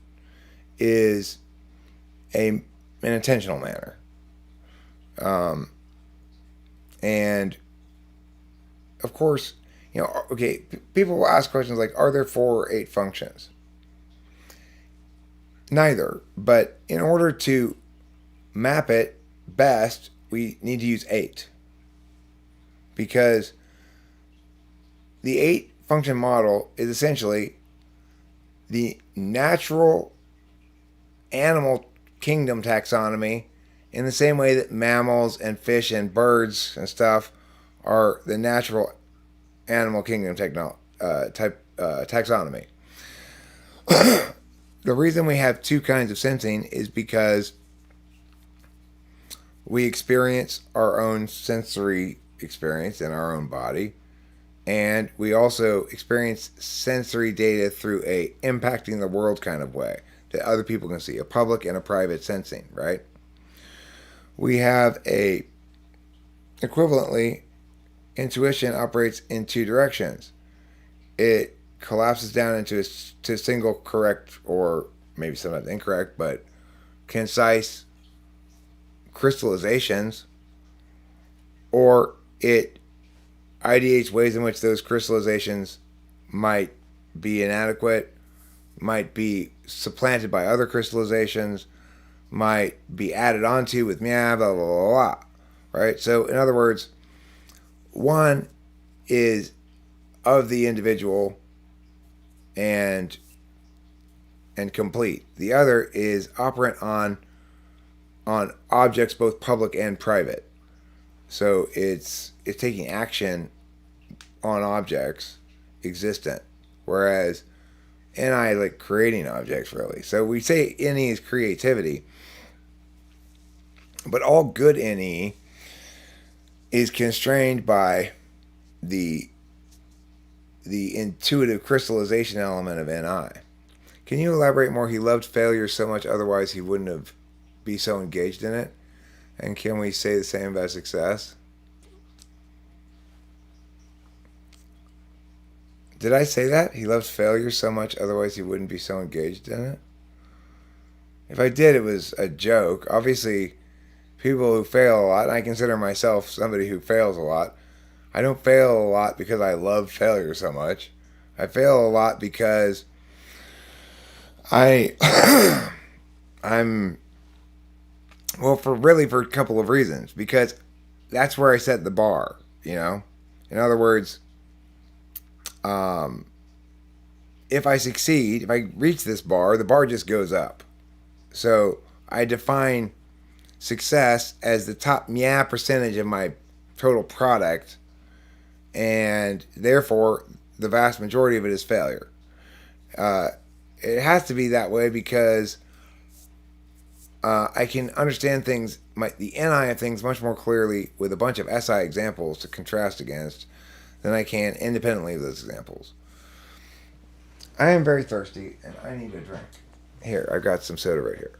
is an intentional manner. And of course, okay, people will ask questions like, are there 4 or 8 functions? Neither. But in order to map it best, we need to use 8. Because the 8 function model is essentially the natural animal kingdom taxonomy, in the same way that mammals and fish and birds and stuff are the natural animal kingdom taxonomy. The reason we have 2 kinds of sensing is because we experience our own sensory experience in our own body, and we also experience sensory data through a impacting the world kind of way that other people can see, a public and a private sensing, right? We have equivalently, intuition operates in 2 directions. It collapses down into to single correct, or maybe sometimes incorrect, but concise crystallizations, or it ideates ways in which those crystallizations might be inadequate, might be supplanted by other crystallizations, might be added onto with blah, blah, blah, blah, blah. Right? So, in other words, one is of the individual and complete. The other is operant on objects both public and private. So it's taking action on objects existent, whereas NI like creating objects really. So we say NE is creativity, but all good NE is constrained by the intuitive crystallization element of NI. Can you elaborate more? He loved failure so much, otherwise he wouldn't have be so engaged in it. And can we say the same about success? Did I say that? He loves failure so much, otherwise he wouldn't be so engaged in it? If I did, it was a joke. Obviously, people who fail a lot, and I consider myself somebody who fails a lot. I don't fail a lot because I love failure so much. I fail a lot because I'm for a couple of reasons. Because that's where I set the bar, In other words, if I succeed, if I reach this bar, the bar just goes up. So I define success as the top percentage of my total product, and therefore the vast majority of it is failure. It has to be that way because I can understand things, the NI of things, much more clearly with a bunch of SI examples to contrast against than I can independently of those examples. I am very thirsty and I need a drink. Here, I've got some soda right here.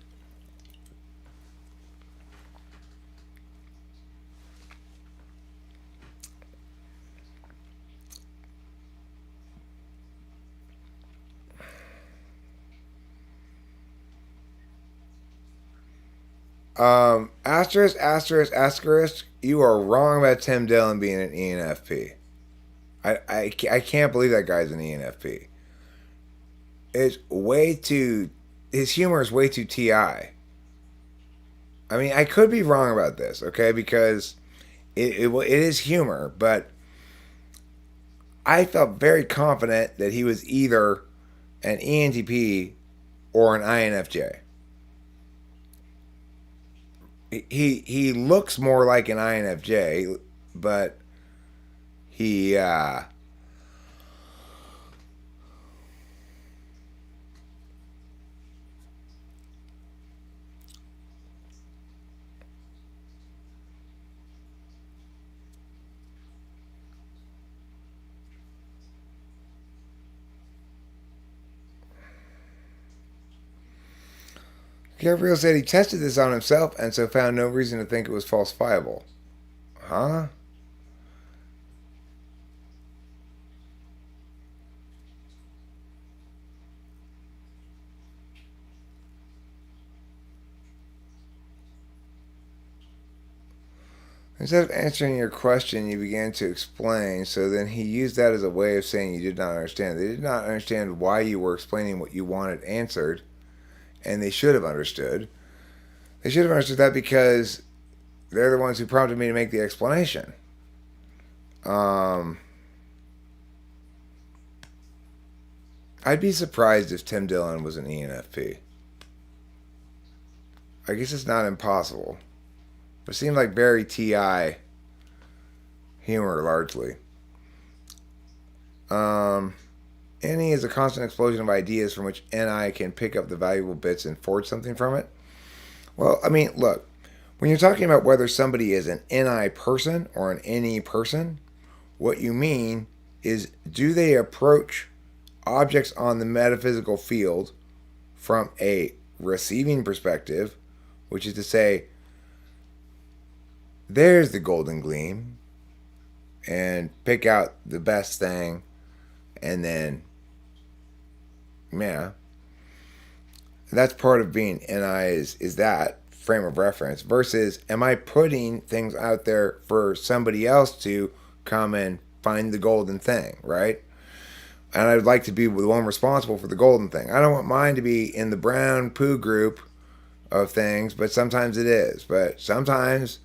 Asterisk, you are wrong about Tim Dillon being an ENFP. I can't believe that guy's an ENFP. His humor is way too TI. I mean, I could be wrong about this, okay? Because it is humor, but I felt very confident that he was either an ENTP or an INFJ. He looks more like an INFJ, but he Gabriel said he tested this on himself and so found no reason to think it was falsifiable. Huh? Instead of answering your question, you began to explain. So then he used that as a way of saying you did not understand. They did not understand why you were explaining what you wanted answered, and they should have understood. They should have understood that because they're the ones who prompted me to make the explanation. I'd be surprised if Tim Dillon was an ENFP. I guess it's not impossible. It seemed like very TI humor largely. NE is a constant explosion of ideas from which NI can pick up the valuable bits and forge something from it. Well, I mean, look, when you're talking about whether somebody is an NI person or an NE person, what you mean is do they approach objects on the metaphysical field from a receiving perspective, which is to say, there's the golden gleam, and pick out the best thing, and then, yeah, that's part of being NI is that frame of reference versus am I putting things out there for somebody else to come and find the golden thing, right? And I'd like to be the one responsible for the golden thing. I don't want mine to be in the brown poo group of things, but sometimes it is. But sometimes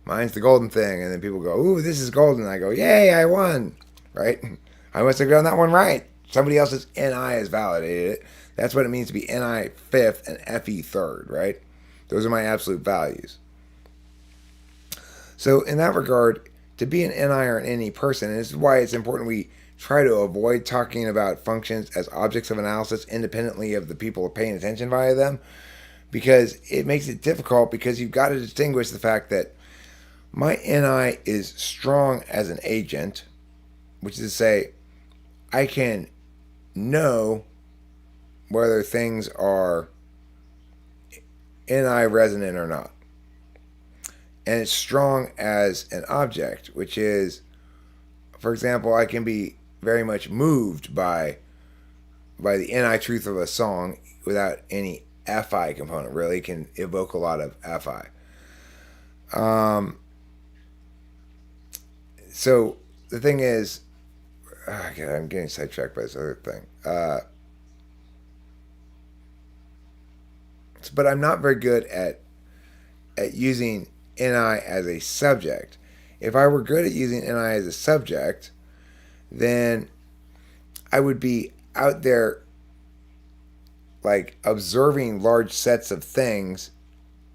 mine's the golden thing, and then people go, "Ooh, this is golden." I go, "Yay, I won!" Right? I must have done that one right. Somebody else's NI has validated it. That's what it means to be NI fifth and FE third, right? Those are my absolute values. So in that regard, to be an NI or an NE person, and this is why it's important we try to avoid talking about functions as objects of analysis independently of the people paying attention via them, because it makes it difficult because you've got to distinguish the fact that my NI is strong as an agent, which is to say, I can know whether things are NI resonant or not. And it's strong as an object, which is, for example, I can be very much moved by the NI truth of a song without any FI component. Really can evoke a lot of FI. So the thing is, God, I'm getting sidetracked by this other thing. But I'm not very good at using NI as a subject. If I were good at using NI as a subject, then I would be out there like observing large sets of things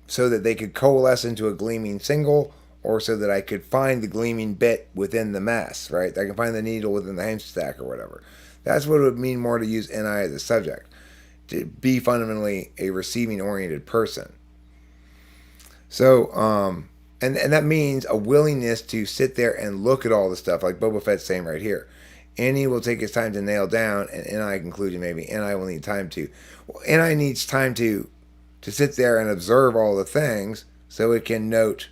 so that they could coalesce into a gleaming single, or so that I could find the gleaming bit within the mess, right? I can find the needle within the haystack or whatever. That's what it would mean more to use NI as a subject, to be fundamentally a receiving oriented person. So, and that means a willingness to sit there and look at all the stuff, like Boba Fett's saying right here. NE will take his time to nail down, and NI conclusion maybe. NI will need time to. Well, NI needs time to sit there and observe all the things so it can note,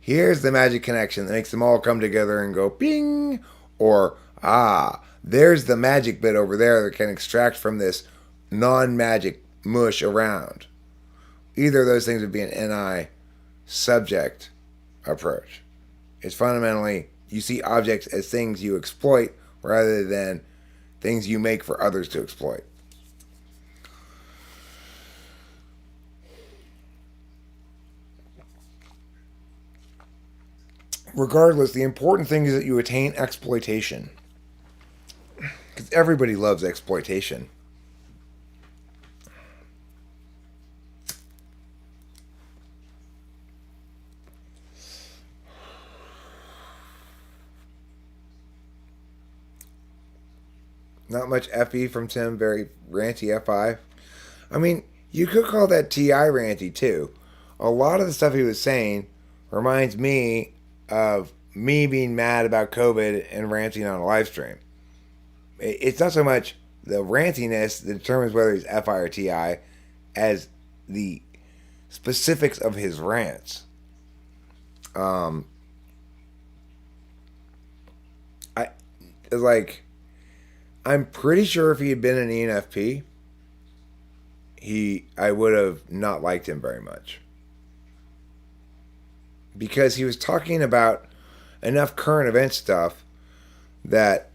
here's the magic connection that makes them all come together and go ping, or there's the magic bit over there that can extract from this non-magic mush around. Either of those things would be an NI subject approach. It's fundamentally, you see objects as things you exploit rather than things you make for others to exploit. regardless, the important thing is that you attain exploitation. Because everybody loves exploitation. Not much FE from Tim, very ranty FI. I mean, you could call that TI ranty too. A lot of the stuff he was saying reminds me of me being mad about COVID and ranting on a live stream. It's not so much the rantiness that determines whether he's FI or TI as the specifics of his rants. I like. I'm pretty sure if he had been an ENFP, I would have not liked him very much. Because he was talking about enough current event stuff that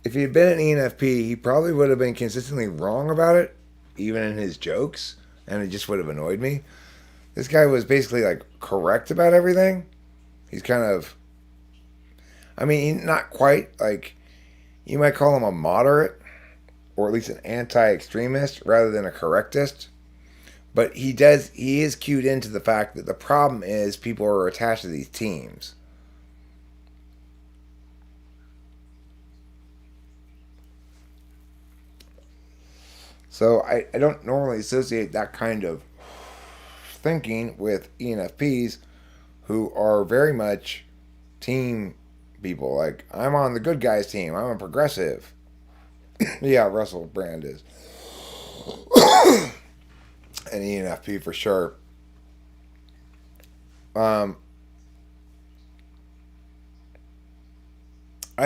if he had been an ENFP, he probably would have been consistently wrong about it, even in his jokes, and it just would have annoyed me. This guy was basically like correct about everything. He's kind of, I mean, not quite like, you might call him a moderate, or at least an anti-extremist rather than a correctist. But he is cued into the fact that the problem is people are attached to these teams. So I don't normally associate that kind of thinking with ENFPs, who are very much team people. Like, I'm on the good guys team. I'm a progressive. Yeah, Russell Brand is. An ENFP for sure. I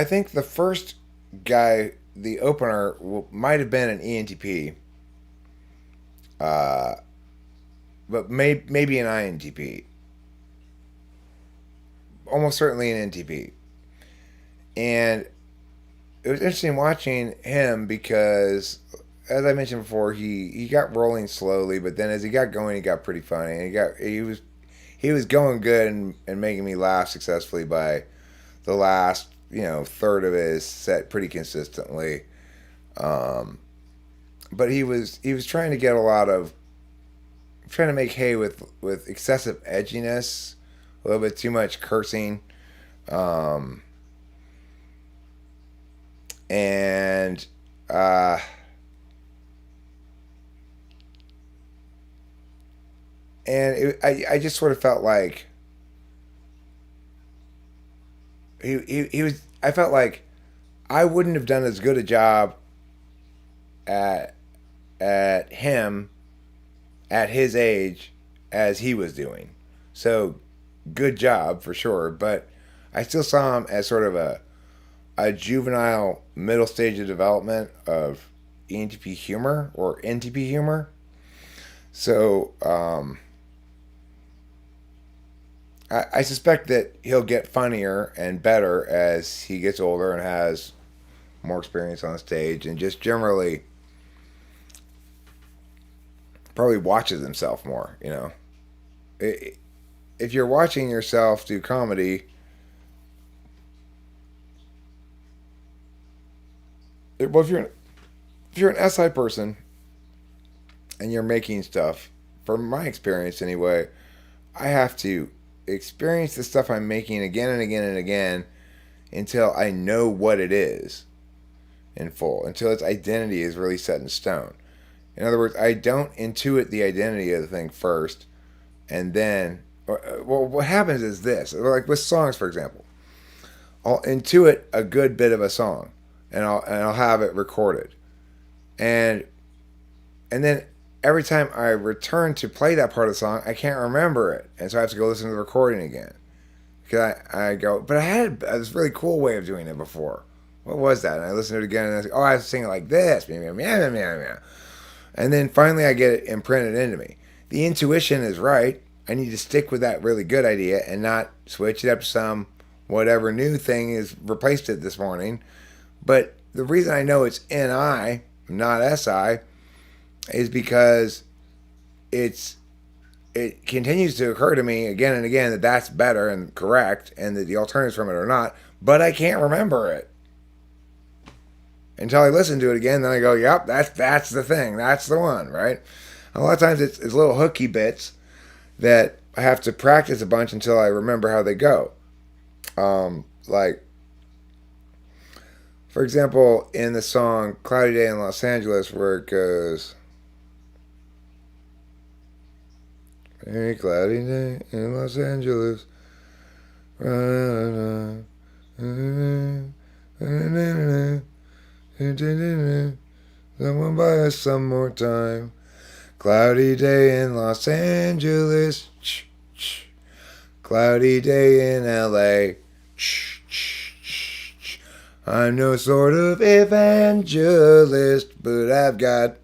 think the first guy, the opener, might have been an ENTP. But maybe an INTP. Almost certainly an NTP. And it was interesting watching him because, as I mentioned before, he got rolling slowly, but then as he got going, he got pretty funny. And he was going good and making me laugh successfully by the last third of his set pretty consistently. But he was trying to get trying to make hay with excessive edginess, a little bit too much cursing. And I just sort of felt like he was. I felt like I wouldn't have done as good a job at him at his age as he was doing. So good job for sure, but I still saw him as sort of a juvenile middle stage of development of ENTP humor or NTP humor. So I suspect that he'll get funnier and better as he gets older and has more experience on stage and just generally probably watches himself more, If you're watching yourself do comedy, well, if you're an SI person and you're making stuff, from my experience anyway, I have to experience the stuff I'm making again and again and again until I know what it is in full, until its identity is really set in stone. In other words, I don't intuit the identity of the thing first, and then, well, what happens is this, like with songs, for example, I'll intuit a good bit of a song, and I'll have it recorded, and then every time I return to play that part of the song, I can't remember it, and so I have to go listen to the recording again. Because I go, but I had this really cool way of doing it before. What was that? And I listened to it again, and I was like, oh, I have to sing it like this. And then finally I get it imprinted into me. The intuition is right. I need to stick with that really good idea and not switch it up to some whatever new thing is replaced it this morning. But the reason I know it's NI, not SI, is because it's it continues to occur to me again and again that that's better and correct, and that the alternatives from it are not. But I can't remember it until I listen to it again. Then I go, "Yep, that's the thing. That's the one." Right? A lot of times it's little hooky bits that I have to practice a bunch until I remember how they go. Like, for example, in the song "Cloudy Day in Los Angeles," where it goes, "Very cloudy day in Los Angeles. Someone buy us some more time. Cloudy day in Los Angeles. Cloudy day in LA. I'm no sort of evangelist, but I've got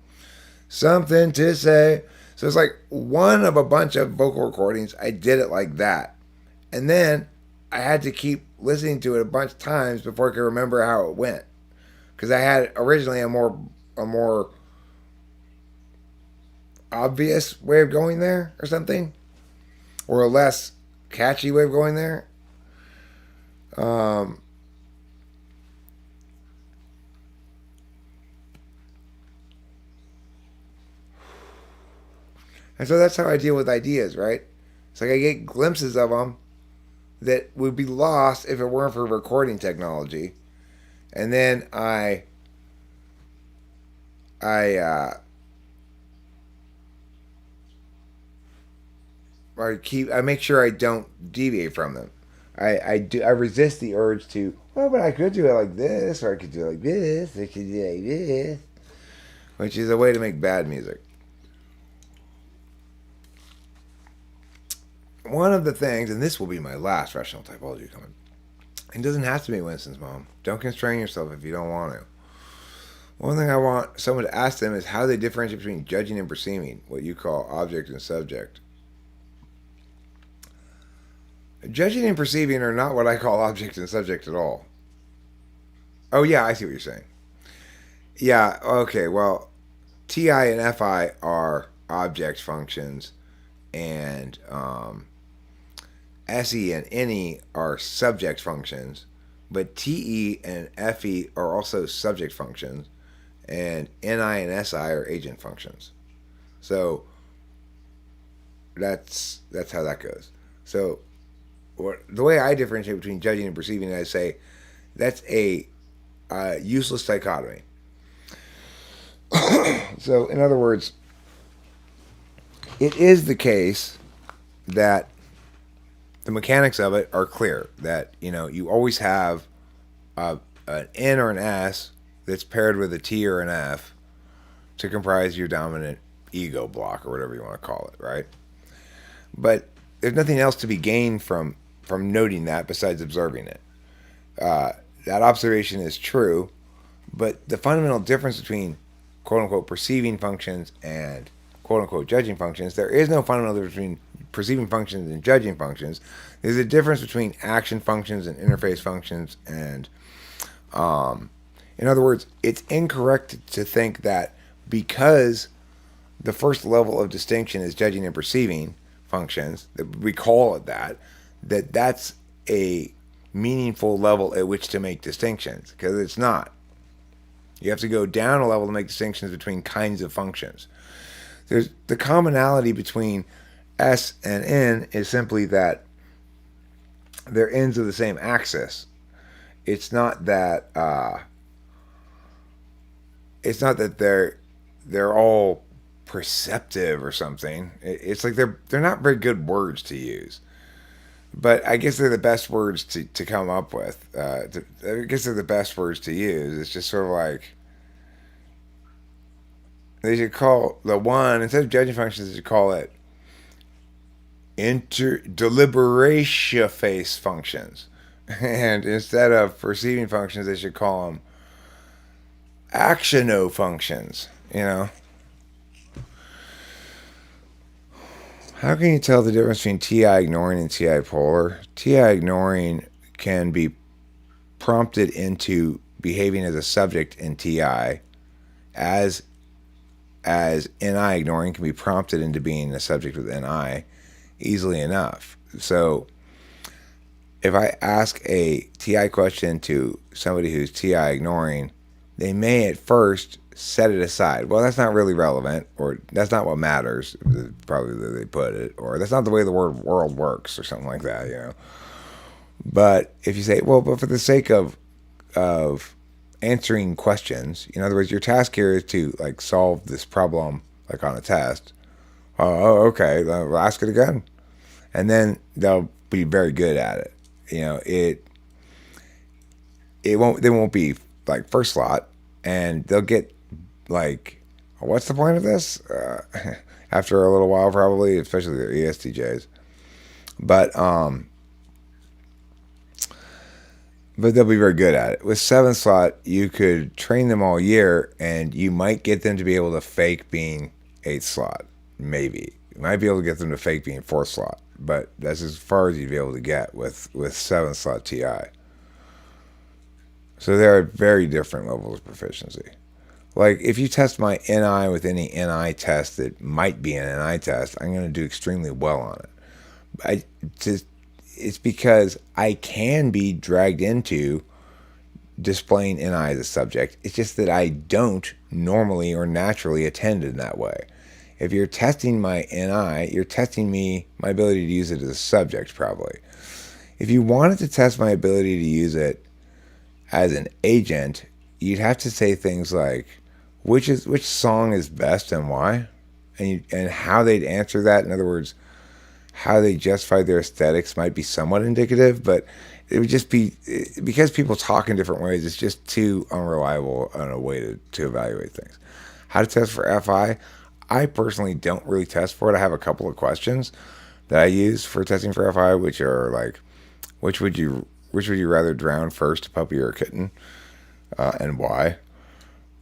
something to say." So it's like one of a bunch of vocal recordings. I did it like that. And then I had to keep listening to it a bunch of times before I could remember how it went. Because I had originally a more obvious way of going there or something. Or a less catchy way of going there. And so that's how I deal with ideas, right? It's like I get glimpses of them that would be lost if it weren't for recording technology. And then I make sure I don't deviate from them. I resist the urge to, well, but I could do it like this, or I could do it like this, I could do it like this, which is a way to make bad music. One of the things, and this will be my last rational typology comment, it doesn't have to be Winston's mom. Don't constrain yourself if you don't want to. One thing I want someone to ask them is how they differentiate between judging and perceiving, what you call object and subject. Judging and perceiving are not what I call object and subject at all. Oh, yeah, I see what you're saying. Yeah, okay, well, TI and FI are object functions, and SE and NE are subject functions, but TE and FE are also subject functions, and NI and SI are agent functions. So that's how that goes. So the way I differentiate between judging and perceiving, I say that's a useless dichotomy. So in other words, it is the case that the mechanics of it are clear. That, you always have an N or an S that's paired with a T or an F to comprise your dominant ego block, or whatever you want to call it, right? But there's nothing else to be gained from noting that besides observing it. That observation is true, but the fundamental difference between quote-unquote perceiving functions and quote-unquote judging functions, there is no fundamental difference between perceiving functions and judging functions. There's a difference between action functions and interface functions, and in other words, it's incorrect to think that because the first level of distinction is judging and perceiving functions, that we call it that's a meaningful level at which to make distinctions, because it's not. You have to go down a level to make distinctions between kinds of functions. There's the commonality between S and N is simply that they're ends of the same axis. It's not that they're all perceptive or something. It's like they're not very good words to use. But I guess they're the best words to come up with. I guess they're the best words to use. It's just sort of like, they should call the one, instead of judging functions, they should call it deliberation face functions. And instead of perceiving functions, they should call them actiono functions, How can you tell the difference between TI ignoring and TI polar? TI ignoring can be prompted into behaving as a subject in TI, as as NI ignoring can be prompted into being a subject with NI easily enough. So if I ask a TI question to somebody who's TI ignoring, they may at first set it aside. Well, that's not really relevant, or that's not what matters, probably the way they put it, or that's not the way the world works, or something like that, you know. But if you say, well, but for the sake of answering questions, in other words, your task here is to like solve this problem like on a test. Oh, okay, we'll ask it again, and then they'll be very good at it. They won't be like first slot, and they'll get like, what's the point of this? After a little while, probably, especially the ESTJs. But they'll be very good at it. With 7th slot, you could train them all year, and you might get them to be able to fake being 8th slot. Maybe. You might be able to get them to fake being 4th slot. But that's as far as you'd be able to get with 7th slot TI. So there are very different levels of proficiency. Like, if you test my NI with any NI test that might be an NI test, I'm going to do extremely well on it. It's because I can be dragged into displaying NI as a subject. It's just that I don't normally or naturally attend in that way. If you're testing my NI, you're testing my ability to use it as a subject, probably. If you wanted to test my ability to use it as an agent, you'd have to say things like, which song is best and why? And how they'd answer that. In other words, how they justify their aesthetics might be somewhat indicative, but it would just be, because people talk in different ways, it's just too unreliable on a way to evaluate things. How to test for FI? I personally don't really test for it. I have a couple of questions that I use for testing for FI, which are like, which would you rather drown first, a puppy or a kitten, and why?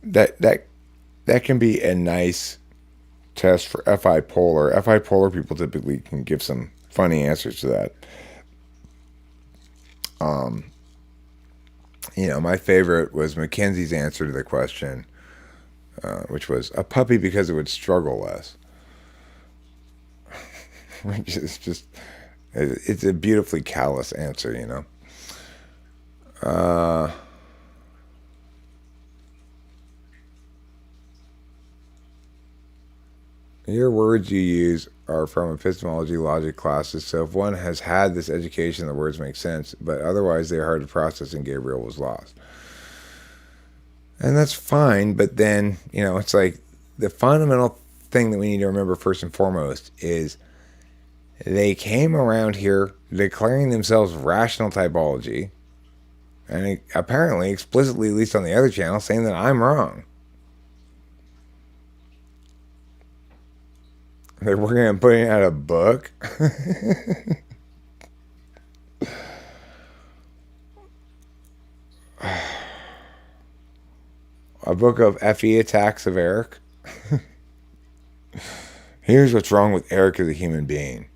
That can be a nice test for FI polar. FI polar people typically can give some funny answers to that. My favorite was Mackenzie's answer to the question, which was a puppy because it would struggle less. Which is just, it's a beautifully callous answer, Your words you use are from epistemology logic classes, so if one has had this education, the words make sense, but otherwise they're hard to process, and Gabriel was lost. And that's fine, but then, it's like the fundamental thing that we need to remember first and foremost is they came around here declaring themselves rational typology, and apparently explicitly, at least on the other channel, saying that I'm wrong. They're working on putting out a book. A book of FE attacks of Eric. Here's what's wrong with Eric as a human being.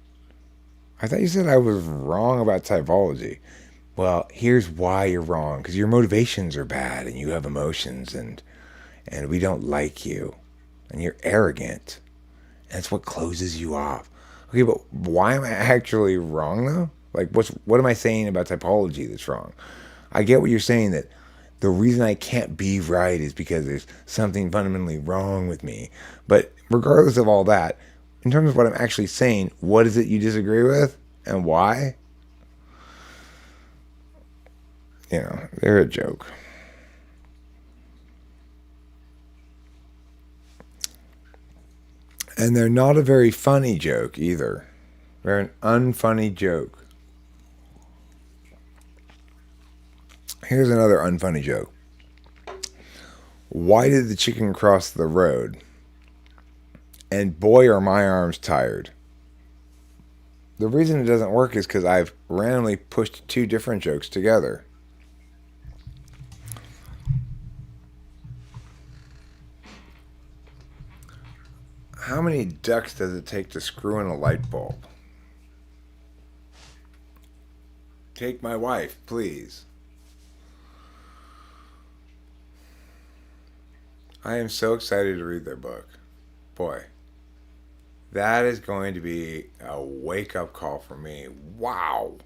I thought you said I was wrong about typology. Well, here's why you're wrong. Because your motivations are bad, and you have emotions, and we don't like you. And you're arrogant. That's what closes you off. Okay, but why am I actually wrong, though? Like, what am I saying about typology that's wrong? I get what you're saying, that the reason I can't be right is because there's something fundamentally wrong with me. But regardless of all that, in terms of what I'm actually saying, what is it you disagree with and why? They're a joke. And they're not a very funny joke either. They're an unfunny joke. Here's another unfunny joke. Why did the chicken cross the road? And boy, are my arms tired. The reason it doesn't work is because I've randomly pushed two different jokes together. How many ducks does it take to screw in a light bulb? Take my wife, please. I am so excited to read their book. boy, that is going to be a wake-up call for me. Wow.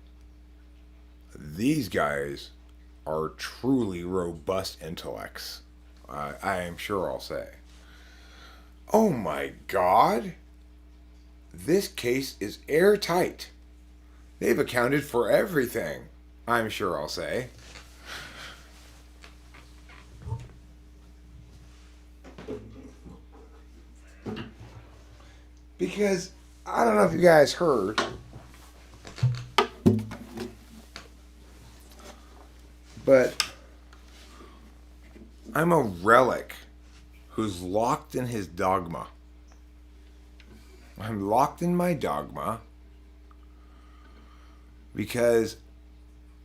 These guys are truly robust intellects. I am sure I'll say. Oh my God. This case is airtight. They've accounted for everything, I'm sure I'll say. Because, I don't know if you guys heard, but I'm a relic who's locked in his dogma. I'm locked in my dogma because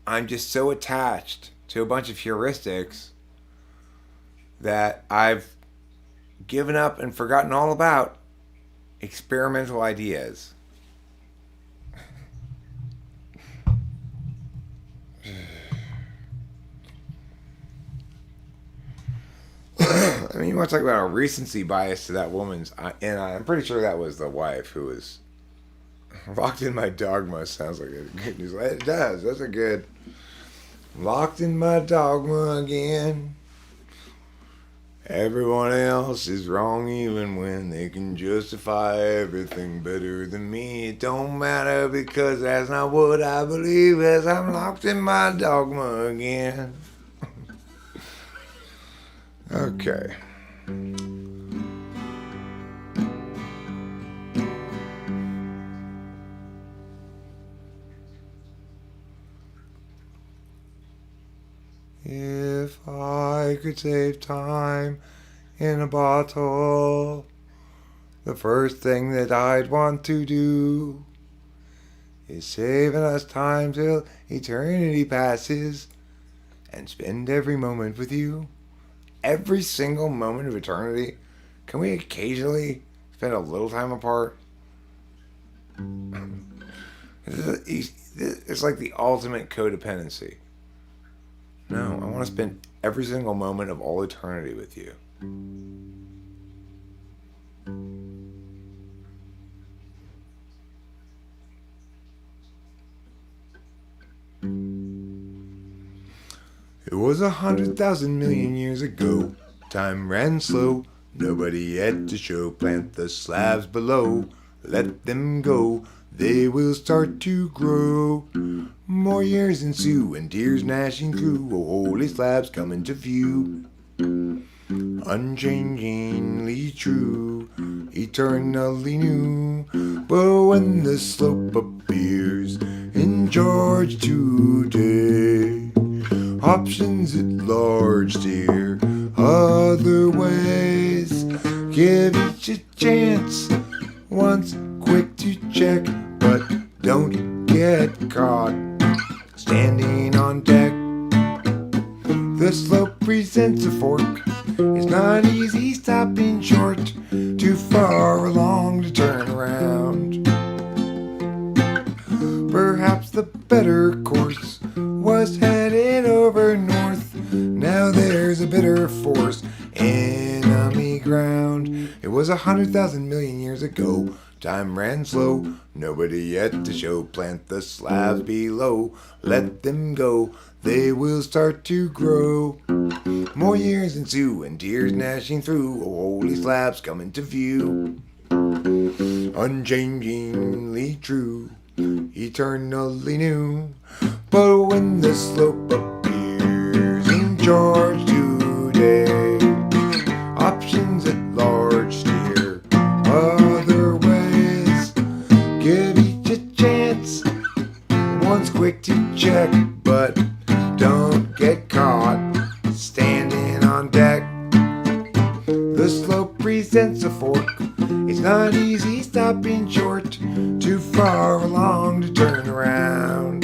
I'm just so attached to a bunch of heuristics that I've given up and forgotten all about experimental ideas. I mean, you want to talk about a recency bias to that woman's, and I'm pretty sure that was the wife who was locked in my dogma. Sounds like a good news. It does. That's a good. Locked in my dogma again. Everyone else is wrong even when they can justify everything better than me. It don't matter because that's not what I believe as I'm locked in my dogma again. Okay. If I could save time in a bottle, the first thing that I'd want to do is saving us time till eternity passes and spend every moment with you. Every single moment of eternity. Can we occasionally spend a little time apart? It's like the ultimate codependency. No, I want to spend every single moment of all eternity with you. It was 100,000 million years ago. Time ran slow. Nobody had to show. Plant the slabs below. Let them go. They will start to grow. More years ensue and tears gnashing through. Oh, holy slabs come into view. Unchangingly true, eternally new. But when the slope appears in George today, options at large, dear. Other ways, give each a chance. Once quick to check, but don't get caught standing on deck. The slope presents a fork. It's not easy stopping short. Too far along to turn around. Perhaps the better course was headed over north. Now there's a bitter force, enemy ground. It was 100,000 million years ago. Time ran slow, nobody yet to show. Plant the slabs below, let them go. They will start to grow. More years ensue and tears gnashing through. Oh, holy slabs come into view. Unchangingly true, eternally new. But when the slope appears in George today, options at large steer other ways. Give each a chance. One's quick to check, but don't get caught standing on deck. The slope presents a fork. It's not easy stopping short. Too far along to turn around.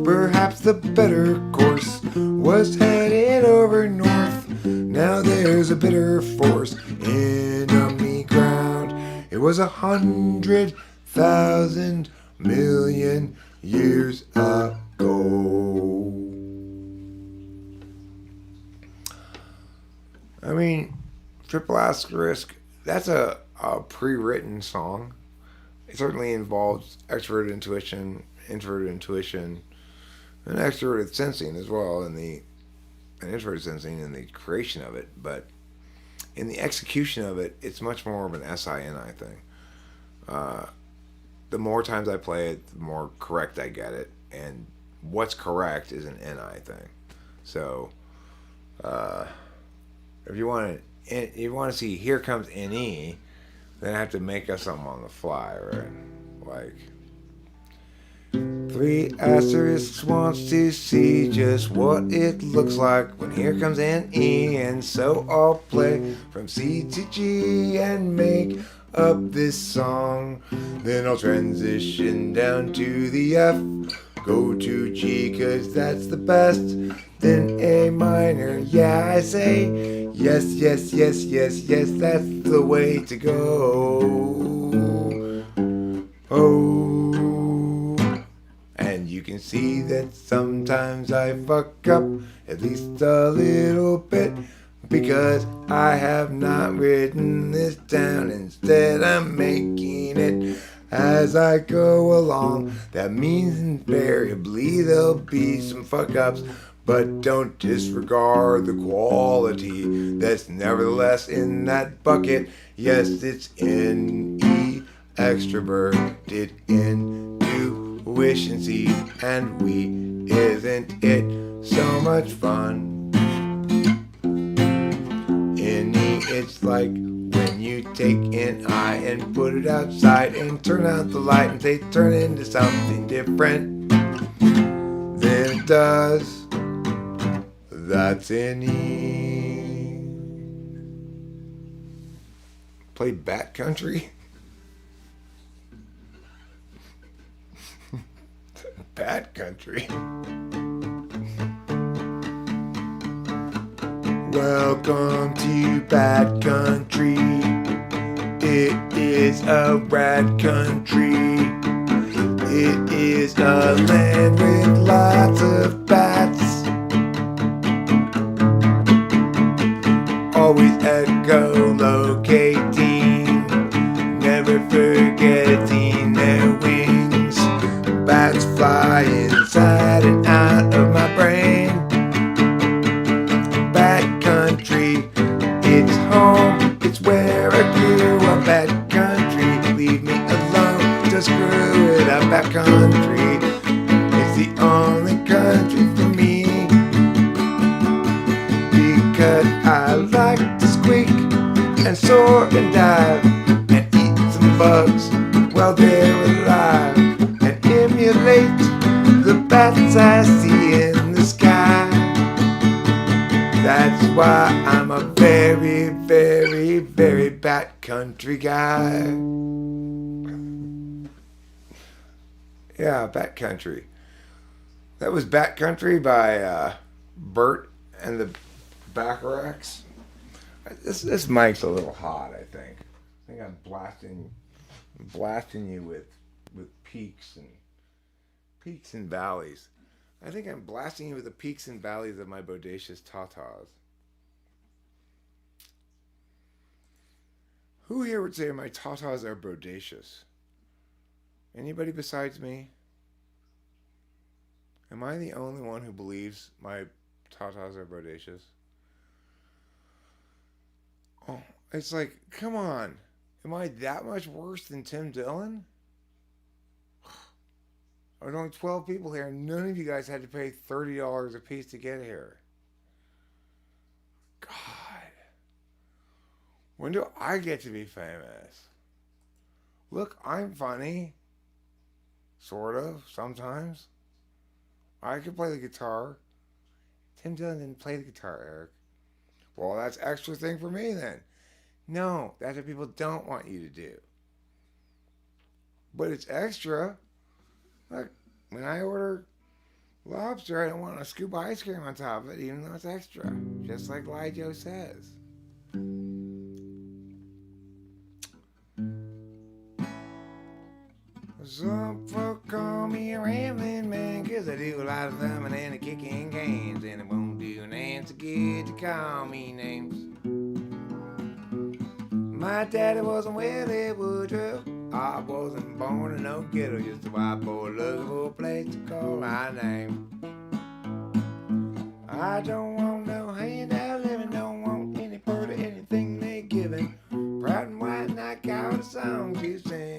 Perhaps the better course was headed over north. Now there's a bitter force, enemy ground. It was 100,000 million years ago. I mean, Triple Asterisk, that's a pre-written song. It certainly involves extroverted intuition, introverted intuition, and extroverted sensing as well, and introverted sensing in the creation of it. But in the execution of it, it's much more of an SINI thing. Uh, the more times I play it, the more correct I get it, and what's correct is an NI thing. So, uh, if you want to see "Here Comes NE," then I have to make up something on the fly, right? Like, three asterisks wants to see just what it looks like when here comes an E, and so I'll play from C to G and make up this song. Then I'll transition down to the F, go to G cause that's the best, then A minor, yeah I say, yes, yes, yes, yes, yes, that's the way to go. Oh, and you can see that sometimes I fuck up at least a little bit, because I have not written this down. Instead I'm making it as I go along. That means invariably there'll be some fuck ups, but don't disregard the quality that's nevertheless in that bucket. Yes, it's NE, extroverted intuition, see, and we, isn't it so much fun? NE, it's like when you take an eye and put it outside and turn out the light and say turn into something different. Then it does. That's NE. Play Bat Country. Bat Country. Welcome to Bat Country. It is a rad country. It is a land with lots of bats. Always echolocating, never forgetting their wings. Bats fly inside and out of my brain. Bat Country, it's home, it's where I grew up. Bat Country, leave me alone, just screw it up. Bat Country, it's the only country for me, because I like to squeak and soar and dive and eat some bugs while they're alive, and emulate the bats I see in the sky. That's why I'm a very, very, very Bat Country guy. Yeah, Bat Country. That was Bat Country by Bert and the Bacharachs. This mic's a little hot, I think. I think I'm blasting you with peaks and valleys. I think I'm blasting you with the peaks and valleys of my bodacious tatas. Who here would say my tatas are bodacious? Anybody besides me? Am I the only one who believes my tatas are bodacious? Oh, it's like, come on. Am I that much worse than Tim Dillon? There's only 12 people here, and none of you guys had to pay $30 a piece to get here. God. When do I get to be famous? Look, I'm funny. Sort of, sometimes. I can play the guitar. Tim Dillon didn't play the guitar, Eric. Well, that's extra thing for me then. No, that's what people don't want you to do. But it's extra. Look, when I order lobster, I don't want a scoop of ice cream on top of it, even though it's extra. Just like Lijo says. Some folk call me a rambling man, 'cause I do a lot of thumbing and a kicking games, and it won't do Nancy good to call me names. My daddy wasn't Willie Woodrow. I wasn't born in no ghetto, just a white boy looking for a place to call my name. I don't want no handout living, don't want any part of anything they giving. Proud and white and I got a song to sing.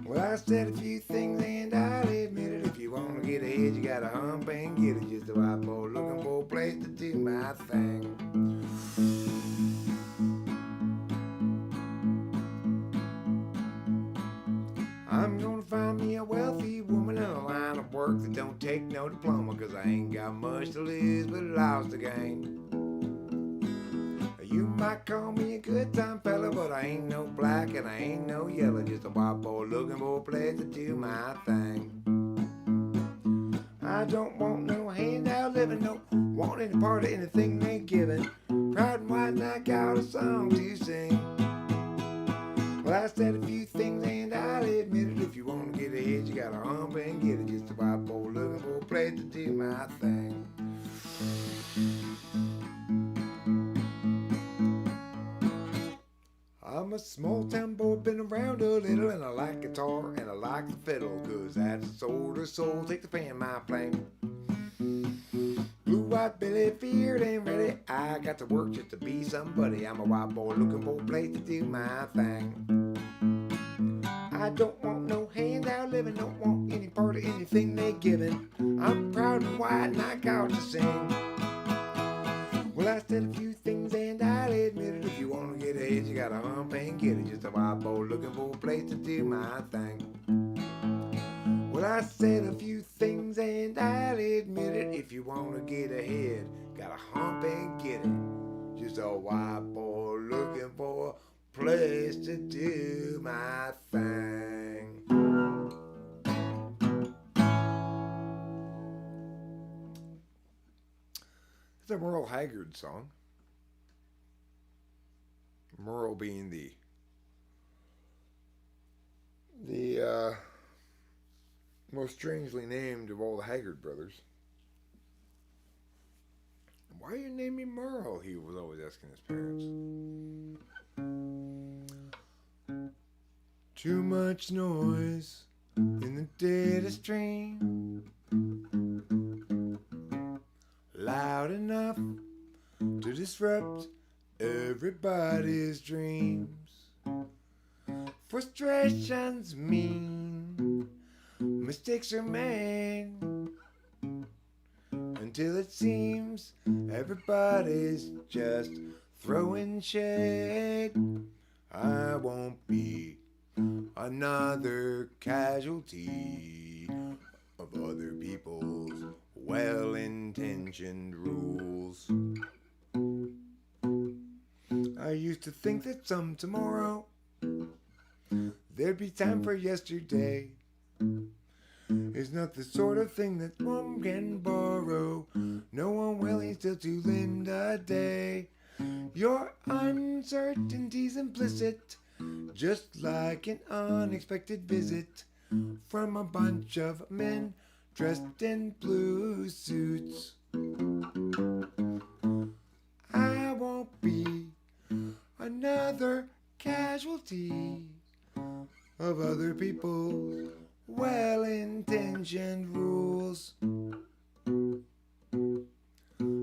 Well, I said a few things and I'll admit it. If you want to get ahead, you gotta hump and get it. Just a white boy looking for a place to do my thing. I'm gonna find me a wealthy woman in a line of work that don't take no diploma, 'cause I ain't got much to lose but a loss to gain. You might call me a good time fella, but I ain't no black and I ain't no yellow. Just a white boy looking for a place to do my thing. I don't want no handout living, don't want any part of anything they giving. Proud and white and I got a song to sing. Well, I said a few things and I'll admit it. If you want to get ahead, you gotta hump and get it. Just a white boy looking for a place to do my thing. I'm a small town boy, been around a little, and I like guitar and I like the fiddle, 'cause that's the sort of soul take to paying my flame. Blue-white Billy feared ain't ready. I got to work just to be somebody. I'm a white boy looking for a place to do my thing. I don't want no handout living, don't want any part of anything they giving. I'm proud and white and I got to sing. Well, I said a few things and I'll admit it. If you want to get ahead, you gotta hump and get it. Just a white boy looking for a place to do my thing. Well, I said a few things and I'll admit it. If you want to get ahead, gotta hump and get it. Just a white boy looking for a place to do my thing. It's a Merle Haggard song. Merle being the most strangely named of all the Haggard brothers. Why you name me Merle? He was always asking his parents. Too much noise in the data stream, loud enough to disrupt everybody's dreams. Frustrations mean mistakes are made, until it seems everybody's just throwing shade. I won't be another casualty of other people's well-intentioned rules. I used to think that some tomorrow there'd be time for yesterday. It's not the sort of thing that one can borrow. No one willing still to lend a day. Your uncertainty's implicit, just like an unexpected visit from a bunch of men dressed in blue suits. I won't be another casualty of other people's well-intentioned rules.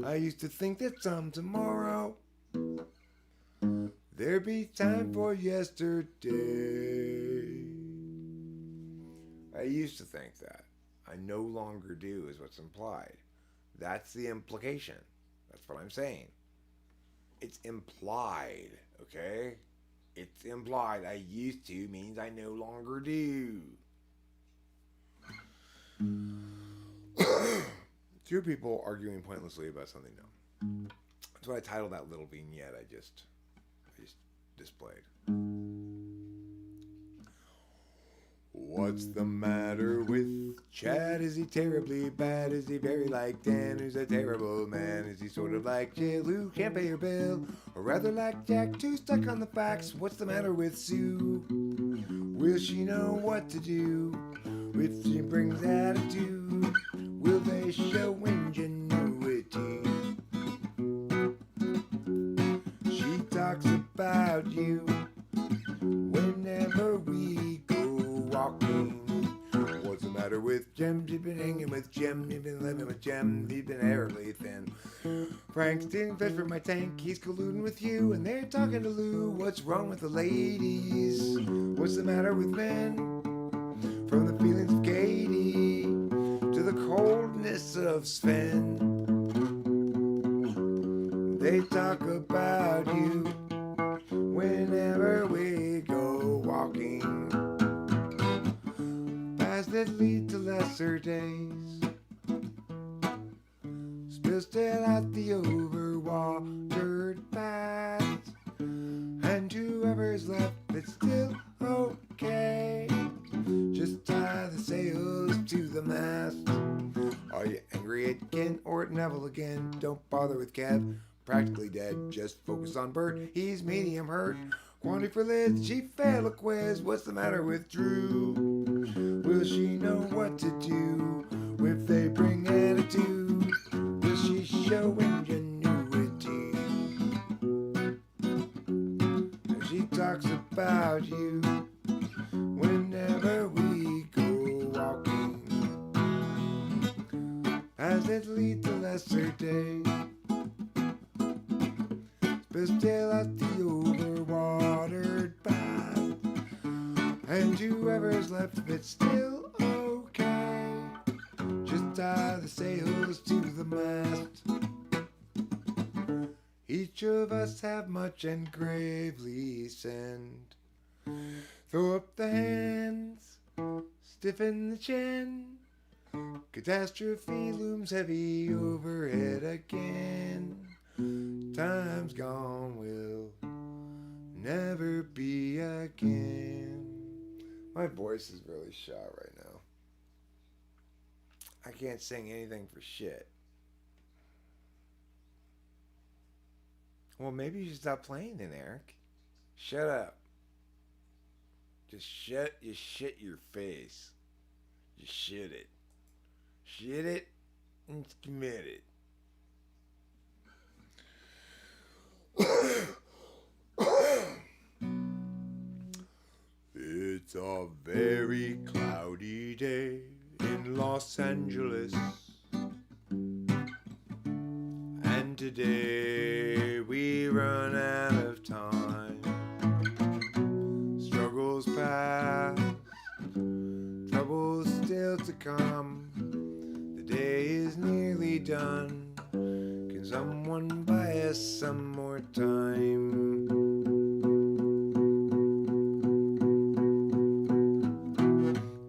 I used to think that some tomorrow there'd be time for yesterday. I used to think that. I no longer do, is what's implied. That's the implication. That's what I'm saying. It's implied, okay? It's implied. I used to means I no longer do. Two people arguing pointlessly about something new. That's what I titled that little vignette I just displayed. What's the matter with Chad? Is he terribly bad? Is he very like Dan, who's a terrible man? Is he sort of like Jill, who can't pay her bill? Or rather like Jack, too stuck on the facts? What's the matter with Sue? Will she know what to do if she brings attitude? Will they show ingenuity? She talks about extraordinarily thin. Frank's stealing fish from my tank, he's colluding with you, and they're talking to Lou. What's wrong with the ladies? What's the matter with men? From the feelings of Katie to the coldness of Sven, they talk about you whenever we go walking, paths that lead to lesser days. Spill still out the overwatered paths, and whoever's left, it's still okay. Just tie the sails to the mast. Are you angry at Ken or at Neville again? Don't bother with Kev, practically dead. Just focus on Bert, he's medium hurt. Quantity for Liz, she failed a quiz. What's the matter with Drew? Will she know what to do if they bring attitude? Will she show ingenuity? She talks about you whenever we go walking, as it leads to lesser days. But still at the overwatered path, and whoever's left of it's still okay. Just tie the sails to the mast. Each of us have much and gravely sinned. Throw up the hands, stiffen the chin. Catastrophe looms heavy overhead again. Time's gone will never be again. My voice is really shot right now. I can't sing anything for shit. Well, maybe you should stop playing then, Eric. Shut up. Just shut your face. Just shit it. Shit it and commit it. It's a very cloudy day in Los Angeles, and today we run out of time. Struggles past, troubles still to come. The day is nearly done. Can someone buy us some more time?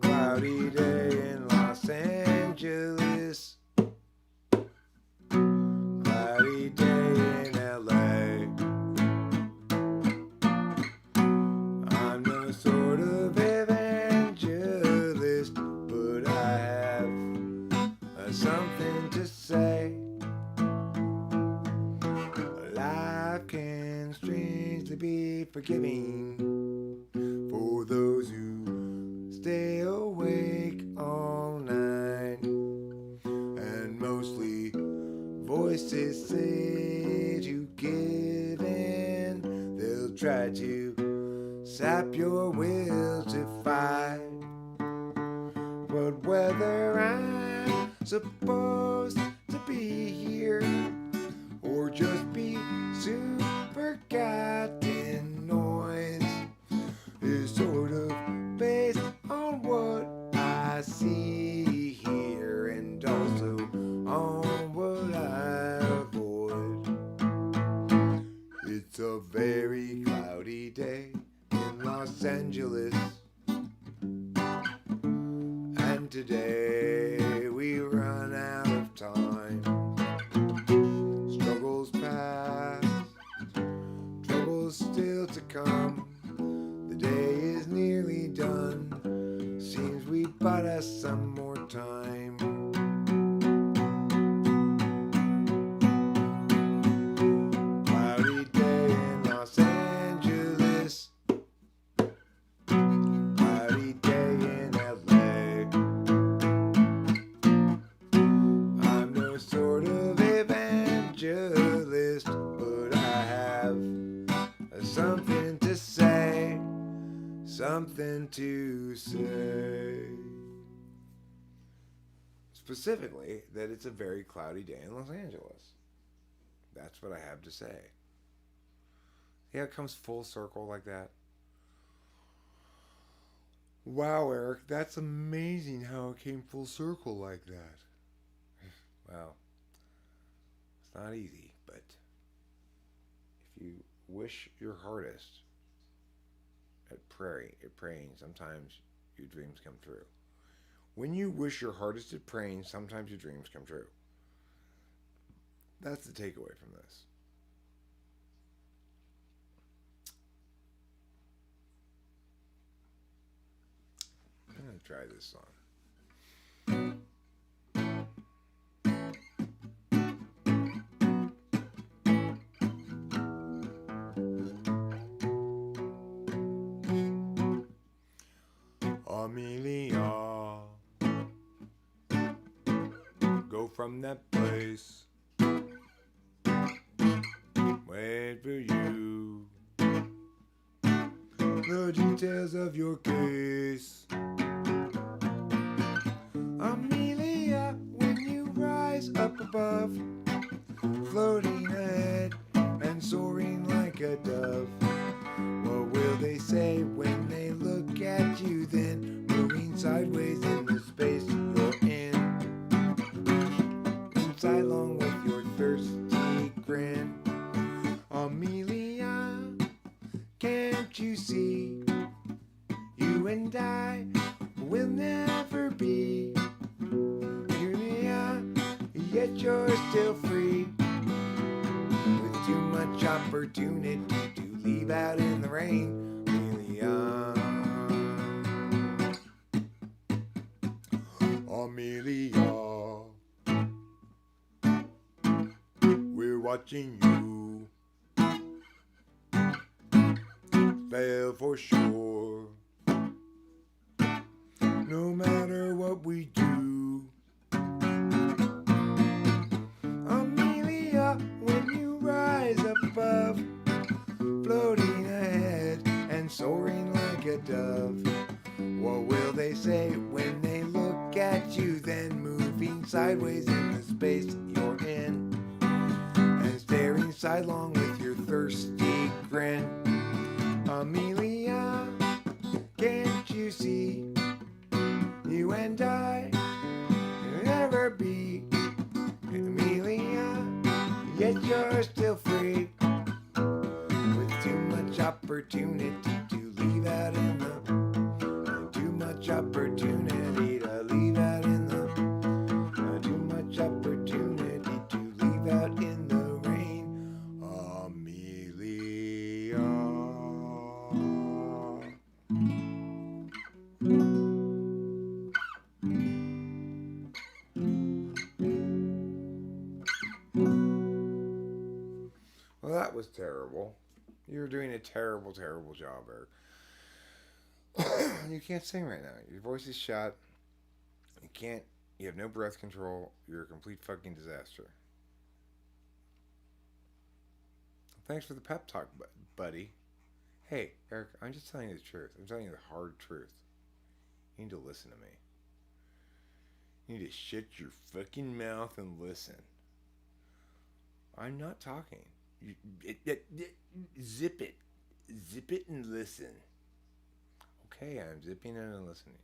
Cloudy day in Los Angeles, cloudy day in LA. I'm no sort of evangelist, but I have something to say. Life can strangely be forgiving for those who stay awake all night, and mostly voices say to give in. They'll try to sap your will to fight, but whether I'm supposed to be here or just be super goddamn noise is sort of based on what I see here, and also on what I avoid. It's a very cloudy day in Los Angeles, and today we run out of time. Struggles past, troubles still to come. The day is nearly done. Seems we bought us some more time. Cloudy day in Los Angeles, cloudy day in LA. I'm no sort of evangelist, but I have something to say, something to say. It's specifically that it's a very cloudy day in Los Angeles. That's what I have to say. Yeah, it comes full circle like that. Wow, Eric, that's amazing how it came full circle like that. Well, it's not easy, but if you wish your hardest at praying, sometimes your dreams come true. When you wish your hardest at praying, sometimes your dreams come true. That's the takeaway from this. I'm going to try this song. Amelia, go from that place. Wait for you. The details of your case. Amelia, when you rise up above, floating ahead and soaring like a dove. What will they say when they look at you then, moving sideways in the space you're in? Inside along with your thirsty grin. Amelia, can't you see? You and I will never be. Amelia, yet you're still free. With too much opportunity to leave out in the rain, Amelia. Amelia, we're watching you fail for sure. No matter what we do, Amelia, when you rise up above, floating ahead and soaring like a dove. What will they say when they look at you then, moving sideways in the space you're in, and staring sidelong with your thirsty grin? Amelia, can't you see? You and I will never be. Amelia, yet you're still free. Too much opportunity to leave out in the. Too much opportunity to leave out in the. Too much opportunity to leave out in the rain. Amelia. Well, that was terrible. You're doing a terrible, terrible job, Eric. You can't sing right now. Your voice is shot. You have no breath control. You're a complete fucking disaster. Thanks for the pep talk, buddy. Hey, Eric, I'm just telling you the truth. I'm telling you the hard truth. You need to listen to me. You need to shut your fucking mouth and listen. I'm not talking. Zip it. Zip it and listen. Okay, I'm zipping it and listening.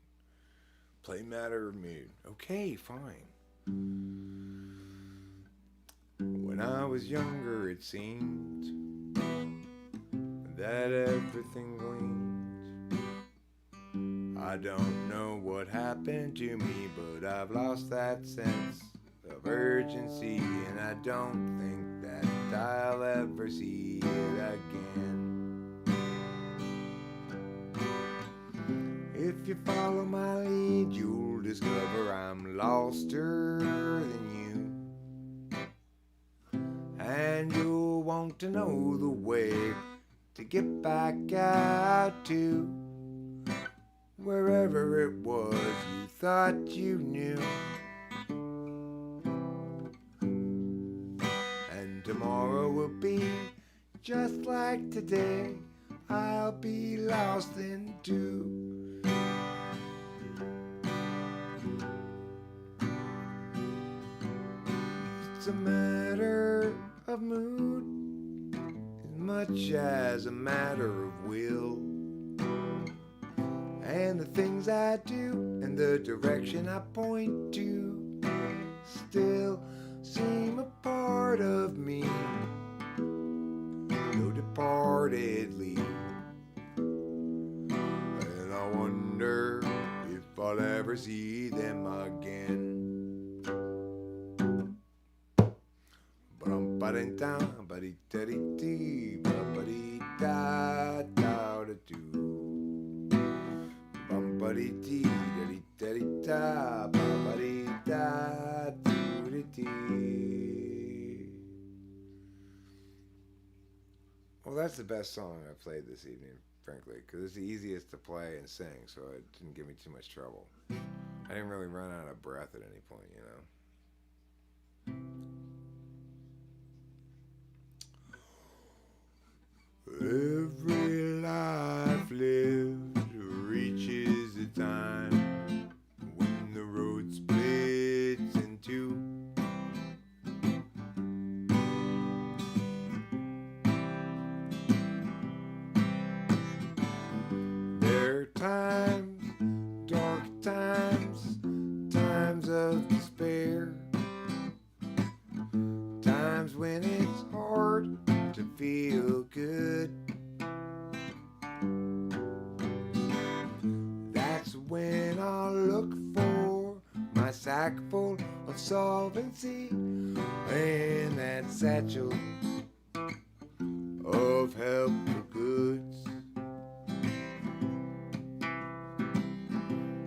Play matter of mood. Okay, fine. When I was younger, it seemed that everything gleamed. I don't know what happened to me, but I've lost that sense of urgency, and I don't think that I'll ever see it again. If you follow my lead, you'll discover I'm loster than you, and you'll want to know the way to get back out to wherever it was you thought you knew. And tomorrow will be just like today. I'll be lost in too. It's a matter of mood as much as a matter of will. And the things I do and the direction I point to still seem a part of me, though departedly. And I wonder if I'll ever see them again. Ba-dum-ba-dum-dum, ba-dee-da-dee-dee, ba-ba-dee-da-da-da-doo. Bum-ba-dee-dee-da-dee-da-dee-da, ba-ba-dee-da-doo-dee-dee. Well, that's the best song I played this evening, frankly, because it's the easiest to play and sing, so it didn't give me too much trouble. I didn't really run out of breath at any point, you know. Every life lived reaches a time when the road splits in two. There are times, dark times, times of despair, times when it's hard to feel good. That's when I'll look for my sack full of solvency and that satchel of helpful goods.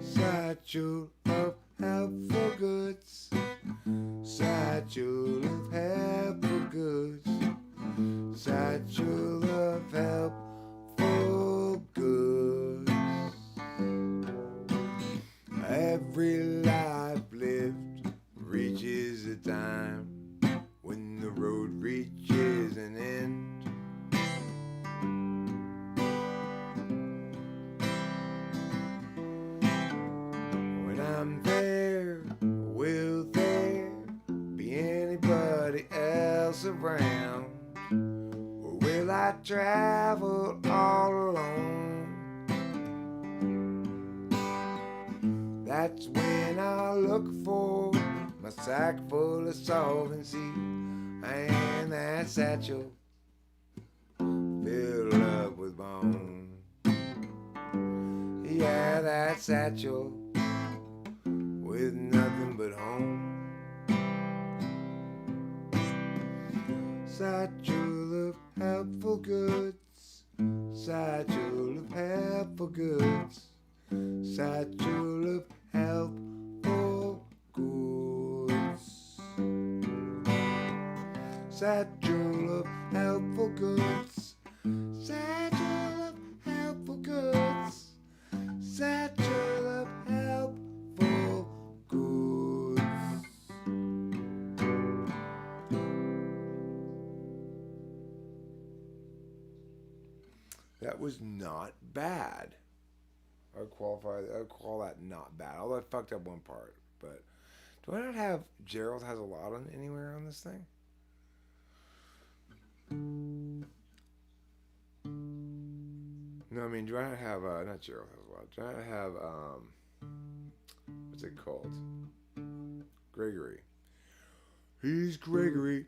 Satchel of helpful goods. Satchel of helpful goods. Satchel of helpful goods. Every life lived reaches a time when the road reaches an end. When I'm there, will there be anybody else around? Or will I travel all alone? That's when I look for my sack full of solvency and that satchel filled up with bone. Yeah, that satchel with nothing but home. Satchel of helpful goods. Satchel of helpful goods. Satchel of helpful goods. Satchel of helpful goods. Satchel of helpful goods. Satchel of helpful goods. That was not bad. I'd call that not bad. Although I fucked up one part. But do I not have Gerald has a lot on anywhere on this thing? No, I mean, do I not have not Gerald has a lot. Do I not have what's it called? Gregory. He's Gregory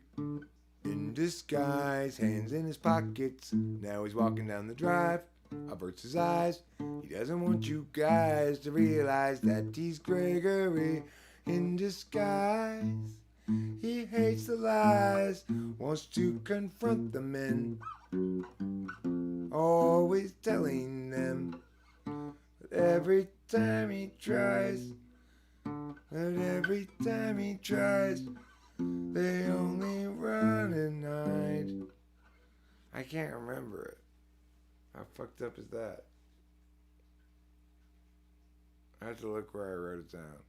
in disguise, hands in his pockets. Now he's walking down the drive, averts his eyes. He doesn't want you guys to realize that he's Gregory in disguise. He hates the lies, wants to confront the men, always telling them that every time he tries, they only run and hide. I can't remember it. How fucked up is that? I have to look where I wrote it down.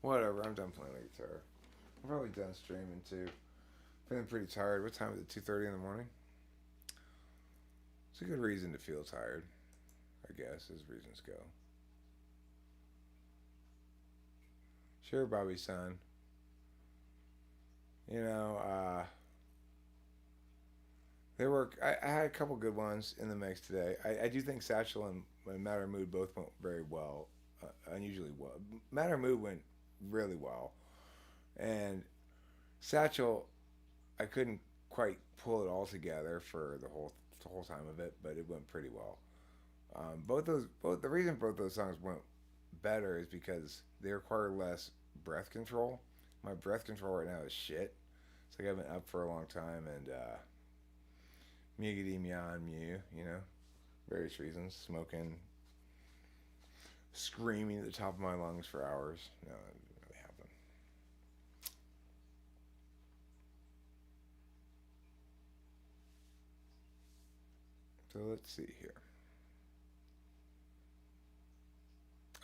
Whatever, I'm done playing the guitar. I'm probably done streaming too. Feeling pretty tired. What time is it? 2:30 in the morning? It's a good reason to feel tired, I guess, as reasons go. Sure, Bobby-san. You know, I had a couple good ones in the mix today. I do think Satchel and Matter Mood both went very well, unusually well. Matter Mood went really well, and Satchel, I couldn't quite pull it all together for the whole time of it, but it went pretty well. Both the reason both those songs went better is because they require less breath control. My breath control right now is shit. It's like I've been up for a long time and mugity meow mew, you know, various reasons, smoking, screaming at the top of my lungs for hours. No, that didn't really happen. So let's see here.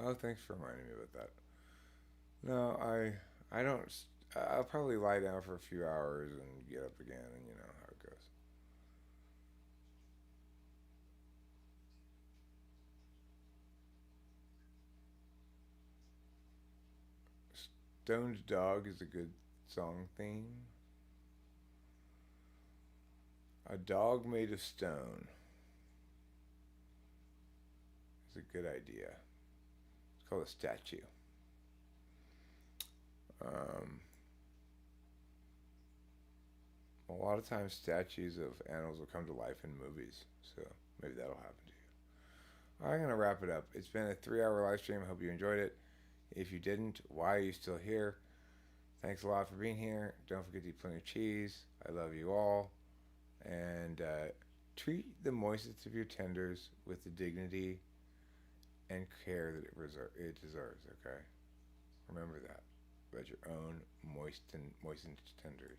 Oh, thanks for reminding me about that. No, I don't. I'll probably lie down for a few hours and get up again, and you know how it goes. Stoned Dog is a good song theme. A dog made of stone is a good idea. It's called a statue. Um, a lot of times, statues of animals will come to life in movies, so maybe that'll happen to you. I'm gonna wrap it up. It's been a 3 hour live stream. I hope you enjoyed it. If you didn't, why are you still here? Thanks a lot for being here. Don't forget to eat plenty of cheese. I love you all. And treat the moistest of your tenders with the dignity and care that it deserves, okay? Remember that. About your own moistened tenders.